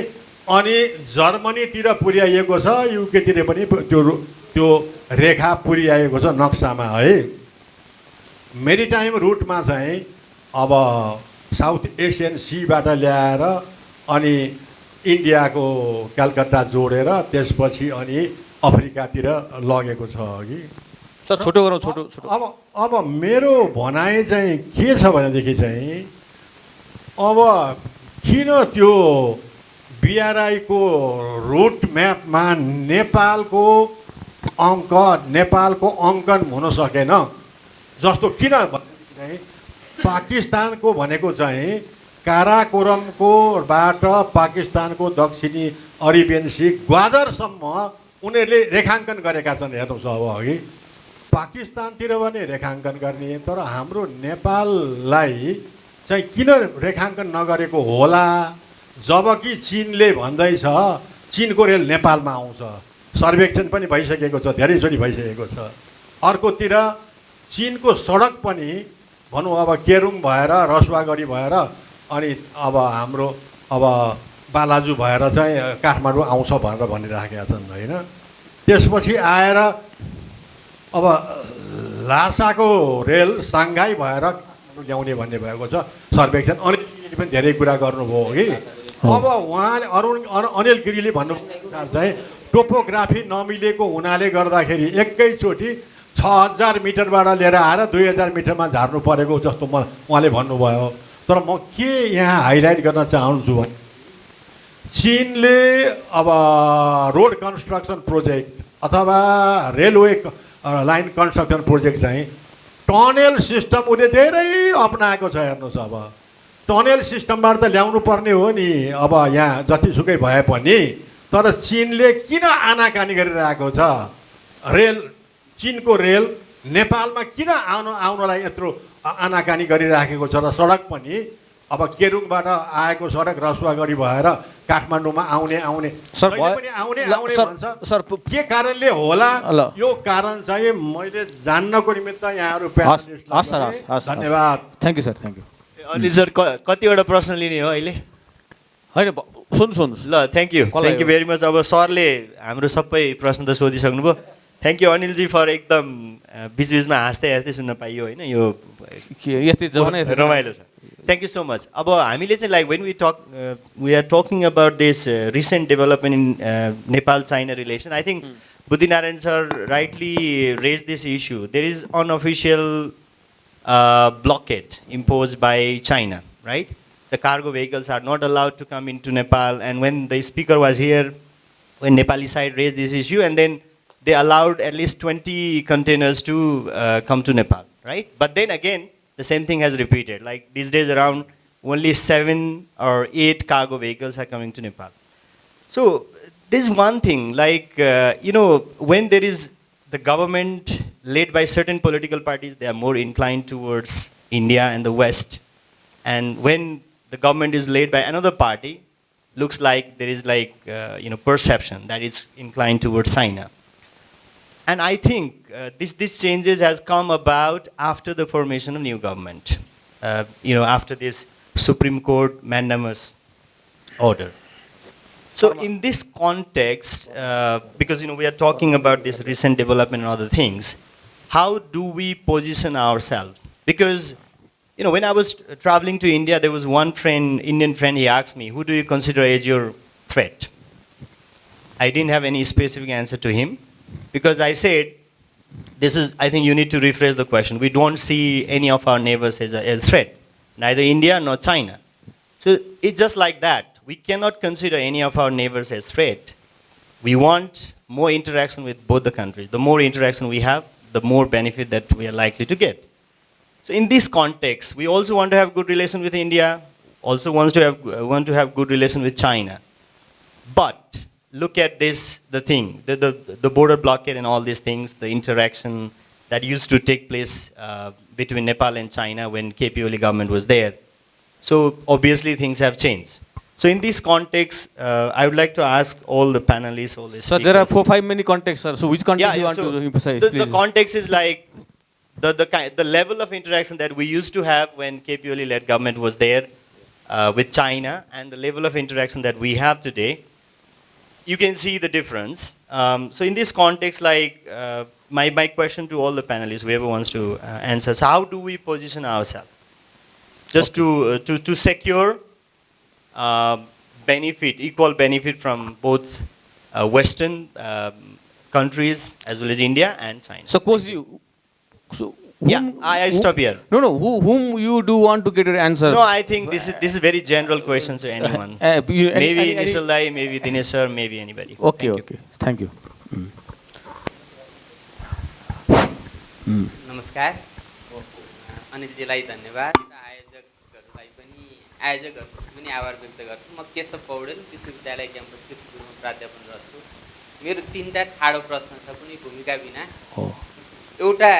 Speaker 8: अनि जर्मनीतिर पुर्याइएको छ, युकेतिर पनि त्यो रेखा पुर्याइएको छ नक्सामा है। मेरिटाइम रुटमा चाहिँ अब साउथ एसियन सीबाट ल्याएर अनि इन्डियाको कलकत्ता जोडेर त्यसपछि अनि अफ्रिकातिर लगेको छ अघि।
Speaker 3: सर छोटो गरौँ, छोटो।
Speaker 8: अब मेरो भनाइ चाहिँ के छ भनेदेखि चाहिँ अब किन त्यो बिआरआईको रुट म्यापमा नेपालको अङ्कन हुन सकेन? जस्तो किन भनेदेखि चाहिँ पाकिस्तानको भनेको चाहिँ काराकोरमकोबाट पाकिस्तानको दक्षिणी अरेबियन सी ग्वादरसम्म उनीहरूले रेखाङ्कन गरेका छन्। हेर्नुहोस् अब अघि पाकिस्तानतिर पनि रेखाङ्कन गर्ने, तर हाम्रो नेपाललाई चाहिँ किन रेखाङ्कन नगरेको होला? जबकि चिनले भन्दैछ चिनको रेल नेपालमा आउँछ, सर्वेक्षण पनि भइसकेको छ, धेरैचोटि भइसकेको छ। अर्कोतिर चिनको सडक पनि भनौँ अब केरुङ भएर रसुवागढी भएर अनि अब हाम्रो अब बालाजु भएर चाहिँ काठमाडौँ आउँछ भनेर भनिराखेका छन् होइन। त्यसपछि आएर अब लासाको रेल साङ्घाई भएर ल्याउने भन्ने भएको छ सर्वेक्षण। अनिल गिरीले पनि धेरै कुरा गर्नुभयो कि अब उहाँले अनिल गिरीले भन्नुअनुसार चाहिँ टोपोग्राफी नमिलेको हुनाले गर्दाखेरि एकैचोटि 6000 मिटरबाट लिएर आएर 2000 मिटरमा झार्नु परेको जस्तो उहाँले भन्नुभयो। तर म के यहाँ हाइलाइट गर्न चाहन्छु भने चिनले अब रोड कन्स्ट्रक्सन प्रोजेक्ट अथवा रेलवे लाइन कन्स्ट्रक्सन प्रोजेक्ट चाहिँ टनेल सिस्टम उसले धेरै अपनाएको छ। हेर्नुहोस् अब टनेल सिस्टमबाट त ल्याउनु पर्ने हो नि अब यहाँ जतिसुकै भए पनि, तर चिनले किन आनाकानी गरिरहेको छ? रेल चिनको रेल नेपालमा किन आउनलाई यत्रो आनाकानी गरिराखेको छ? र सडक पनि अब केरुङबाट आएको सडक रसुवागढी भएर काठमाडौँमा आउने
Speaker 3: सर
Speaker 8: पनि आउने भन्छ। सर के कारणले होला? यो कारण चाहिँ मैले जान्नको निमित्त यहाँहरू धन्यवाद।
Speaker 3: Thank you sir, thank you.
Speaker 9: Anil sir कतिवटा प्रश्न लिने हो अहिले?
Speaker 3: होइन सुन्नुहोस्
Speaker 9: ल थ्याङ्क यू भेरी मच। अब सरले हाम्रो सबै प्रश्न त सोधिसक्नुभयो। थ्याङ्क यू अनिलजी फर एकदम बिचबिचमा हाँस्दै सुन्न पाइयो होइन, यो रमाइलो छ। Thank you so much. अब हामीले चाहिँ like when we are talking about this recent development in Nepal China relation, I think Buddhinarayan sir rightly raise this issue. There is unofficial blockade imposed by China, right? The cargo vehicles are not allowed to come into Nepal, and when the speaker was here, when Nepali side raised this issue, and then they allowed at least 20 containers to come to Nepal, right? But then again, the same thing has repeated. Like these days around, only 7 or 8 cargo vehicles are coming to Nepal. So there's one thing, like, when there is the government led by certain political parties, they are more inclined towards India and the West. And when the government is led by another party, looks like there is like, perception that it's inclined towards China. And I think this changes has come about after the formation of new government. After this Supreme Court mandamus order. So in this context, because we are talking about this recent development and other things, how do we position ourselves? Because when I was traveling to India, there was one friend, Indian friend, he asked me, who do you consider as your threat? I didn't have any specific answer to him, because I said, I think you need to rephrase the question. We don't see any of our neighbors as a threat, neither India nor China. So it's just like that. We cannot consider any of our neighbors as threat. We want more interaction with both the countries. The more interaction we have, the more benefit that we are likely to get. So in this context, we also want to have good relation with India, also want to have good relation with China. But look at this, the border blockade and all these things, the interaction that used to take place between Nepal and China when KP Oli government was there. So obviously things have changed. So in this context, I would like to ask all the panelists, all the speakers.
Speaker 3: So there are 4-5 many contexts, sir. So which context you want to emphasize, please?
Speaker 9: The context is like the level of interaction that we used to have when KP Oli-led government was there with China, and the level of interaction that we have today. You can see the difference. So in this context, like my question to all the panelists, whoever wants to answer, so how do we position ourselves? Just to secure equal benefit from both Western countries as well as India and China.
Speaker 3: Suppose
Speaker 9: I stop here.
Speaker 3: No, whom you do want to get your answer?
Speaker 9: No, I think this is very general question to anyone. Maybe Nischal Dai, maybe Dinesh sir, maybe anybody.
Speaker 3: Okay. Thank you.
Speaker 10: नमस्कार अनिलजीलाई धन्यवाद र आयोजकहरूको पनि आभार व्यक्त गर्छु। म केशव पौडेल विश्वविद्यालय क्याम्पस किर्तिपुरमा प्राध्यापन गर्छु। मेरो 3टा ठाडो प्रश्न छ कुनै भूमिका बिना। एउटा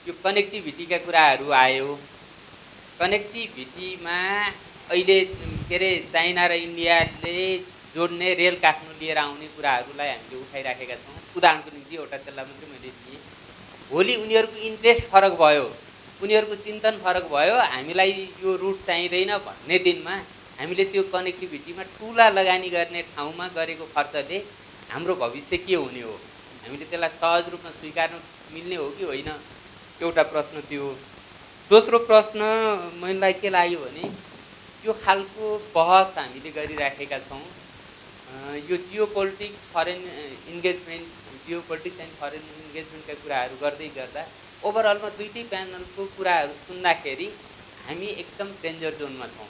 Speaker 10: यो कनेक्टिभिटीका कुराहरू आयो। कनेक्टिभिटीमा अहिले के अरे चाइना र इन्डियाले जोड्ने रेल काठमाडौँ लिएर आउने कुराहरूलाई हामीले उठाइराखेका छौँ। उदाहरणको निम्ति एउटा त्यसलाई मात्रै मैले दिएँ। भोलि उनीहरूको इन्ट्रेस्ट फरक भयो, उनीहरूको चिन्तन फरक भयो, हामीलाई यो रुट चाहिँदैन भन्ने दिनमा हामीले त्यो कनेक्टिभिटीमा ठुला लगानी गर्ने ठाउँमा गरेको खर्चले हाम्रो भविष्य के हुने हो? हामीले त्यसलाई सहज रूपमा स्वीकार्न मिल्ने हो कि होइन? एउटा प्रश्न त्यो। दोस्रो प्रश्न मलाई के लाग्यो भने यो खालको बहस हामीले गरिराखेका छौँ। यो जियोपोलिटिक्स फरेन इन्गेजमेन्ट, जियोपोलिटिक्स एन्ड फरेन इन्गेजमेन्टका कुराहरू गर्दै गर्दा ओभरअलमा दुईटै प्यानलको कुराहरू सुन्दाखेरि हामी एकदम डेन्जर जोनमा छौँ।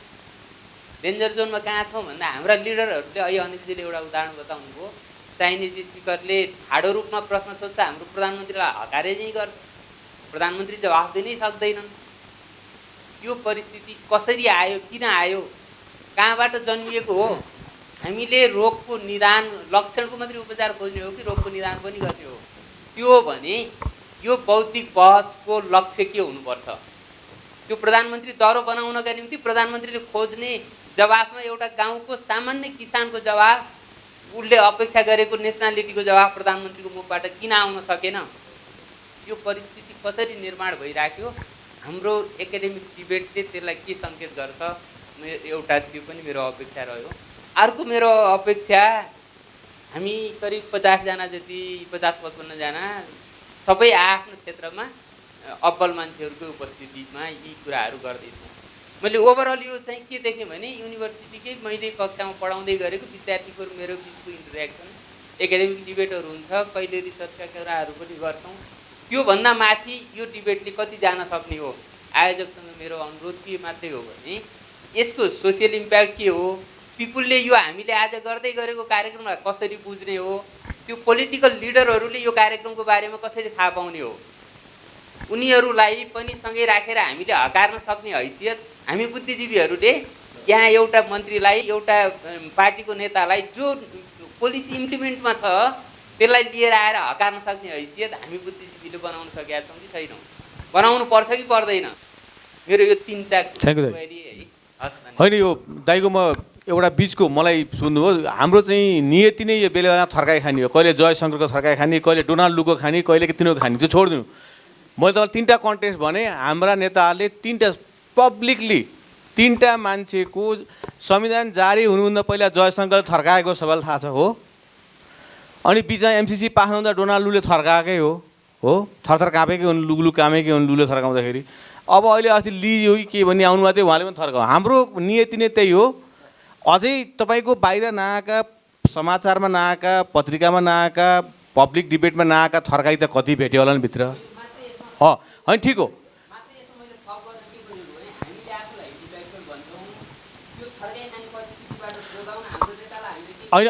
Speaker 10: डेन्जर जोनमा कहाँ छौँ भन्दा हाम्रा लिडरहरूले अहिले अनिलजीले एउटा उदाहरण बताउनुभयो। चाइनिज स्पिकरले ठाडो रूपमा प्रश्न सोध्छ, हाम्रो प्रधानमन्त्रीलाई हकारे चाहिँ गर्छ, प्रधानमन्त्री जवाफ दिनै सक्दैनन्। यो परिस्थिति कसरी आयो, किन आयो, कहाँबाट जन्मिएको हो? हामीले रोगको निदान, लक्षणको मात्रै उपचार खोज्ने हो कि रोगको निदान पनि गर्ने हो? त्यो भने यो बौद्धिक बहसको लक्ष्य के हुनुपर्छ? त्यो प्रधानमन्त्री दह्रो बनाउनका निम्ति प्रधानमन्त्रीले खोज्ने जवाफमा एउटा गाउँको सामान्य किसानको जवाफ, उसले अपेक्षा गरेको नेसनालिटीको जवाफ प्रधानमन्त्रीको मुखबाट किन आउन सकेन? यो परिस्थिति कसरी निर्माण भइराख्यो? हाम्रो एकाडेमिक डिबेटले त्यसलाई के सङ्केत गर्छ? एउटा त्यो पनि मेरो अपेक्षा रह्यो। अर्को मेरो अपेक्षा, हामी करिब 50 जना जति, 50-55 जना सबै आफ्नो क्षेत्रमा अब्बल मान्छेहरूको उपस्थितिमा यी कुराहरू गर्दैछौँ। मैले ओभरअल यो चाहिँ के देखेँ भने युनिभर्सिटीकै मैले कक्षामा पढाउँदै गरेको विद्यार्थीको मेरो बिचको इन्टरेक्सन, एकाडेमिक डिबेटहरू हुन्छ, कहिले रिसर्चका कुराहरू पनि गर्छौँ। त्योभन्दा माथि यो डिबेटले कति जान सक्ने हो? आयोजकसँग मेरो अनुरोध के मात्रै हो भने यसको सोसियल इम्प्याक्ट के हो? पिपुलले यो हामीले आज गर्दै गरेको कार्यक्रमलाई कसरी बुझ्ने हो? त्यो पोलिटिकल लिडरहरूले यो कार्यक्रमको बारेमा कसरी थाहा पाउने हो? उनीहरूलाई पनि सँगै राखेर हामीले हकार्न सक्ने हैसियत हामी बुद्धिजीवीहरूले यहाँ एउटा मन्त्रीलाई, एउटा पार्टीको नेतालाई जो पोलिसी इम्प्लिमेन्टमा छ त्यसलाई लिएर आएर हकार्न सक्ने हैसियत हामी बुद्धिजीवीले बनाउन सकेका छौँ कि छैनौँ? बनाउनु पर्छ कि पर्दैन? मेरो यो 3टा क्वेरी है।
Speaker 3: होइन, यो दाइको म एउटा बिचको मलाई सुन्नुभयो। हाम्रो चाहिँ नियति नै यो बेला थर्काइ खाने हो। कहिले जयशङ्करको थर्काइ खाने, कहिले डोनाल्ड लुको खाने, कहिले तिनीहरूको खाने, त्यो छोडिदिनु। मैले तपाईँलाई 3टा कन्टेस्ट भने हाम्रा नेताहरूले 3टा पब्लिकली 3टा मान्छेको संविधान जारी हुनुभन्दा पहिला जयशङ्करले थर्काएको सबैलाई थाहा छ हो। अनि बिचमा एमसिसी पास हुँदा डोनाल्ड लुले थर्काएकै हो, थरथर काँपेकै हुन्, लुगलु कामेकै हुन् लुले थर्काउँदाखेरि। अब अहिले अस्ति लियो कि के भन्ने आउनुभएको थियो, उहाँले पनि थर्काउ। हाम्रो नियति नै त्यही हो। अझै तपाईँको बाहिर नआएका, समाचारमा नआएका, पत्रिकामा नआएका, पब्लिक डिबेटमा नआएका थर्काइ त कति भेट्यो होला नि भित्र? होइन, ठिक हो। होइन,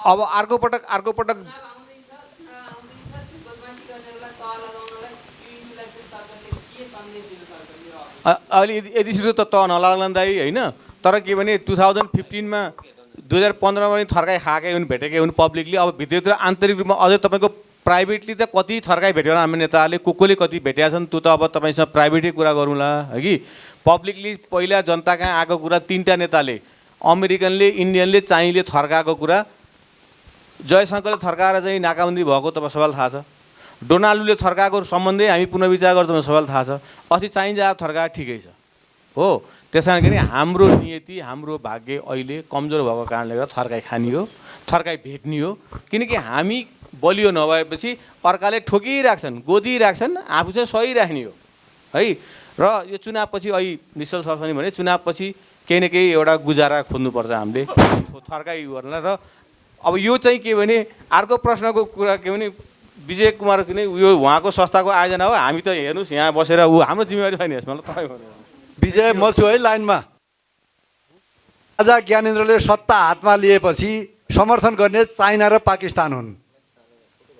Speaker 3: अब अर्को पटक अहिले यदि छिटो त नलाग्ला दाइ होइन। तर के भने 2015मा 2015मा पनि थर्काइ खाएकै हुन्, भेटेकै हुन् पब्लिकली। अब भित्रभित्र आन्तरिक रूपमा अझै तपाईँको प्राइभेटली त कति थर्काइ भेट्यो होला हाम्रो नेताहरूले, कसले कति भेटेका छन् त्यो त अब तपाईँसँग प्राइभेटै कुरा गरौँला है कि। पब्लिकली पहिला जनता कहाँ आएको कुरा 3टा नेताले, अमेरिकनले, इन्डियनले, चाइनीले थर्काएको कुरा, जयशङ्करले थर्काएर चाहिँ नाकाबन्दी भएको तपाईँ सबैलाई थाहा छ। डोनाल्डले थर्काएको सम्बन्धै हामी पुनर्विचार गर्छौँ सबैलाई थाहा छ। अस्ति चाइनिज आएर थर्काएर ठिकै छ हो। त्यस कारण कि हाम्रो नियति, हाम्रो भाग्य अहिले कमजोर भएको कारणले गर्दा थर्काइ खानी हो, थर्काइ भेट्ने हो। किनकि हामी बलियो नभएपछि अर्काले ठोकिराख्छन्, गोदिराख्छन्, आफू चाहिँ सही राख्ने हो है। र यो चुनावपछि अहिले निश्चल सर पनि भने चुनावपछि केही न केही एउटा गुजारा खोज्नुपर्छ हामीले थर्काइ गर्नलाई। र अब यो चाहिँ के भने अर्को प्रश्नको कुरा के भने विजय कुमार किन यो उहाँको संस्थाको आयोजना हो, हामी त हेर्नुहोस् यहाँ बसेर हाम्रो जिम्मेवारी छैन यसमा। तपाईँ
Speaker 11: विजय म छु है लाइनमा। राजा ज्ञानेन्द्रले सत्ता हातमा लिएपछि समर्थन गर्ने चाइना र पाकिस्तान हुन्।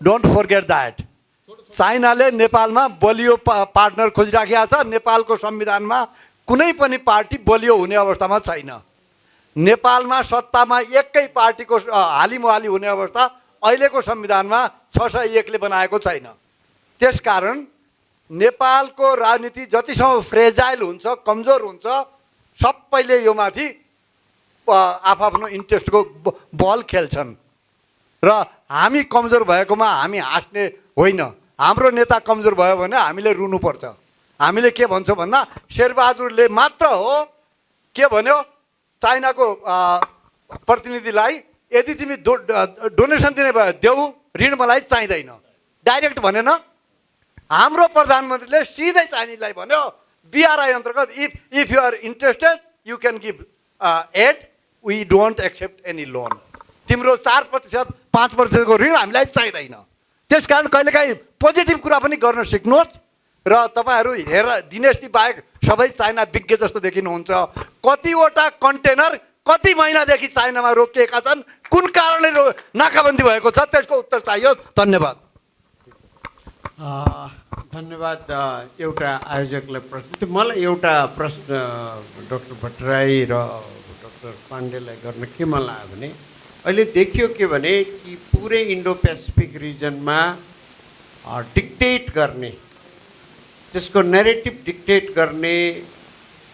Speaker 11: Don't forget that. चाइनाले नेपालमा बलियो पार्टनर खोजिराखेको छ। नेपालको संविधानमा कुनै पनि पार्टी बलियो हुने अवस्थामा छैन। नेपालमा सत्तामा एकै पार्टीको हालिमुहाली हुने अवस्था अहिलेको संविधानमा 601 ले बनाएको छैन। त्यसकारण नेपालको राजनीति जतिसम्म फ्रेजाइल हुन्छ, कमजोर हुन्छ, सबैले यो माथि आफ्नो इन्ट्रेस्टको बल खेल्छन् र हामी कमजोर भएकोमा हामी हाँस्ने होइन। हाम्रो नेता कमजोर भयो भने हामीले रुनुपर्छ। हामीले के भन्छौँ भन्दा शेरबहादुरले मात्र हो के भन्यो चाइनाको प्रतिनिधिलाई, यदि तिमी डोनेसन दिने भयो देऊ, ऋण मलाई चाहिँदैन, डाइरेक्ट भनेन। हाम्रो प्रधानमन्त्रीले सिधै चाइनिजलाई भन्यो BRI अन्तर्गत if you are interested you can give aid, we don't accept any loan. तिम्रो 4% 5% को ऋण हामीलाई चाहिँदैन। त्यसकारण कहिलेकाहीँ पोजिटिभ कुरा पनि गर्न सिक्नुहोस्। र तपाईँहरू हेर दिनेशजी बाहेक सबै चाइना विज्ञ जस्तो देखिनुहुन्छ। कतिवटा कन्टेनर कति महिनादेखि चाइनामा रोकिएका छन्, कुन कारणले नाकाबन्दी भएको छ, त्यसको उत्तर चाहियो। धन्यवाद।
Speaker 12: धन्यवाद। एउटा आयोजकलाई प्रश्न, मलाई एउटा प्रश्न डाक्टर भट्टराई र डाक्टर पाण्डेलाई गर्न के मन लाग्यो भने अहिले देखियो के भने कि पुरै इन्डो पेसिफिक रिजनमा डिक्टेट गर्ने, त्यसको नेरेटिभ डिक्टेट गर्ने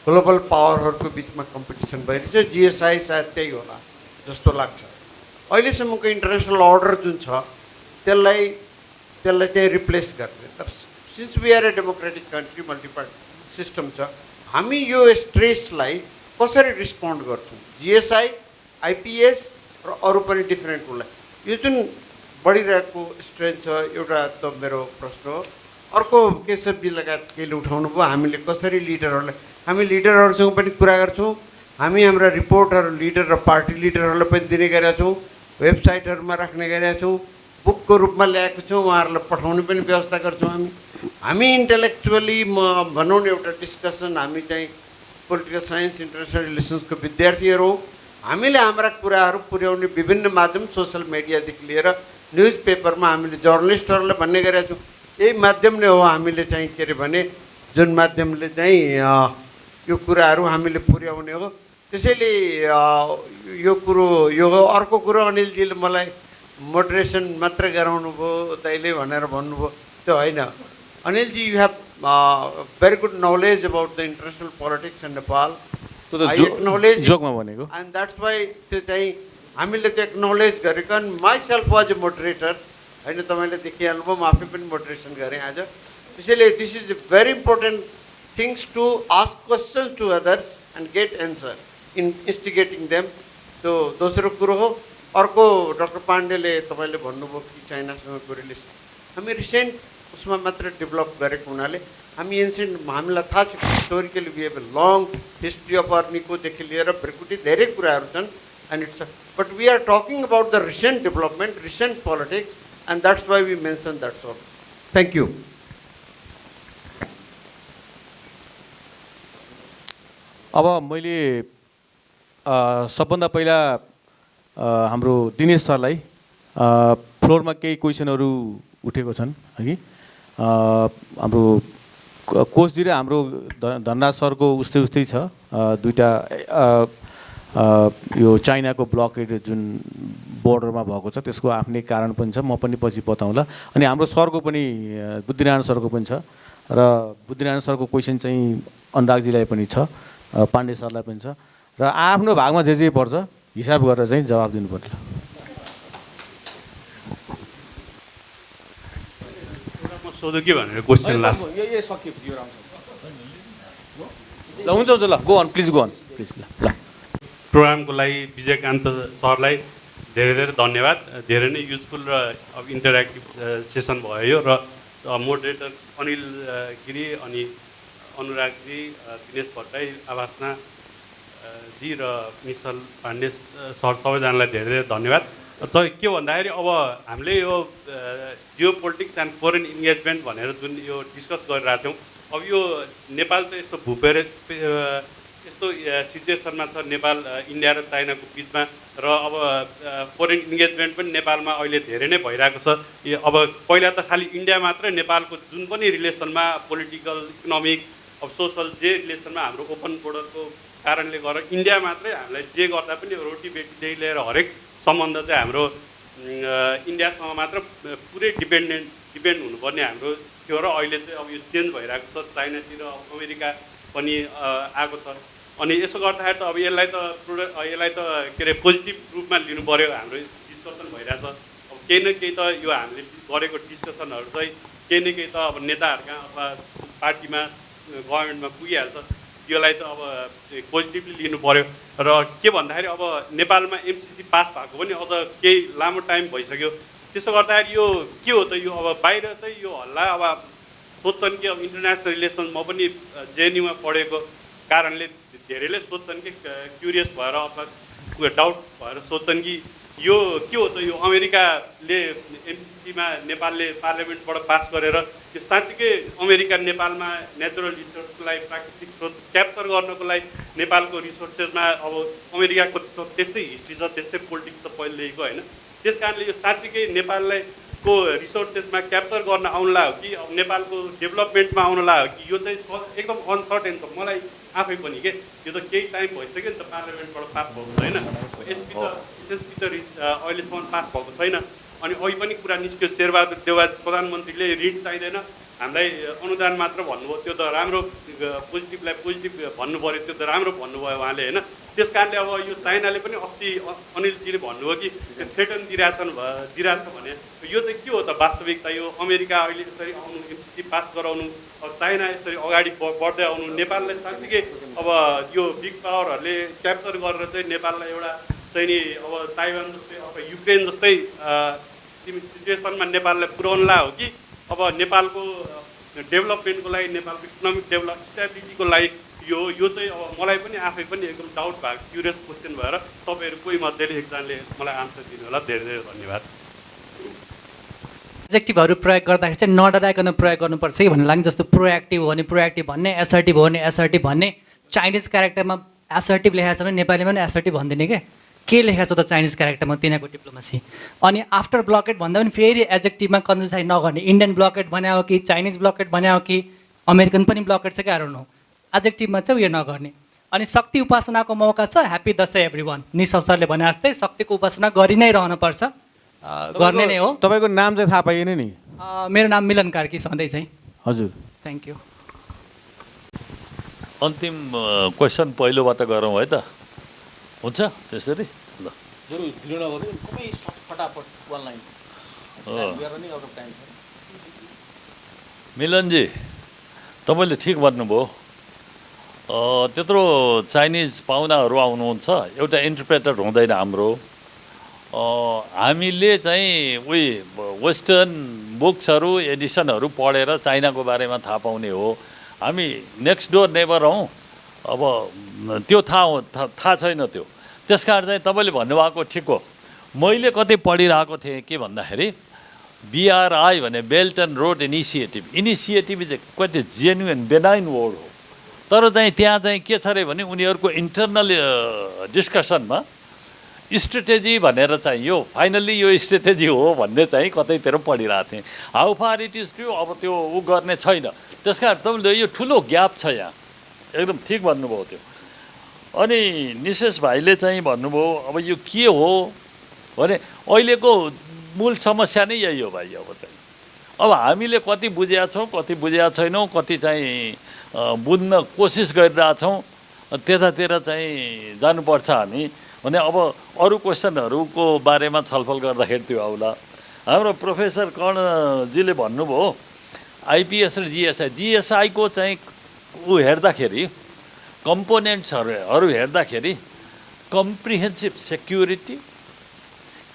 Speaker 12: ग्लोबल पावरहरूको बिचमा कम्पिटिसन भइरहेछ। GSI सायद त्यही होला जस्तो लाग्छ। अहिलेसम्मको इन्टरनेसनल अर्डर जुन छ त्यसलाई चाहिँ रिप्लेस गर्ने। तर since we are a democratic country, multiparty system छ, हामी यो स्ट्रेसलाई कसरी रिस्पोन्ड गर्छौँ? GSI, IPS र अरू पनि डिफ्रेन्ट उसलाई यो जुन बढिरहेको स्ट्रेन छ, एउटा त मेरो प्रश्न हो। अर्को केशवजी लगायत केले उठाउनु भयो, हामीले कसरी लिडरहरूलाई, हामी लिडरहरूसँग पनि कुरा गर्छौँ, हामी हाम्रा रिपोर्टहरू लिडर र पार्टी लिडरहरूलाई पनि दिने गरेका छौँ, वेबसाइटहरूमा राख्ने गरेका छौँ, बुकको रूपमा ल्याएको छौँ, उहाँहरूलाई पठाउने पनि व्यवस्था गर्छौँ। हामी इन्टेलेक्चुअली भनौँ न एउटा डिस्कसन, हामी चाहिँ पोलिटिकल साइन्स इन्टरनेसनल रिलेसन्सको विद्यार्थीहरू हौँ। हामीले हाम्रा कुराहरू पुर्याउने विभिन्न माध्यम, सोसल मिडियादेखि लिएर न्युज पेपरमा हामीले जर्नलिस्टहरूलाई भन्ने गरेका छौँ। यही माध्यम नै हो हामीले चाहिँ के अरे भने जुन माध्यमले चाहिँ यो कुराहरू हामीले पुर्याउने हो। त्यसैले यो कुरो यो अर्को कुरो अनिलजीले मलाई मोडरेसन मात्र गराउनु भयो तैँले भनेर भन्नुभयो, त्यो होइन। अनिलजी you have very good knowledge about the international politics in Nepal.
Speaker 3: जोकमा भनेको
Speaker 12: एन्ड द्याट्स वाइ त्यो चाहिँ हामीले त्यो एक्नोलेज गरेको। अनि माइसेल्फ वाज ए मोडरेटर होइन, तपाईँले देखिहाल्नुभयो, म आफै पनि मोडरेसन गरेँ आज। त्यसैले this is very important things to ask questions to others and get answer in instigating them. त्यो दोस्रो कुरो हो। अर्को डाक्टर पाण्डेले तपाईँले भन्नुभयो कि चाइनासँगको रिलेसन, हामी रिसेन्ट उसमा मात्र डेभलप गरेको हुनाले हामी एन्सेन्ट हामीलाई थाहा छ historically we have a long history of अर्निकोदेखि लिएर भ्रिकुटी धेरै कुराहरू छन्। And it's but we are talking about the recent development, recent politics, and that's why we mention that's all. Thank you.
Speaker 3: अब मैले सबभन्दा पहिला हाम्रो दिनेश सरलाई फ्लोरमा केही क्वेसनहरू उठेको छन् हगि। हाम्रो कोचजी र हाम्रो धनराज सरको उस्तै छ। दुईटा यो चाइनाको ब्लकेड जुन बोर्डरमा भएको छ त्यसको आफ्नै कारण पनि छ, म पनि पछि बताउँला। अनि हाम्रो सरको पनि बुद्धिनारायण सरको पनि छ र बुद्धिनारायण सरको क्वेसन चाहिँ अनुरागजीलाई पनि छ, पाण्डे सरलाई पनि छ र आफ्नो भागमा जे पर्छ हिसाब गरेर चाहिँ जवाब दिनु पर्छ।
Speaker 13: सोधु के भनेर क्वेसन लास्ट
Speaker 3: ल हुन्छ ल go on please go on please ल।
Speaker 13: प्रोग्रामको लागि विजयकान्त सरलाई धेरै धेरै धन्यवाद। धेरै नै युजफुल र अब इन्टरेक्टिभ सेसन भयो यो। र मोडरेटर अनिल गिरी अनि अनुरागजी, दिनेश भट्टराई, आवासना जी र निश्चल पाण्डे सर सबैजनालाई धेरै धेरै धन्यवाद। के भन्दाखेरि अब हामीले यो जियोपोलिटिक्स एन्ड फरेन इन्गेजमेन्ट भनेर जुन यो डिस्कस गरिरहेको थियौँ, अब यो नेपाल त यस्तो यस्तो जस्तो सिचुएसनमा छ नेपाल इन्डिया र चाइनाको बिचमा र अब फरेन इन्गेजमेन्ट पनि नेपालमा अहिले धेरै नै भइरहेको छ। अब पहिला त खालि इन्डिया मात्र नेपालको जुन पनि रिलेसनमा पोलिटिकल इकोनोमिक अब सोसल जे रिलेसनमा हाम्रो ओपन बोर्डरको कारणले गर्दा इन्डिया मात्रै हामीलाई जे गर्दा पनि रोटीबेटीदेखि लिएर हरेक सम्बन्ध चाहिँ हाम्रो इन्डियासँग मात्र पुरै डिपेन्ड हुनुपर्ने हाम्रो थियो र अहिले चाहिँ अब यो चेन्ज भइरहेको छ। चाइनातिर अमेरिका पनि आएको छ अनि यसो गर्दाखेरि त अब यसलाई त के अरे पोजिटिभ रूपमा लिनु पऱ्यो। हाम्रो डिस्कसन भइरहेछ अब केही न केही त यो हामीले गरेको डिस्कसनहरू चाहिँ केही न केही त अब नेताहरूका अथवा पार्टीमा गभर्मेन्टमा पुगिहाल्छ। यसलाई त अब पोजिटिभली लिनु पऱ्यो र के भन्दाखेरि अब नेपालमा एमसिसी पास भएको पनि अझ केही लामो टाइम भइसक्यो। त्यसो गर्दाखेरि यो के हो त यो अब बाहिर चाहिँ यो हल्ला अब सोध्छन् कि अब इन्टरनेसनल रिलेसन म पनि जेएनयुमा पढेको कारणले धेरैले सोध्छन् कि क्युरियस भएर अथवा डाउट भएर सोध्छन् कि यो के हो त यो अमेरिकाले एमसिसीमा नेपालले पार्लियामेन्टबाट पास गरेर यो साँच्चीकै अमेरिका नेपालमा नेचुरल रिसोर्सलाई प्राकृतिक स्रोत क्याप्चर गर्नको लागि नेपालको रिसोर्सेसमा अब अमेरिकाको त्यस्तै हिस्ट्री छ त्यस्तै पोलिटिक्स छ पहिलेदेखिको होइन। त्यस कारणले यो साँच्चीकै नेपाललाई को रिसोर्सेसमा क्याप्चर गर्न आउनुलाई हो कि अब नेपालको डेभलपमेन्टमा आउनुलाई हो कि यो चाहिँ एकदम अनसर्टेन छ मलाई आफै पनि के यो त केही टाइम भइसक्यो नि त पार्लियामेन्टबाट पास भएको छैन। एसएसपी त अहिलेसम्म पास भएको छैन अनि अहिले पनि कुरा निस्क्यो शेरबहादुर देउवा प्रधानमन्त्रीले ऋण चाहिँदैन हामीलाई अनुदान मात्र भन्नुभयो त्यो त राम्रो पोजिटिभलाई पोजिटिभ भन्नु पऱ्यो त्यो त राम्रो भन्नुभयो उहाँले होइन। त्यस कारणले अब यो चाइनाले पनि अस्ति अनिलजीले भन्नुभयो कि थ्रेटन दिइरहेछ भने यो चाहिँ के हो त वास्तविकता यो अमेरिका अहिले यसरी आउनु एमसिसी पास गराउनु अब चाइना यसरी अगाडि बढ्दै आउनु नेपाललाई साँच्चीकै अब यो बिग पावरहरूले क्याप्चर गरेर चाहिँ नेपाललाई एउटा चाहिँ नि अब ताइवान जस्तै अब युक्रेन जस्तै सिचुएसनमा नेपाललाई पुर्याउनुलाई हो कि अब नेपालको डेभलपमेन्टको लागि नेपालको इकोनोमिक स्टेबिलिटीको लागि यो चाहिँ अब मलाई पनि आफै पनि एकदम डाउट भएको क्युरियस क्वेसन भएर तपाईँहरू कोही मध्येले एकजनाले मलाई आन्सर दिनु होला। धेरै धेरै धन्यवाद।
Speaker 14: एब्जेक्टिभहरू प्रयोग गर्दाखेरि चाहिँ नडराइकन प्रयोग गर्नुपर्छ कि भन्ने लाग्छ। जस्तो प्रोएक्टिभ हो भने प्रोएक्टिभ भन्ने, एसर्टिभ हो भने एसर्टिभ भन्ने। चाइनिज क्यारेक्टरमा एसर्टिभ लेखेको छ भने नेपालीमा पनि एसर्टिभ भन्दिने के लेखेको छ त चाइनिज क्यारेक्टरमा तिनीहरूको डिप्लोमेसी। अनि आफ्टर ब्लकेट भन्दा पनि फेरि एब्जेक्टिभमा कन्जुसाइ नगर्ने। इन्डियन ब्लकेट भने हो कि चाइनिज ब्लकेट भने हो कि अमेरिकन पनि ब्लकेट छ कि आएर नौ एब्जेक्टिभमा चाहिँ उयो नगर्ने। अनि शक्ति उपासनाको मौका छ। Happy Dashain everyone. निश्चल सरले भने जस्तै शक्तिको उपासना गरि नै रहनुपर्छ, गर्ने नै हो।
Speaker 3: तपाईँको नाम चाहिँ थाहा पाइएन नि?
Speaker 14: मेरो नाम मिलन कार्की सधैँ चाहिँ।
Speaker 3: हजुर
Speaker 14: थ्याङ्क यू।
Speaker 5: अन्तिम क्वेसन पहिलोबाट गरौँ है त, हुन्छ त्यसरी? ल मिलनजी तपाईँले ठिक भन्नुभयो। त्यत्रो चाइनिज पाहुनाहरू आउनुहुन्छ, एउटा इन्टरप्रेटर हुँदैन हाम्रो। हामीले चाहिँ वेस्टर्न बुक्सहरू एडिसनहरू पढेर चाइनाको बारेमा थाहा पाउने हो। हामी नेक्स्ट डोर नेबर हौँ, अब त्यो थाहा छैन त्यो। त्यस कारण चाहिँ तपाईँले भन्नुभएको ठिक हो। मैले कतै पढिरहेको थिएँ के भन्दाखेरि BRI भने belt and road initiative is quite a genuine benign word हो। तर चाहिँ त्यहाँ चाहिँ के छ अरे भने उनीहरूको इन्टरनल डिस्कसनमा स्ट्रेटेजी भनेर चाहिँ यो फाइनल्ली यो स्ट्रेटेजी हो भन्ने चाहिँ कतैतिर पढिरहेको थिएँ। How far it is true अब त्यो ऊ गर्ने छैन। त्यस कारण तपाईँले यो ठुलो ग्याप छ यहाँ, एकदम ठिक भन्नुभयो त्यो। अनि निशेष भाइले चाहिँ भन्नुभयो अब यो के हो भने अहिलेको मूल समस्या नै यही हो भाइ। अब चाहिँ अब हामीले कति बुझेका छौँ कति बुझेका छैनौँ, कति चाहिँ बुझ्न कोसिस गरिरहेछौँ, त्यतातिर चाहिँ जानुपर्छ हामी भने। अब अरू क्वेसनहरूको बारेमा छलफल गर्दाखेरि त्यो आउला। हाम्रो प्रोफेसर कर्णजीले भन्नुभयो आइपिएस र जिएसआईको चाहिँ ऊ हेर्दाखेरि कम्पोनेन्ट्सहरू हेर्दाखेरि comprehensive security,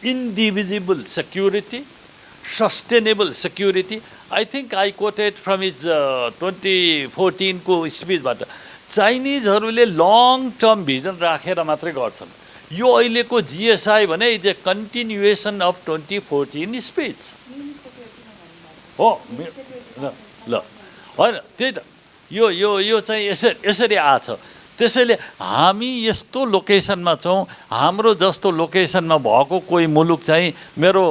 Speaker 5: indivisible security, sustainable security. I think I quoted from his 2014 को स्पिचबाट चाइनिजहरूले लङ टर्म भिजन राखेर मात्रै गर्छन्। यो अहिलेको जिएसआई भने is a continuation of 2014 speech हो। ल होइन त्यही त यो चाहिँ यसरी आछ। त्यसैले हामी यस्तो लोकेसनमा छौँ, हाम्रो जस्तो लोकेसनमा भएको कोही मुलुक चाहिँ मेरो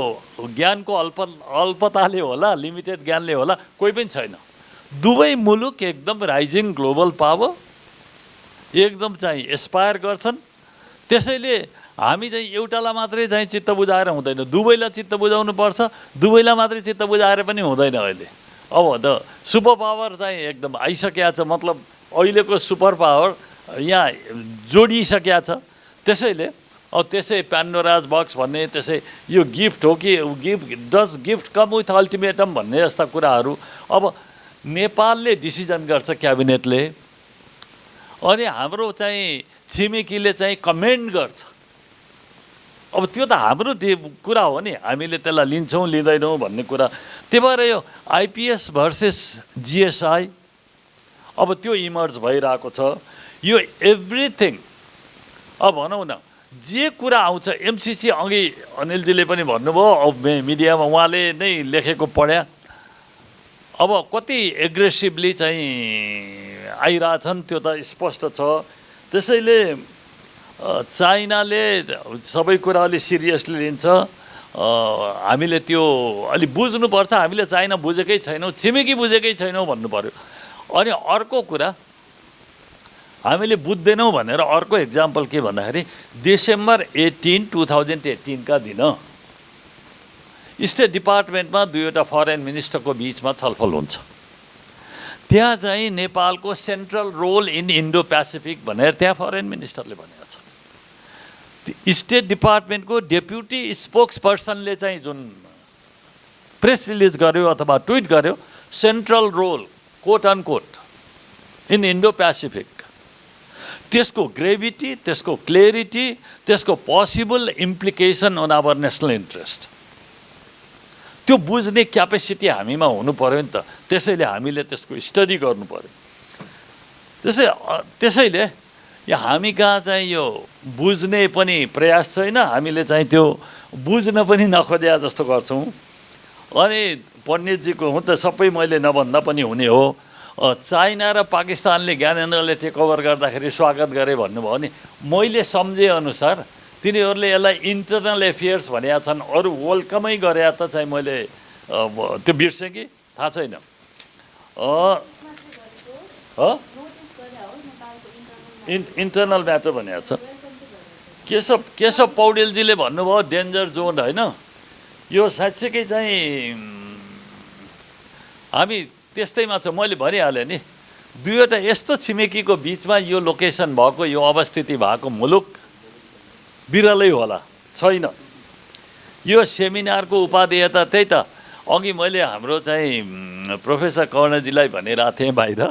Speaker 5: ज्ञानको अल्पताले होला, लिमिटेड ज्ञानले होला, कोही पनि छैन। दुवै मुलुक एकदम राइजिङ ग्लोबल पावर, एकदम चाहिँ एस्पायर गर्छन्। त्यसैले हामी चाहिँ एउटालाई मात्रै चाहिँ चित्त बुझाएर हुँदैन, दुवैलाई चित्त बुझाउनु पर्छ। दुवैलाई मात्रै चित्त बुझाएर पनि हुँदैन। अहिले अब द सुपर पावर चाहिँ एकदम आइसकेको छ, मतलब अहिलेको सुपर पावर यहाँ जोडिसकेको छ। त्यसैले अब त्यसै प्यान्डोराज बक्स भन्ने, त्यसै यो गिफ्ट हो कि गिफ्ट कम विथ अल्टिमेटम भन्ने जस्ता कुराहरू अब नेपालले डिसिजन गर्छ, क्याबिनेटले, अनि हाम्रो चाहिँ छिमेकीले चाहिँ कमेन्ट गर्छ। अब त्यो त हाम्रो कुरा हो नि, हामीले त्यसलाई लिन्छौँ लिँदैनौँ भन्ने कुरा। त्यही भएर यो आइपिएस भर्सेस जिएसआई अब त्यो इमर्ज भइरहेको छ। यो एभ्रिथिङ अब भनौँ न, जे कुरा आउँछ एमसिसी, अघि अनिलजीले पनि भन्नुभयो, अब मिडियामा उहाँले नै लेखेको पढ्या, अब कति एग्रेसिभली चाहिँ आइरहेछन् त्यो त स्पष्ट छ। त्यसैले चाइनाले सबै कुरा अलि सिरियसली लिन्छ। हामीले त्यो अलि बुझ्नुपर्छ। हामीले चाइना बुझेकै छैनौँ, छिमेकी बुझेकै छैनौँ भन्नु पर्यो। अनि अर्को कुरा हामीले बुझ्दैनौँ भनेर अर्को इक्जाम्पल के भन्दाखेरि डिसेम्बर 18, 2018 का दिन स्टेट डिपार्टमेन्टमा दुईवटा फरेन मिनिस्टरको बिचमा छलफल हुन्छ। त्यहाँ चाहिँ नेपालको central role in Indo Pacific भनेर त्यहाँ फरेन मिनिस्टरले भनेको छ। स्टेट डिपार्टमेन्टको डेप्युटी स्पोक्स पर्सनले चाहिँ जुन प्रेस रिलिज गर्यो अथवा ट्विट गर्यो, central role quote unquote in Indo Pacific, त्यसको ग्रेभिटी, त्यसको क्लेरिटी, त्यसको possible implication on our national interest, त्यो बुझ्ने क्यापेसिटी हामीमा हुनु पर्यो नि त। त्यसैले हामीले त्यसको स्टडी गर्नु पर्यो। त्यसैले यो हामी कहाँ चाहिँ यो बुझ्ने पनि प्रयास छैन, हामीले चाहिँ त्यो बुझ्न पनि नखोज्या जस्तो गर्छौँ। अनि पण्डितजीको हुँ त सबै मैले नभन्दा पनि हुने हो। चाइना र पाकिस्तानले ज्ञानेन्द्रले टेक ओभर गर्दाखेरि स्वागत गरे भन्नुभयो नि, मैले सम्झेअनुसार तिनीहरूले यसलाई इन्टरनल एफेयर्स भनेका छन्, अरू वेलकमै गरे त चाहिँ मैले त्यो बिर्सेँ कि थाहा छैन। इन्टरनल म्याटर भनेको छ। केशव पौडेलजीले भन्नुभयो डेन्जर जोन होइन, यो साँच्चीकै चाहिँ हामी त्यस्तैमा छ। मैले भनिहालेँ नि, दुईवटा यस्तो छिमेकीको बिचमा यो लोकेसन भएको, यो अवस्थिति भएको मुलुक बिरलै होला, छैन। यो सेमिनारको उपादेय त त्यही त अघि मैले हाम्रो चाहिँ प्रोफेसर कर्णजीलाई भनिरहेको थिएँ बाहिर,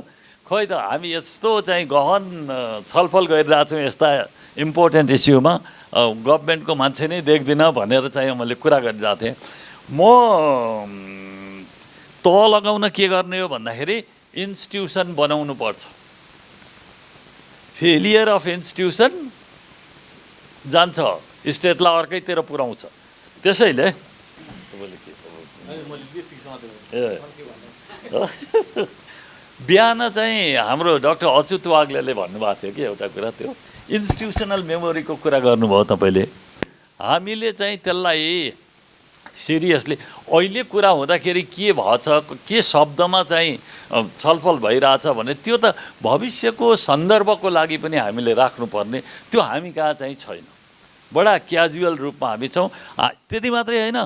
Speaker 5: खै त हामी यस्तो चाहिँ गहन छलफल गरिरहेको छौँ यस्ता इम्पोर्टेन्ट इस्युमा, गभर्मेन्टको मान्छे नै देख्दिनँ भनेर चाहिँ मैले कुरा गरिरहेको थिएँ। म तह लगाउन के गर्ने हो भन्दाखेरि इन्स्टिट्युसन बनाउनु पर्छ। फेलियर अफ इन्स्टिट्युसन जान्छ, स्टेटलाई अर्कैतिर पुर्याउँछ। त्यसैले बिहान चाहिँ हाम्रो डाक्टर अच्युत वाग्लेले भन्नुभएको थियो कि एउटा कुरा, त्यो इन्स्टिट्युसनल मेमोरीको कुरा गर्नुभयो तपाईँले। हामीले चाहिँ त्यसलाई सिरियसली अहिले कुरा हुँदाखेरि के भएछ, के शब्दमा चाहिँ छलफल भइरहेछ भने त्यो त भविष्यको सन्दर्भको लागि पनि हामीले राख्नुपर्ने, त्यो हामी कहाँ चाहिँ छैन। बडा क्याजुअल रूपमा हामी छौँ। त्यति मात्रै होइन,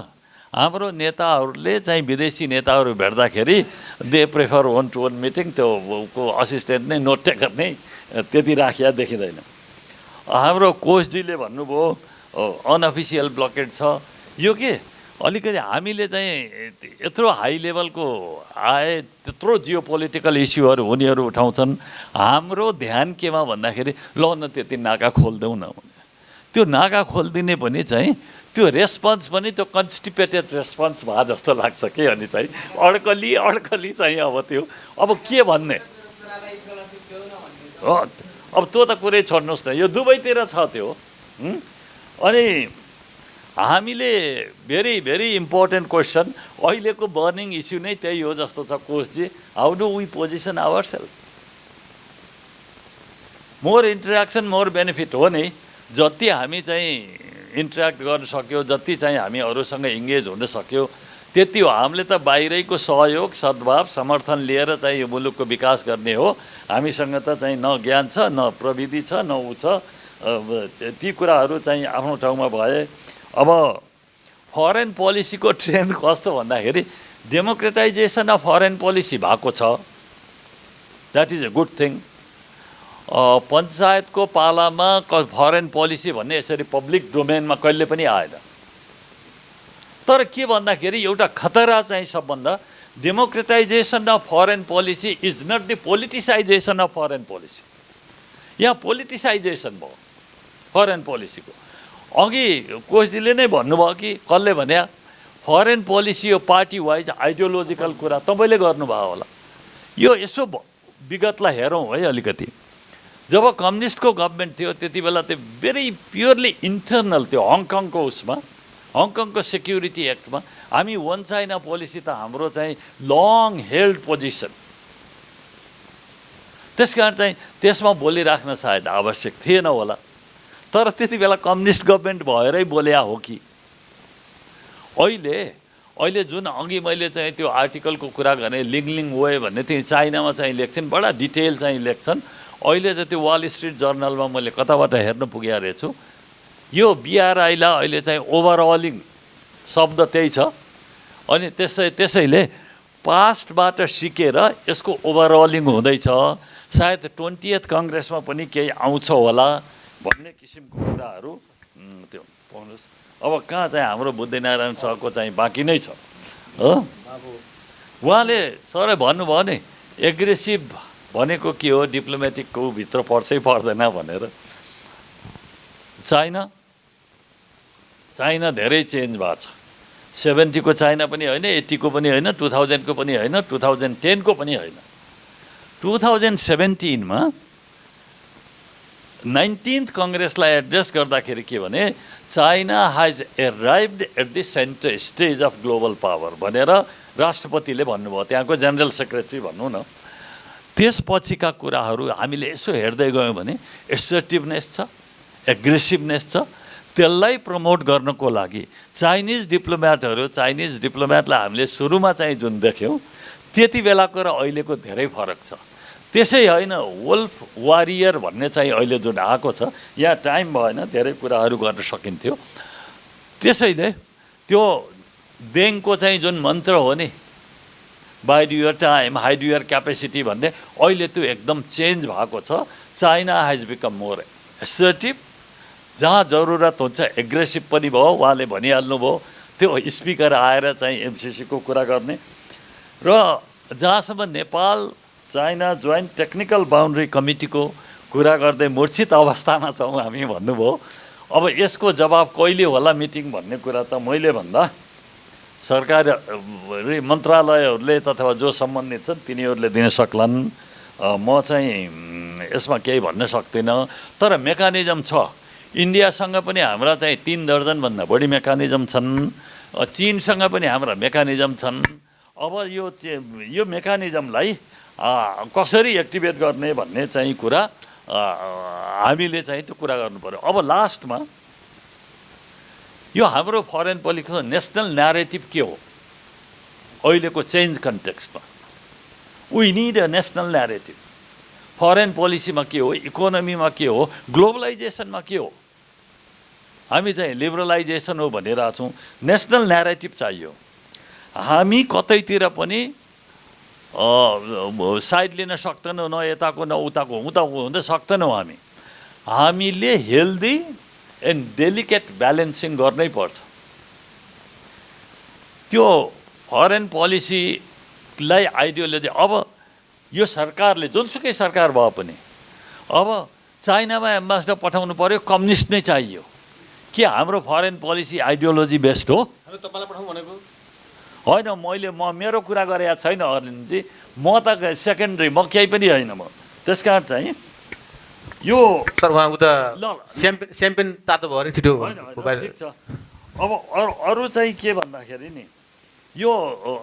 Speaker 5: हाम्रो नेताहरूले चाहिँ विदेशी नेताहरू भेट्दाखेरि they prefer one to one meeting, त्यो को असिस्टेन्ट नै नोट टेकर नै त्यति राखिया देखिँदैन। हाम्रो कोचजीले भन्नुभयो अनअफिसियल ब्लकेट छ। यो के अलिकति हामीले चाहिँ यत्रो हाई लेभलको आए, त्यत्रो जियोपोलिटिकल इस्युहरू उनीहरू उठाउँछन्, हाम्रो ध्यान केमा भन्दाखेरि ल न त्यति नाका खोलिदेऊ न भने, त्यो नाका खोलिदिने पनि चाहिँ त्यो रेस्पोन्स पनि त्यो कन्स्टिपेटेड रेस्पोन्स भए जस्तो लाग्छ कि। अनि चाहिँ अड्कली चाहिँ अब त्यो अब के भन्ने, अब त्यो त कुरै छोड्नुहोस् न, यो दुवैतिर छ त्यो। अनि हामीले भेरी भेरी इम्पोर्टेन्ट क्वेसन, अहिलेको बर्निङ इस्यु नै त्यही हो जस्तो छ कोचजी। How do we position our self? म मोर इन्टरेक्सन मोर बेनिफिट हो नि। जति हामी चाहिँ इन्टरेक्ट गर्न सक्यो, जति चाहिँ हामी अरूसँग इङ्गेज हुन सक्यो त्यति हो। हामीले त बाहिरैको सहयोग सद्भाव समर्थन लिएर चाहिँ यो मुलुकको विकास गर्ने हो। हामीसँग त चाहिँ न ज्ञान छ न प्रविधि छ न ऊ छ। ती कुराहरू चाहिँ आफ्नो ठाउँमा भए। अब फरेन पोलिसीको ट्रेन्ड कस्तो भन्दाखेरि डेमोक्रेटाइजेसन अफ फरेन पोलिसी भएको छ, that is a good thing. पञ्चायतको पालामा फरेन पोलिसी भन्ने यसरी पब्लिक डोमेनमा कहिले पनि आएन। तर के भन्दाखेरि एउटा खतरा चाहिँ सबभन्दा democratization of foreign policy is not the politicization of foreign policy. यहाँ पोलिटिसाइजेसन भयो फरेन पोलिसीको। अघि कोशजीले नै भन्नुभयो कि कसले भने फरेन पोलिसी यो पार्टी वाइज आइडियोलोजिकल कुरा तपाईँले गर्नुभयो होला। यो यसो विगतलाई हेरौँ है अलिकति। जब कम्युनिस्टको गभर्मेन्ट थियो त्यति बेला त्यो भेरी प्योरली इन्टरनल थियो। हङकङको उसमा हङकङको सेक्युरिटी एक्टमा हामी वन चाइना पोलिसी त हाम्रो चाहिँ लङ हेल्ड पोजिसन। त्यस कारण चाहिँ त्यसमा बोलिराख्न सायद आवश्यक थिएन होला। तर त्यति बेला कम्युनिस्ट गभर्मेन्ट भएरै बोल्या हो कि अहिले जुन अघि मैले चाहिँ त्यो आर्टिकलको कुरा गरेँ लिङ वे भन्ने त्यो चाइनामा चाहिँ लेख्छन्, बडा डिटेल चाहिँ लेख्छन्। अहिले त त्यो वाल स्ट्रिट जर्नलमा मैले कताबाट हेर्न पुगेको रहेछु। यो बिआरआईलाई अहिले चाहिँ ओभरअलिङ शब्द त्यही छ। अनि त्यसैले पास्टबाट सिकेर यसको ओभरअलिङ हुँदैछ। सायद 20th कङ्ग्रेसमा पनि केही आउँछ होला भन्ने किसिमको कुराहरू त्यो पाउनुहोस्। अब कहाँ चाहिँ हाम्रो बुद्धिनारायण सरको चाहिँ बाँकी नै छ हो। उहाँले सर भन्नुभयो नि एग्रेसिभ भनेको के हो, डिप्लोमेटिकको भित्र पर्छै पर्दैन भनेर। चाइना धेरै चेन्ज भएको छ। 70 को चाइना पनि होइन, 80 को पनि होइन, 2000 को पनि होइन, 2010 को पनि होइन। 2017 मा 19th कङ्ग्रेसलाई एड्रेस गर्दाखेरि के भने China has arrived at the centre stage of global power भनेर राष्ट्रपतिले भन्नुभयो, त्यहाँको जेनरल सेक्रेटरी भनौँ न। त्यसपछिका कुराहरू हामीले यसो हेर्दै गयौँ भने एसर्टिभनेस छ, एग्रेसिभनेस छ। त्यसलाई प्रमोट गर्नको लागि चाइनिज डिप्लोमेटलाई हामीले सुरुमा चाहिँ जुन देख्यौँ त्यति बेलाको र अहिलेको धेरै फरक छ। त्यसै होइन वुल्फ वारियर भन्ने चाहिँ अहिले जुन आएको छ, यहाँ टाइम भएन धेरै कुराहरू गर्न सकिन्थ्यो। त्यसैले त्यो देङको चाहिँ जुन मन्त्र हो नि bide your time hide your capacity भन्ने, अहिले त्यो एकदम चेन्ज भएको छ। China has become more assertive, जहाँ जरुरत हुन्छ एग्रेसिभ पनि भयो। उहाँले भनिहाल्नुभयो त्यो स्पिकर आएर चाहिँ एमसिसीको कुरा गर्ने। र जहाँसम्म Nepal China joint technical boundary कमिटीको कुरा गर्दै मूर्छित अवस्थामा छौँ हामी भन्नुभयो। अब यसको जवाब कहिले होला मिटिङ भन्ने कुरा त मैले भन्दा सरकारी मन्त्रालयहरूले तथा जो सम्बन्धित छन् तिनीहरूले दिन सक्लान्। म चाहिँ यसमा केही भन्न सक्दिनँ। तर मेकानिजम छ। इन्डियासँग पनि हाम्रा चाहिँ 3 दर्जनभन्दा बढी मेकानिजम छन्। चीनसँग पनि हाम्रा मेकानिजम छन्। अब यो मेकानिजमलाई कसरी एक्टिभेट गर्ने भन्ने चाहिँ कुरा हामीले चाहिँ त्यो कुरा गर्नु पर्यो। अब लास्टमा यो हाम्रो फरेन पोलिसीको नेसनल न्यारेटिभ के हो अहिलेको चेन्ज कन्टेक्स्टमा? We need a national narrative. Foreign पोलिसीमा के हो, इकोनोमीमा के हो, ग्लोबलाइजेसनमा के हो? हामी चाहिँ लिबरलाइजेसन हो भनिरहेछौँ। नेसनल न्यारेटिभ चाहियो। हामी कतैतिर पनि साइड लिन सक्दैनौँ, न यताको न उताको हुन सक्दैनौँ। हामीले हेल्दी एन्ड डेलिकेट ब्यालेन्सिङ गर्नै पर्छ। त्यो फरेन पोलिसीलाई आइडियोलोजी अब यो सरकारले जुनसुकै सरकार भए पनि अब चाइनामा एम्बासडर पठाउनु पर्यो, कम्युनिस्ट नै चाहियो। के हाम्रो फरेन पोलिसी आइडियोलोजी बेस्ट हो?
Speaker 15: तपाईँलाई पठाउँ भनेको
Speaker 5: होइन, मेरो कुरा गरेको छैन अरविन्दजी। म त सेकेन्डरी, म केही पनि होइन। म त्यस कारण चाहिँ यो
Speaker 15: सर उहाँ उता स्याम्पेन तातो भयो अरे छिटो
Speaker 5: ठिक छ। अब अरू चाहिँ के भन्दाखेरि नि यो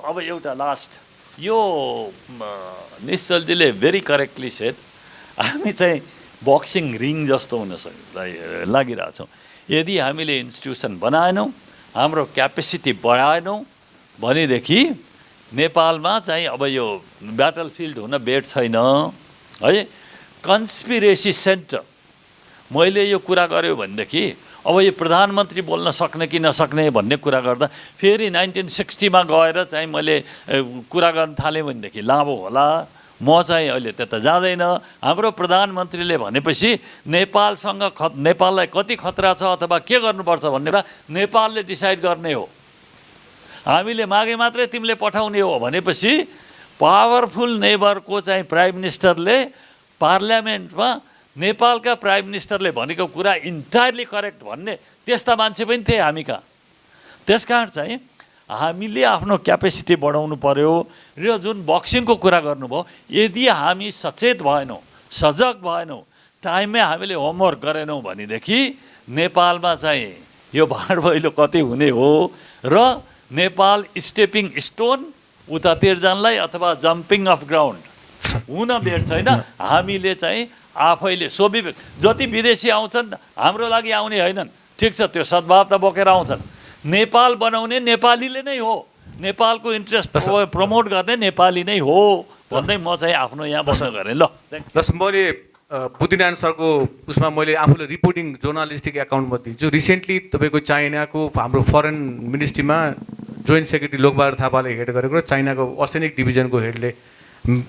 Speaker 5: अब एउटा लास्ट यो निश्चलजीले भेरी करेक्टली सेड हामी चाहिँ बक्सिङ रिङ जस्तो हुन लागिरहेछौँ। यदि हामीले इन्स्टिट्युसन बनाएनौँ, हाम्रो क्यापेसिटी बढाएनौँ भनेदेखि नेपालमा चाहिँ अब यो ब्याटल फिल्ड हुन बेड छैन है। कन्स्पिरेसी सेन्टर मैले यो कुरा गर्यो भनेदेखि अब यो प्रधानमन्त्री बोल्न सक्ने कि नसक्ने भन्ने कुरा गर्दा फेरि 1960 गएर चाहिँ मैले कुरा गर्न थालेँ भनेदेखि लामो होला। म चाहिँ अहिले त्यता जाँदैन। हाम्रो प्रधानमन्त्रीले भनेपछि नेपालसँग नेपाललाई कति खतरा छ अथवा के गर्नुपर्छ भन्ने कुरा नेपालले डिसाइड गर्ने हो। हामीले मागे मात्रै तिमीले पठाउने हो भनेपछि पावरफुल नेबरको चाहिँ प्राइम मिनिस्टरले पार्लियामेन्टमा नेपालका प्राइम मिनिस्टरले भनेको कुरा इन्टायरली करेक्ट भन्ने त्यस्ता मान्छे पनि थिए हामी कहाँ। त्यसकारण चाहिँ हामीले आफ्नो क्यापेसिटी बढाउनु पर्यो। र जुन बक्सिङको कुरा गर्नुभयो, यदि हामी सचेत भएनौँ, सजग भएनौँ, टाइममै हामीले होमवर्क गरेनौँ भनेदेखि नेपालमा चाहिँ यो भाँड भैलो कति हुने हो र नेपाल स्टेपिङ स्टोन उतातिर जानलाई अथवा जम्पिङ अफ ग्राउन्ड हुन बेड छैन। हामीले चाहिँ आफैले स्वविवेक, जति विदेशी आउँछन् हाम्रो लागि आउने होइनन्, ठिक छ, त्यो सद्भाव त बोकेर आउँछन्। नेपाल बनाउने नेपालीले नै हो, नेपालको इन्ट्रेस्ट प्रमोट गर्ने नेपाली नै हो भन्दै म चाहिँ आफ्नो यहाँ बस्न गरेँ। ल
Speaker 15: मैले बुद्धिनारायण सरको उसमा मैले आफूले रिपोर्टिङ जर्नलिस्टिक एकाउन्टमा दिन्छु। रिसेन्टली तपाईँको चाइनाको हाम्रो फरेन मिनिस्ट्रीमा जोइन्ट सेक्रेटरी लोकबहादुर थापाले हेड गरेको र चाइनाको ओसेनिक डिभिजनको हेडले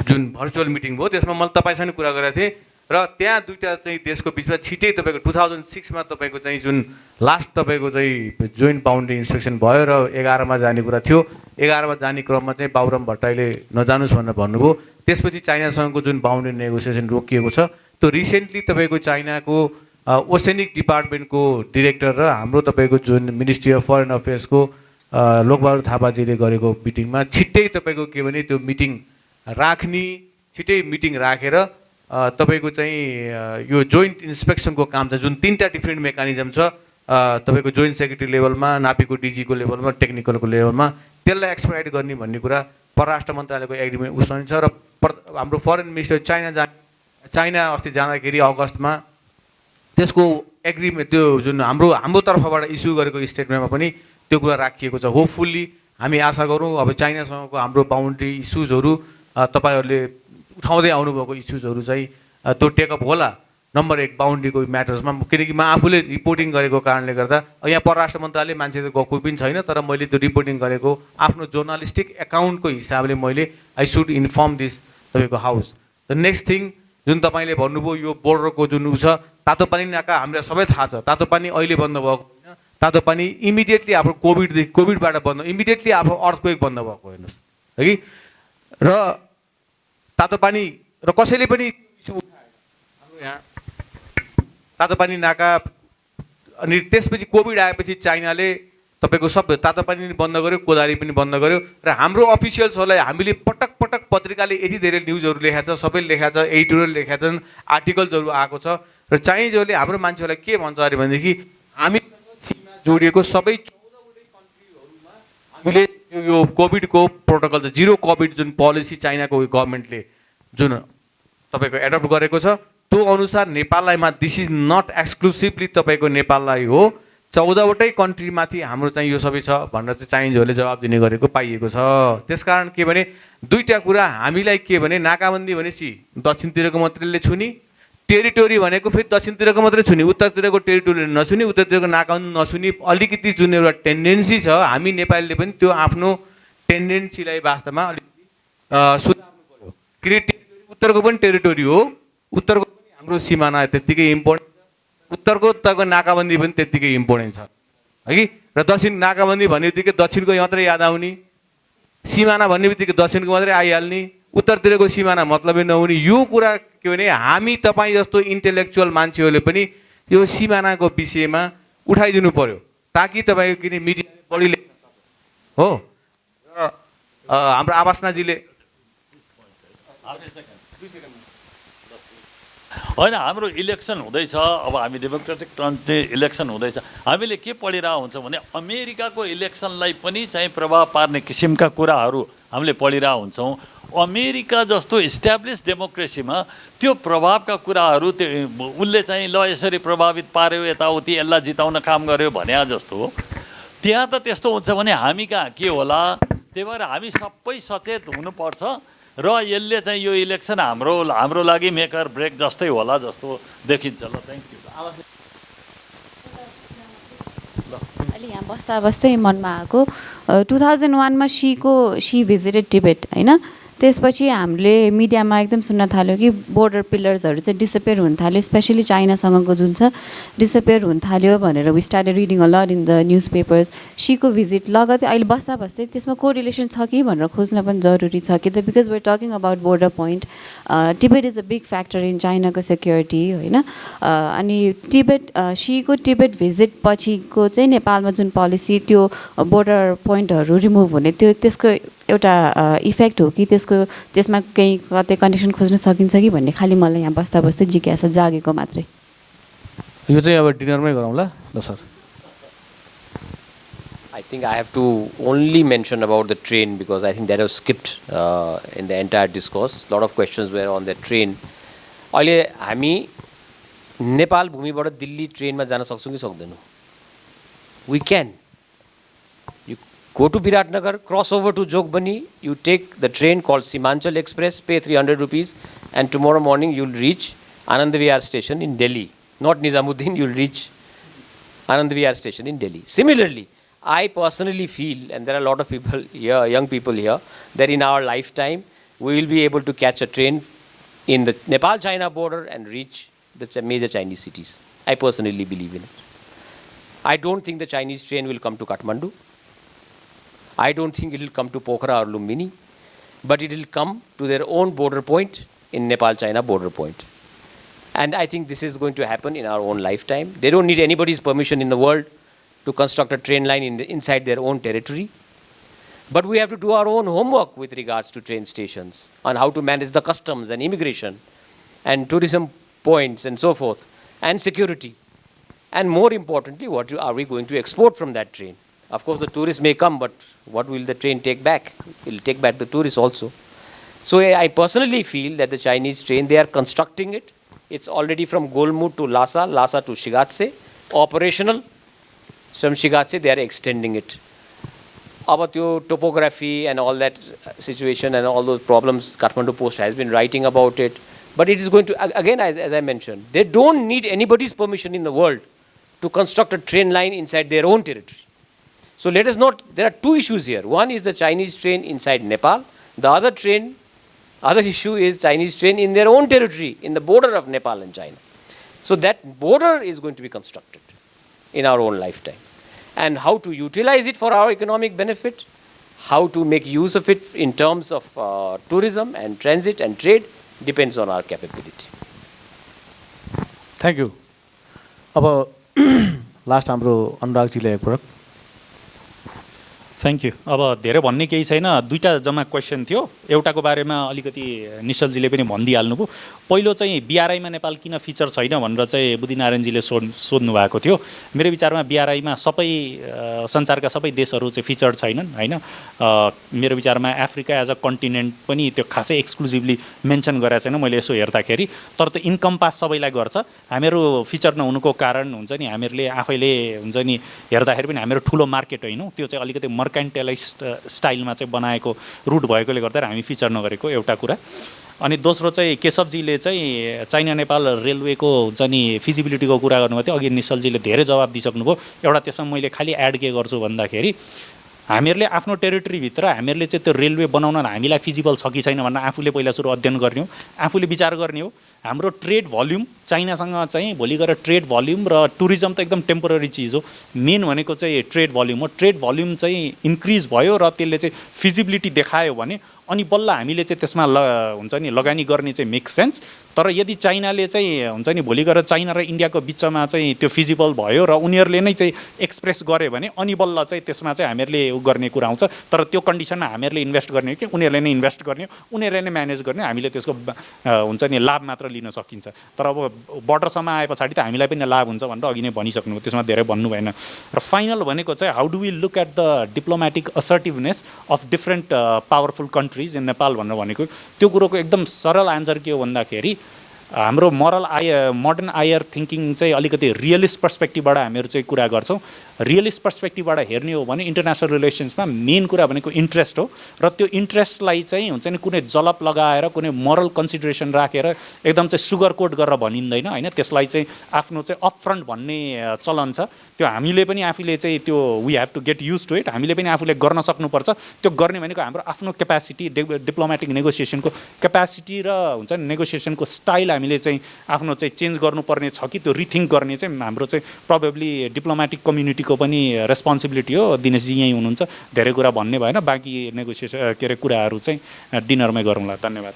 Speaker 15: जुन भर्चुअल मिटिङ भयो त्यसमा मैले तपाईँसँग कुरा गरेको थिएँ र त्यहाँ दुईवटा चाहिँ देशको बिचमा छिटै तपाईँको 2006 तपाईँको चाहिँ जुन लास्ट तपाईँको चाहिँ जोइन्ट बााउन्ड्री इन्सपेक्सन भयो र 11 जाने कुरा थियो। 11 जाने क्रममा चाहिँ बाबुराम भट्टराईले नजानुस् भनेर भन्नुभयो। त्यसपछि चाइनासँगको जुन बााउन्ड्री नेगोसिएसन रोकिएको छ, त्यो रिसेन्टली तपाईँको चाइनाको ओसेनिक डिपार्टमेन्टको डिरेक्टर र हाम्रो तपाईँको जुन मिनिस्ट्री अफ फरेन अफेयर्सको लोकबहादुर थापाजीले गरेको मिटिङमा छिट्टै तपाईँको के भने त्यो मिटिङ राख्ने, छिट्टै मिटिङ राखेर तपाईँको चाहिँ यो जोइन्ट इन्सपेक्सनको काम छ, जुन 3टा डिफ्रेन्ट मेकानिजम छ तपाईँको जोइन्ट सेक्रेटरी लेभलमा, नापीको डिजीको लेभलमा, टेक्निकलको लेभलमा, त्यसलाई एक्सपेडाइट गर्ने भन्ने कुरा परराष्ट्र मन्त्रालयको एग्रिमेन्ट उसमा छ। र हाम्रो फरेन मिनिस्टर चाइना अस्ति जाँदाखेरि अगस्तमा त्यसको एग्रिमेन्ट त्यो जुन हाम्रो तर्फबाट इस्यु गरेको स्टेटमेन्टमा पनि त्यो कुरा राखिएको छ। होपफुल्ली हामी आशा गरौँ अब चाइनासँगको हाम्रो बााउन्ड्री इस्युजहरू तपाईँहरूले उठाउँदै आउनुभएको इस्युजहरू चाहिँ त्यो टेकअप होला। नम्बर 1 बााउन्ड्रीको म्याटर्समा, किनकि म आफूले रिपोर्टिङ गरेको कारणले गर्दा यहाँ परराष्ट्र मन्त्रालय मान्छे त गएको पनि छैन, तर मैले त्यो रिपोर्टिङ गरेको आफ्नो जर्नलिस्टिक एकाउन्टको हिसाबले मैले आई सुड इन्फर्म दिस तपाईँको हाउस। द नेक्स्ट थिङ जुन तपाईँले भन्नुभयो यो बोर्डरको जुन उ छ, तातो पानी नाका हामीलाई सबै थाहा छ। तातो पानी अहिले बन्द भएको होइन, तातो पानी इमिडिएटली आफ्नो कोभिडबाट बन्द, इमिडिएटली आफ्नो अर्थक्वेक बन्द भएको हेर्नुहोस् है कि। र तातो पानी र कसैले पनि हाम्रो यहाँ तातो पानी नाका, अनि त्यसपछि कोभिड आएपछि चाइनाले तपाईँको सबै तातो पानी पनि बन्द गर्यो, कोदारी पनि बन्द गर्यो। र हाम्रो अफिसियल्सहरूलाई हामीले पटक पटक पत्रिकाले यति धेरै न्युजहरू लेखाएको छ, सबैले लेखाएको छ, एडिटोरियल लेखाएको छन्, आर्टिकल्सहरू आएको छ। र चाइनिजहरूले हाम्रो मान्छेहरूलाई के भन्छ अरे भनेदेखि हामीसँग सीमा जोडिएको सबै 14वटै कन्ट्रीहरूमा हामीले यो कोभिडको प्रोटोकल छ, जिरो कोभिड जुन पोलिसी चाइनाको गभर्मेन्टले जुन तपाईँको एडप्ट गरेको छ, त्यो अनुसार नेपाललाईमा दिस इज नट एक्सक्लुसिभली तपाईँको नेपाललाई हो, 14वटै कन्ट्रीमाथि हाम्रो चाहिँ यो सबै छ भनेर चाहिँ चाइनिजहरूले जवाब दिने गरेको पाइएको छ। त्यसकारण के भने दुईवटा कुरा हामीलाई के भने नाकाबन्दी भनेपछि दक्षिणतिरको मात्रै छुनी, टेरिटोरी भनेको फेरि दक्षिणतिरको मात्रै छुनी, उत्तरतिरको टेरिटोरी नछुनी, उत्तरतिरको नाकाबन्दी नछुनी, अलिकति जुन एउटा टेन्डेन्सी छ हामी नेपालीले पनि त्यो आफ्नो टेन्डेन्सीलाई वास्तवमा अलिकति सुधार्नु पर्यो। टेरिटोरी उत्तरको पनि टेरिटोरी हो, उत्तरको पनि हाम्रो सिमाना त्यत्तिकै इम्पोर्टेन्ट, उत्तरको तपाईँको नाकाबन्दी पनि त्यत्तिकै इम्पोर्टेन्ट छ है कि। र दक्षिण नाकाबन्दी भन्ने बित्तिकै दक्षिणको मात्रै याद आउने, सिमाना भन्ने बित्तिकै दक्षिणको मात्रै आइहाल्ने, उत्तरतिरको सिमाना मतलबै नहुने। यो कुरा के भने हामी तपाईँ जस्तो इन्टेलेक्चुअल मान्छेहरूले पनि यो सिमानाको विषयमा उठाइदिनु पर्यो, ताकि तपाईँको किन मिडियाले बढी लेख्न सक्छ हो। र हाम्रो आवासनाजीले
Speaker 5: होइन, हाम्रो इलेक्सन हुँदैछ, अब हामी डेमोक्रेटिक कन्ट्री इलेक्सन हुँदैछ, हामीले के पढिरहेको हुन्छौँ भने अमेरिकाको इलेक्सनलाई पनि चाहिँ प्रभाव पार्ने किसिमका कुराहरू हामीले पढिरहेको हुन्छौँ। अमेरिका जस्तो इस्ट्याब्लिस डेमोक्रेसीमा त्यो प्रभावका कुराहरू त्यो उसले चाहिँ ल यसरी प्रभावित पार्यो यताउति यसलाई जिताउन काम गर्यो भने जस्तो त्यहाँ त त्यस्तो हुन्छ भने हामी कहाँ के होला। त्यही भएर हामी सबै सचेत हुनुपर्छ र यसले चाहिँ यो इलेक्सन हाम्रो लागि मेकर ब्रेक जस्तै होला जस्तो देखिन्छ। ल थ्याङ्क यू।
Speaker 4: अहिले यहाँ बस्दा बस्दै मनमा आएको 2001मा सी भिजिटेड टिबेट होइन। त्यसपछि हामीले मिडियामा एकदम सुन्न थाल्यो कि बोर्डर पिलर्सहरू चाहिँ डिसपियर हुन थाल्यो, स्पेसली चाइनासँगको जुन छ डिसपियर हुन थाल्यो भनेर we started reading a lot in the newspapers. सीको भिजिट लगतै अहिले बस्दा बस्दै त्यसमा को रिलेसन छ कि भनेर खोज्न पनि जरुरी छ कि त, because we are talking about border point. Tibet is a big factor in चाइनाको सेक्युरिटी होइन। अनि सीको टिबेट भिजिट पछिको चाहिँ नेपालमा जुन पोलिसी त्यो बोर्डर पोइन्टहरू रिमुभ हुने त्यसको एउटा इफेक्ट हो कि त्यसमा केही कतै कनेक्सन खोज्न सकिन्छ कि भन्ने खालि मलाई यहाँ बस्दा बस्दै जिज्ञासा जागेको मात्रै।
Speaker 3: यो चाहिँ अब डिनरमै गरौँला ल sir.
Speaker 6: I think I have to only mention about the train because I think that was skipped in the entire discourse. A lot of questions were on the train. अहिले हामी नेपाल भूमिबाट दिल्ली ट्रेनमा जान सक्छौँ कि सक्दैनौँ? We can. You go to Biratnagar, cross over to Jogbani, you take the train called Simanchal Express, pay 300 rupees, and tomorrow morning you'll reach Anand Vihar station in Delhi. Not Nizamuddin, you'll reach Anand Vihar station in Delhi. Similarly, I personally feel, and there are a lot of people here, young people here, that in our lifetime, we will be able to catch a train in the Nepal-China border and reach the major Chinese cities. I personally believe in it. I don't think the Chinese train will come to Kathmandu. I don't think it will come to Pokhara or Lumbini, but it will come to their own border point in Nepal-China border point. And I think this is going to happen in our own lifetime. They don't need anybody's permission in the world to construct a train line inside their own territory. But we have to do our own homework with regards to train stations on how to manage the customs and immigration and tourism points and so forth, and security. And more importantly, what are we going to export from that train? Of course, the tourists may come, but what will the train take back? It will take back the tourists also. So I personally feel that the Chinese train, they are constructing it. It's already from Golmud to Lhasa, Lhasa to Shigatse, operational. From Shigatse, they are extending it. About your topography and all that situation and all those problems, Kathmandu Post has been writing about it. But it is going to, again, as I mentioned, they don't need anybody's permission in the world to construct a train line inside their own territory. So let us not, there are two issues here. One is the Chinese train inside Nepal. The other issue is Chinese train in their own territory, in the border of Nepal and China. So that border is going to be constructed in our own lifetime. And how to utilize it for our economic benefit, how to make use of it in terms of tourism and transit and trade, depends on our capability.
Speaker 3: Thank you. अब लास्ट हाम्रो अनुरागजीले एकपटक।
Speaker 7: Thank you. अब धेरै भन्ने केही छैन, दुईवटा जम्मा क्वेसन थियो। एउटाको बारेमा अलिकति निश्चलजीले पनि भनिदिइहाल्नु भयो। पहिलो चाहिँ बिआरआईमा नेपाल किन फिचर छैन भनेर चाहिँ बुद्धिनारायणजीले सोध्नु भएको थियो। मेरो विचारमा बिआरआईमा सबै संसारका सबै देशहरू चाहिँ फिचर छैनन् होइन। मेरो विचारमा अफ्रिका एज अ कन्टिनेन्ट पनि त्यो खासै एक्सक्लुजिभली मेन्सन गरेको छैन मैले यसो हेर्दाखेरि, तर त्यो इन्कम्पास सबैलाई गर्छ। हामीहरू फिचर नहुनुको कारण हुन्छ नि हामीहरूले आफैले हुन्छ नि हेर्दाखेरि पनि हामीहरू ठुलो मार्केट होइनौँ, त्यो चाहिँ अलिकति मर्केन्टाइलाइज्ड स्टाइलमा चाहिँ बनाएको रुट भएकोले गर्दा हामी फिचर नगरेको एउटा कुरा। अनि दोस्रो चाहिँ केशवजीले चाहिँ चाइना नेपाल रेलवेको हुन्छ नि फिजिबिलिटीको कुरा गर्नुभएको थियो। अघि निश्चलजीले धेरै जवाब दिइसक्नुभयो। एउटा त्यसमा मैले खालि एड के गर्छु भन्दाखेरि हामीहरूले आफ्नो टेरिटरीभित्र हामीहरूले चाहिँ त्यो रेलवे बनाउन हामीलाई फिजिबल छ कि छैन भनेर आफूले पहिला सुरु अध्ययन गर्ने हो, आफूले विचार गर्ने हो। हाम्रो ट्रेड भल्युम चाइनासँग चाहिँ भोलि गएर ट्रेड भल्युम र टुरिज्म त एकदम टेम्पोररी चिज हो, मेन भनेको चाहिँ ट्रेड भल्युम हो। ट्रेड भल्युम चाहिँ इन्क्रिज भयो र त्यसले चाहिँ फिजिबिलिटी देखायो भने अनि बल्ल हामीले चाहिँ त्यसमा हुन्छ नि लगानी गर्ने चाहिँ मेक सेन्स। तर यदि चाइनाले चाहिँ हुन्छ नि भोलि गएर चाइना र इन्डियाको बिचमा चाहिँ त्यो फिजिबल भयो र उनीहरूले नै चाहिँ एक्सप्रेस गर्यो भने अनि बल्ल चाहिँ त्यसमा चाहिँ हामीहरूले गर्ने कुरा आउँछ। तर त्यो कन्डिसनमा हामीहरूले इन्भेस्ट गर्ने हो कि उनीहरूले नै इन्भेस्ट गर्ने हो, उनीहरूले नै म्यानेज गर्ने, हामीले त्यसको हुन्छ नि लाभ मात्र लिन सकिन्छ। तर अब बर्डरसम्म आए पछाडि त हामीलाई पनि लाभ हुन्छ भनेर अघि नै भनिसक्नु, त्यसमा धेरै भन्नु भएन। र फाइनल भनेको चाहिँ how do we look at the diplomatic assertiveness of different powerful country countries in Nepal भनेर भनेको त्यो कुरोको एकदम सरल आन्सर के हो भन्दाखेरि हाम्रो मोडर्न आयर थिङ्किङ चाहिँ अलिकति रियलिस्ट पर्सपेक्टिभबाट हामीहरू चाहिँ कुरा गर्छौँ। रियलिस्ट पर्सपेक्टिभबाट हेर्ने हो भने इन्टरनेसनल रिलेसन्समा मेन कुरा भनेको इन्ट्रेस्ट हो र त्यो इन्ट्रेस्टलाई चाहिँ हुन्छ नि कुनै जलप लगाएर कुनै मोरल कन्सिडरेसन राखेर एकदम चाहिँ सुगर कोट गरेर भनिँदैन होइन। त्यसलाई चाहिँ आफ्नो चाहिँ अपफ्रन्ट भन्ने चलन छ, त्यो हामीले पनि आफूले चाहिँ त्यो we have to get used to it, हामीले पनि आफूले गर्न सक्नुपर्छ। त्यो गर्ने भनेको हाम्रो आफ्नो क्यापासिटी डिप्लोमेटिक नेगोसिएसनको क्यापासिटी र हुन्छ नि नेगोसिएसनको स्टाइल हामीले चाहिँ आफ्नो चाहिँ चेन्ज गर्नुपर्ने छ कि त्यो रिथिङ्क गर्ने चाहिँ हाम्रो चाहिँ प्रोबेबली डिप्लोमेटिक कम्युनिटीको पनि रेस्पोन्सिबिलिटी हो। दिनेशजी यहीँ हुनुहुन्छ, धेरै कुरा भन्ने भएन, बाँकी नेगोसिएसन के अरे कुराहरू चाहिँ डिनरमै गरौँला। धन्यवाद।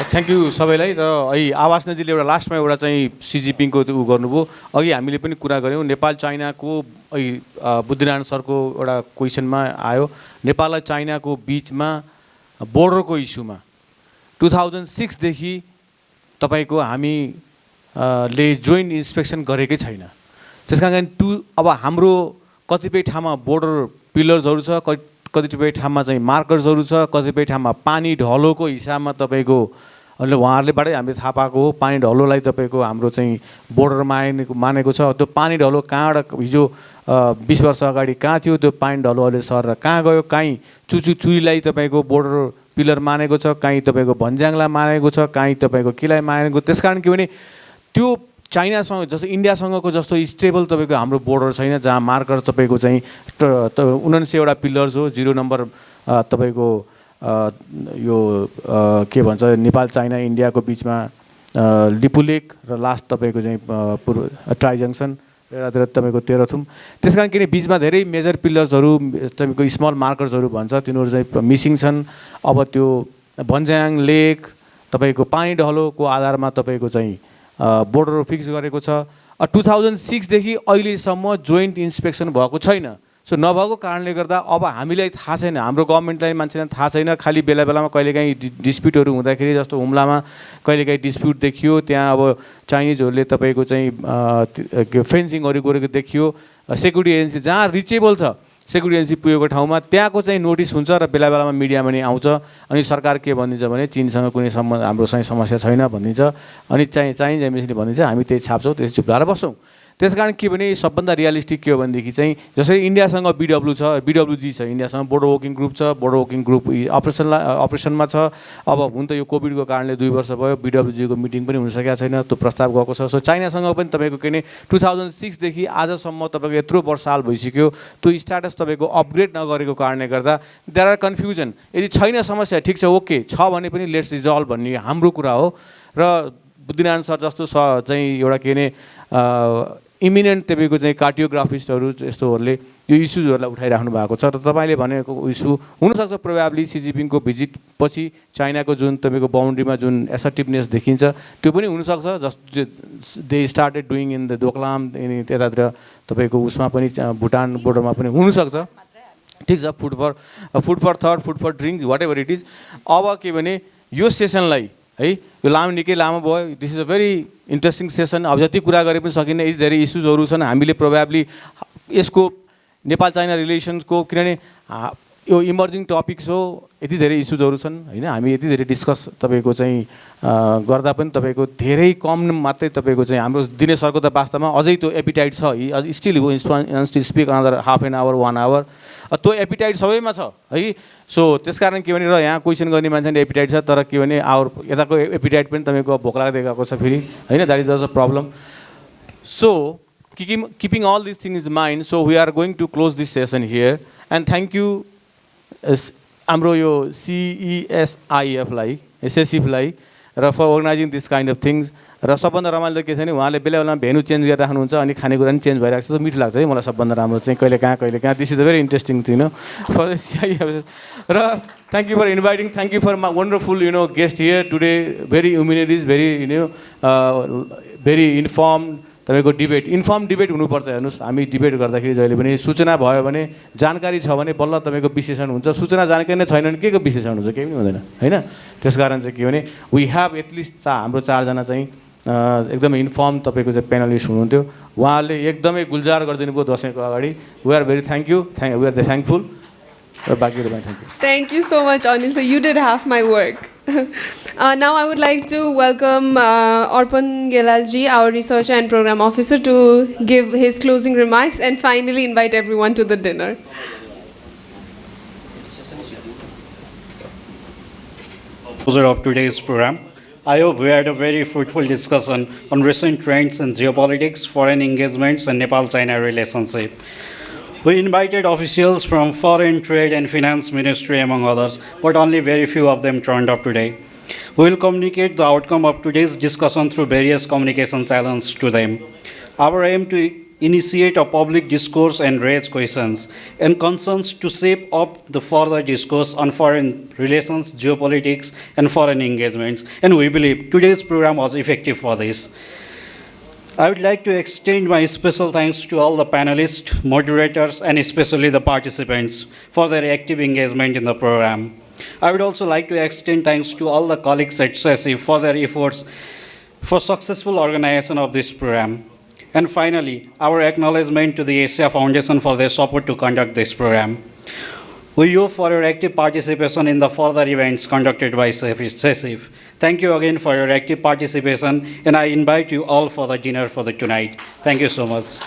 Speaker 3: थ्याङ्क यू सबैलाई। र अहिले आवासनाजीले एउटा लास्टमा एउटा चाहिँ सिजिपिङको ऊ गर्नुभयो। अघि हामीले पनि कुरा गऱ्यौँ नेपाल चाइनाको अहिले बुद्धिनारायण सरको एउटा क्वेसनमा आयो नेपाल र चाइनाको बिचमा बोर्डरको इस्युमा 2006 देखि तपाईँको हामी ले जोइन्ट इन्सपेक्सन गरेकै छैन। त्यस कारण अब हाम्रो कतिपय ठाउँमा बोर्डर पिलर्सहरू छ, कतिपय ठाउँमा चाहिँ मार्कर्सहरू छ, कतिपय ठाउँमा पानी ढलोको हिसाबमा तपाईँको उहाँहरूलेबाटै हामीले थाहा पाएको हो पानी ढलोलाई तपाईँको हाम्रो चाहिँ बोर्डर मानेको छ। त्यो पानी ढलो कहाँबाट हिजो 20 वर्ष अगाडि कहाँ थियो त्यो पानी ढलो अहिले सरेर कहाँ गयो, काहीँ चुचुचुरीलाई तपाईँको बोर्डर पिलर मानेको छ, काहीँ तपाईँको भन्ज्याङलाई मानेको छ, काहीँ तपाईँको केलाई मानेको। त्यस कारण के भने त्यो चाइनासँग जस्तो इन्डियासँगको जस्तो स्टेबल तपाईँको हाम्रो बोर्डर छैन जहाँ मार्कर तपाईँको चाहिँ 79वटा पिलर्स हो। 0 नम्बर तपाईँको यो के भन्छ नेपाल चाइना इन्डियाको बिचमा लिपुलेक र लास्ट तपाईँको चाहिँ पूर्व ट्राई जङ्सन र तपाईँको तेह्रथुम। त्यस कारण किन बिचमा धेरै मेजर पिलर्सहरू तपाईँको स्मल मार्कर्सहरू भन्छ तिनीहरू चाहिँ मिसिङ छन्। अब त्यो भन्ज्याङ लेक तपाईँको पानी ढलोको आधारमा तपाईँको चाहिँ बोर्डर फिक्स गरेको छ। 2006 देखि अहिलेसम्म जोइन्ट इन्सपेक्सन भएको छैन। सो नभएको कारणले गर्दा अब हामीलाई थाहा छैन, हाम्रो गभर्मेन्टलाई मान्छेलाई थाहा छैन। खालि बेला बेलामा कहिलेकाहीँ डिस्प्युटहरू हुँदाखेरि जस्तो हुम्लामा कहिलेकाहीँ डिस्प्युट देखियो, त्यहाँ अब चाइनिजहरूले तपाईँको चाहिँ फेन्सिङहरू गरेको देखियो। सेक्युरिटी एजेन्सी जहाँ रिचेबल छ सेक्युरिटी एजेन्सी पुगेको ठाउँमा त्यहाँको चाहिँ नोटिस हुन्छ र बेला बेलामा मिडियामा नि आउँछ। अनि सरकार के भनिदिन्छ भने चिनसँग कुनै हामीसँग समस्या छैन भनिदिन्छ। अनि चाइनिज एम्बेसीले भनिदिन्छ हामी त्यही छाप्छौँ, त्यसै चुप लाएर बस्छौँ। त्यस कारण के भने सबभन्दा रियलिस्टिक के हो भनेदेखि चाहिँ जसरी इन्डियासँग बिडब्ल्यू छ, बिडब्ल्यूजी छ, इन्डियासँग बोर्डर वर्किङ ग्रुप छ, बोर्डर वर्किङ ग्रुप अपरेसनमा छ। अब हुन त यो कोभिडको कारणले 2 वर्ष भयो, बिडब्ल्यूजीको मिटिङ पनि हुन सकेको छैन, त्यो प्रस्ताव गएको छ। सो चाइनासँग पनि तपाईँको के भने 2006 देखि आजसम्म तपाईँको यत्रो वर्ष साल भइसक्यो, त्यो स्ट्याटस तपाईँको अपग्रेड नगरेको कारणले गर्दा देयर आर कन्फ्युजन। यदि छैन समस्या ठिक छ, ओके छ भने पनि लेट्स रिजल्भ भन्ने हाम्रो कुरा हो। र बुद्धिनारायण सर जस्तो चाहिँ एउटा के भने इमिनेन्ट तपाईँको चाहिँ कार्डियोग्राफिस्टहरू यस्तोहरूले यो इस्युजहरूलाई उठाइराख्नु भएको छ। र तपाईँले भनेको इस्यु हुनसक्छ प्रोबेबली सिजिपिङको भिजिट पछि चाइनाको जुन तपाईँको बााउन्ड्रीमा जुन एसर्टिभनेस देखिन्छ त्यो पनि हुनसक्छ। Just they started doing in the Doklam त्यतातिर तपाईँको उसमा पनि भुटान बोर्डरमा पनि हुनसक्छ। ठिक छ, food for thought, food for drink, whatever it is. अब के भने यो सेसनलाई है यो लामो निकै लामो भयो। This is a very interesting session. अब जति कुरा गरे पनि सकिन्न, यति धेरै इस्युजहरू छन्। हामीले प्रोबेबली यसको नेपाल चाइना रिलेसन्सको किनभने यो इमर्जिङ टपिक्स हो, यति धेरै इस्युजहरू छन् होइन। हामी यति धेरै डिस्कस तपाईँको चाहिँ गर्दा पनि तपाईँको धेरै कम मात्रै तपाईँको चाहिँ हाम्रो दिनेश सरको त वास्तवमा अझै त्यो एपिटाइट छ, still still speak another half an hour 1 hour, त्यो एपिटाइट सबैमा छ है। सो त्यसकारण के भने र यहाँ क्वेसन गर्ने मान्छेले एपिटाइट छ, तर के भने यताको एपिटाइट पनि तपाईँको भोक लाग्दै गएको छ फेरि होइन। That is a problem. So keeping all these things in mind, so we are going to close this session here and thank you हाम्रो यो CESIF लाई SSIF लाई र for organizing this kind of things। र सबभन्दा रमाइलो के छ भने उहाँले बेला बेलामा भेन्यू चेन्ज गरेर राख्नुहुन्छ अनि खानेकुरा पनि चेन्ज भइरहेको छ, मिठो लाग्छ है मलाई सबभन्दा राम्रो चाहिँ कहिले कहाँ। This is a very interesting thing for CIF। र thank you for inviting, thank you for my wonderful guest here today, very humanities, very very inform तपाईँको डिबेट, इन्फर्म डिबेट हुनुपर्छ। हेर्नुहोस् हामी डिबेट गर्दाखेरि जहिले पनि सूचना भयो भने जानकारी छ भने बल्ल तपाईँको विश्लेषण हुन्छ, सूचना जानकारी नै छैन भने के को विश्लेषण हुन्छ, केही पनि हुँदैन होइन। त्यस कारण चाहिँ के भने वी हेभ एटलिस्ट हाम्रो 4 जना चाहिँ एकदमै इन्फर्म तपाईँको चाहिँ पेनलिस्ट हुनुहुन्थ्यो, उहाँहरूले एकदमै गुल्जार गरिदिनु भयो दसैँको अगाडि। We are very we are the thankful. Thank you.
Speaker 1: Thank you so much, Anil. So you did half my work. Now I would like to welcome Arpan Gelalji, our Researcher and Program Officer, to give his closing remarks and finally invite everyone to the dinner.
Speaker 16: Closer of today's program. I hope we had a very fruitful discussion on recent trends in geopolitics, foreign engagements, and Nepal-China relationship. We invited officials from Foreign Trade and Finance Ministry, among others, but only very few of them turned up today. We will communicate the outcome of today's discussion through various communication channels to them. Our aim to initiate a public discourse and raise questions and concerns to shape up the further discourse on foreign relations, geopolitics, and foreign engagements. And we believe today's program was effective for this. I would like to extend my special thanks to all the panelists, moderators, and especially the participants for their active engagement in the program. I would also like to extend thanks to all the colleagues at CESIF for their efforts for successful organization of this program. And finally, our acknowledgement to the Asia Foundation for their support to conduct this program. We hope for your active participation in the further events conducted by CESIF. Thank you again for your active participation, and I invite you all for the dinner for the tonight. Thank you so much.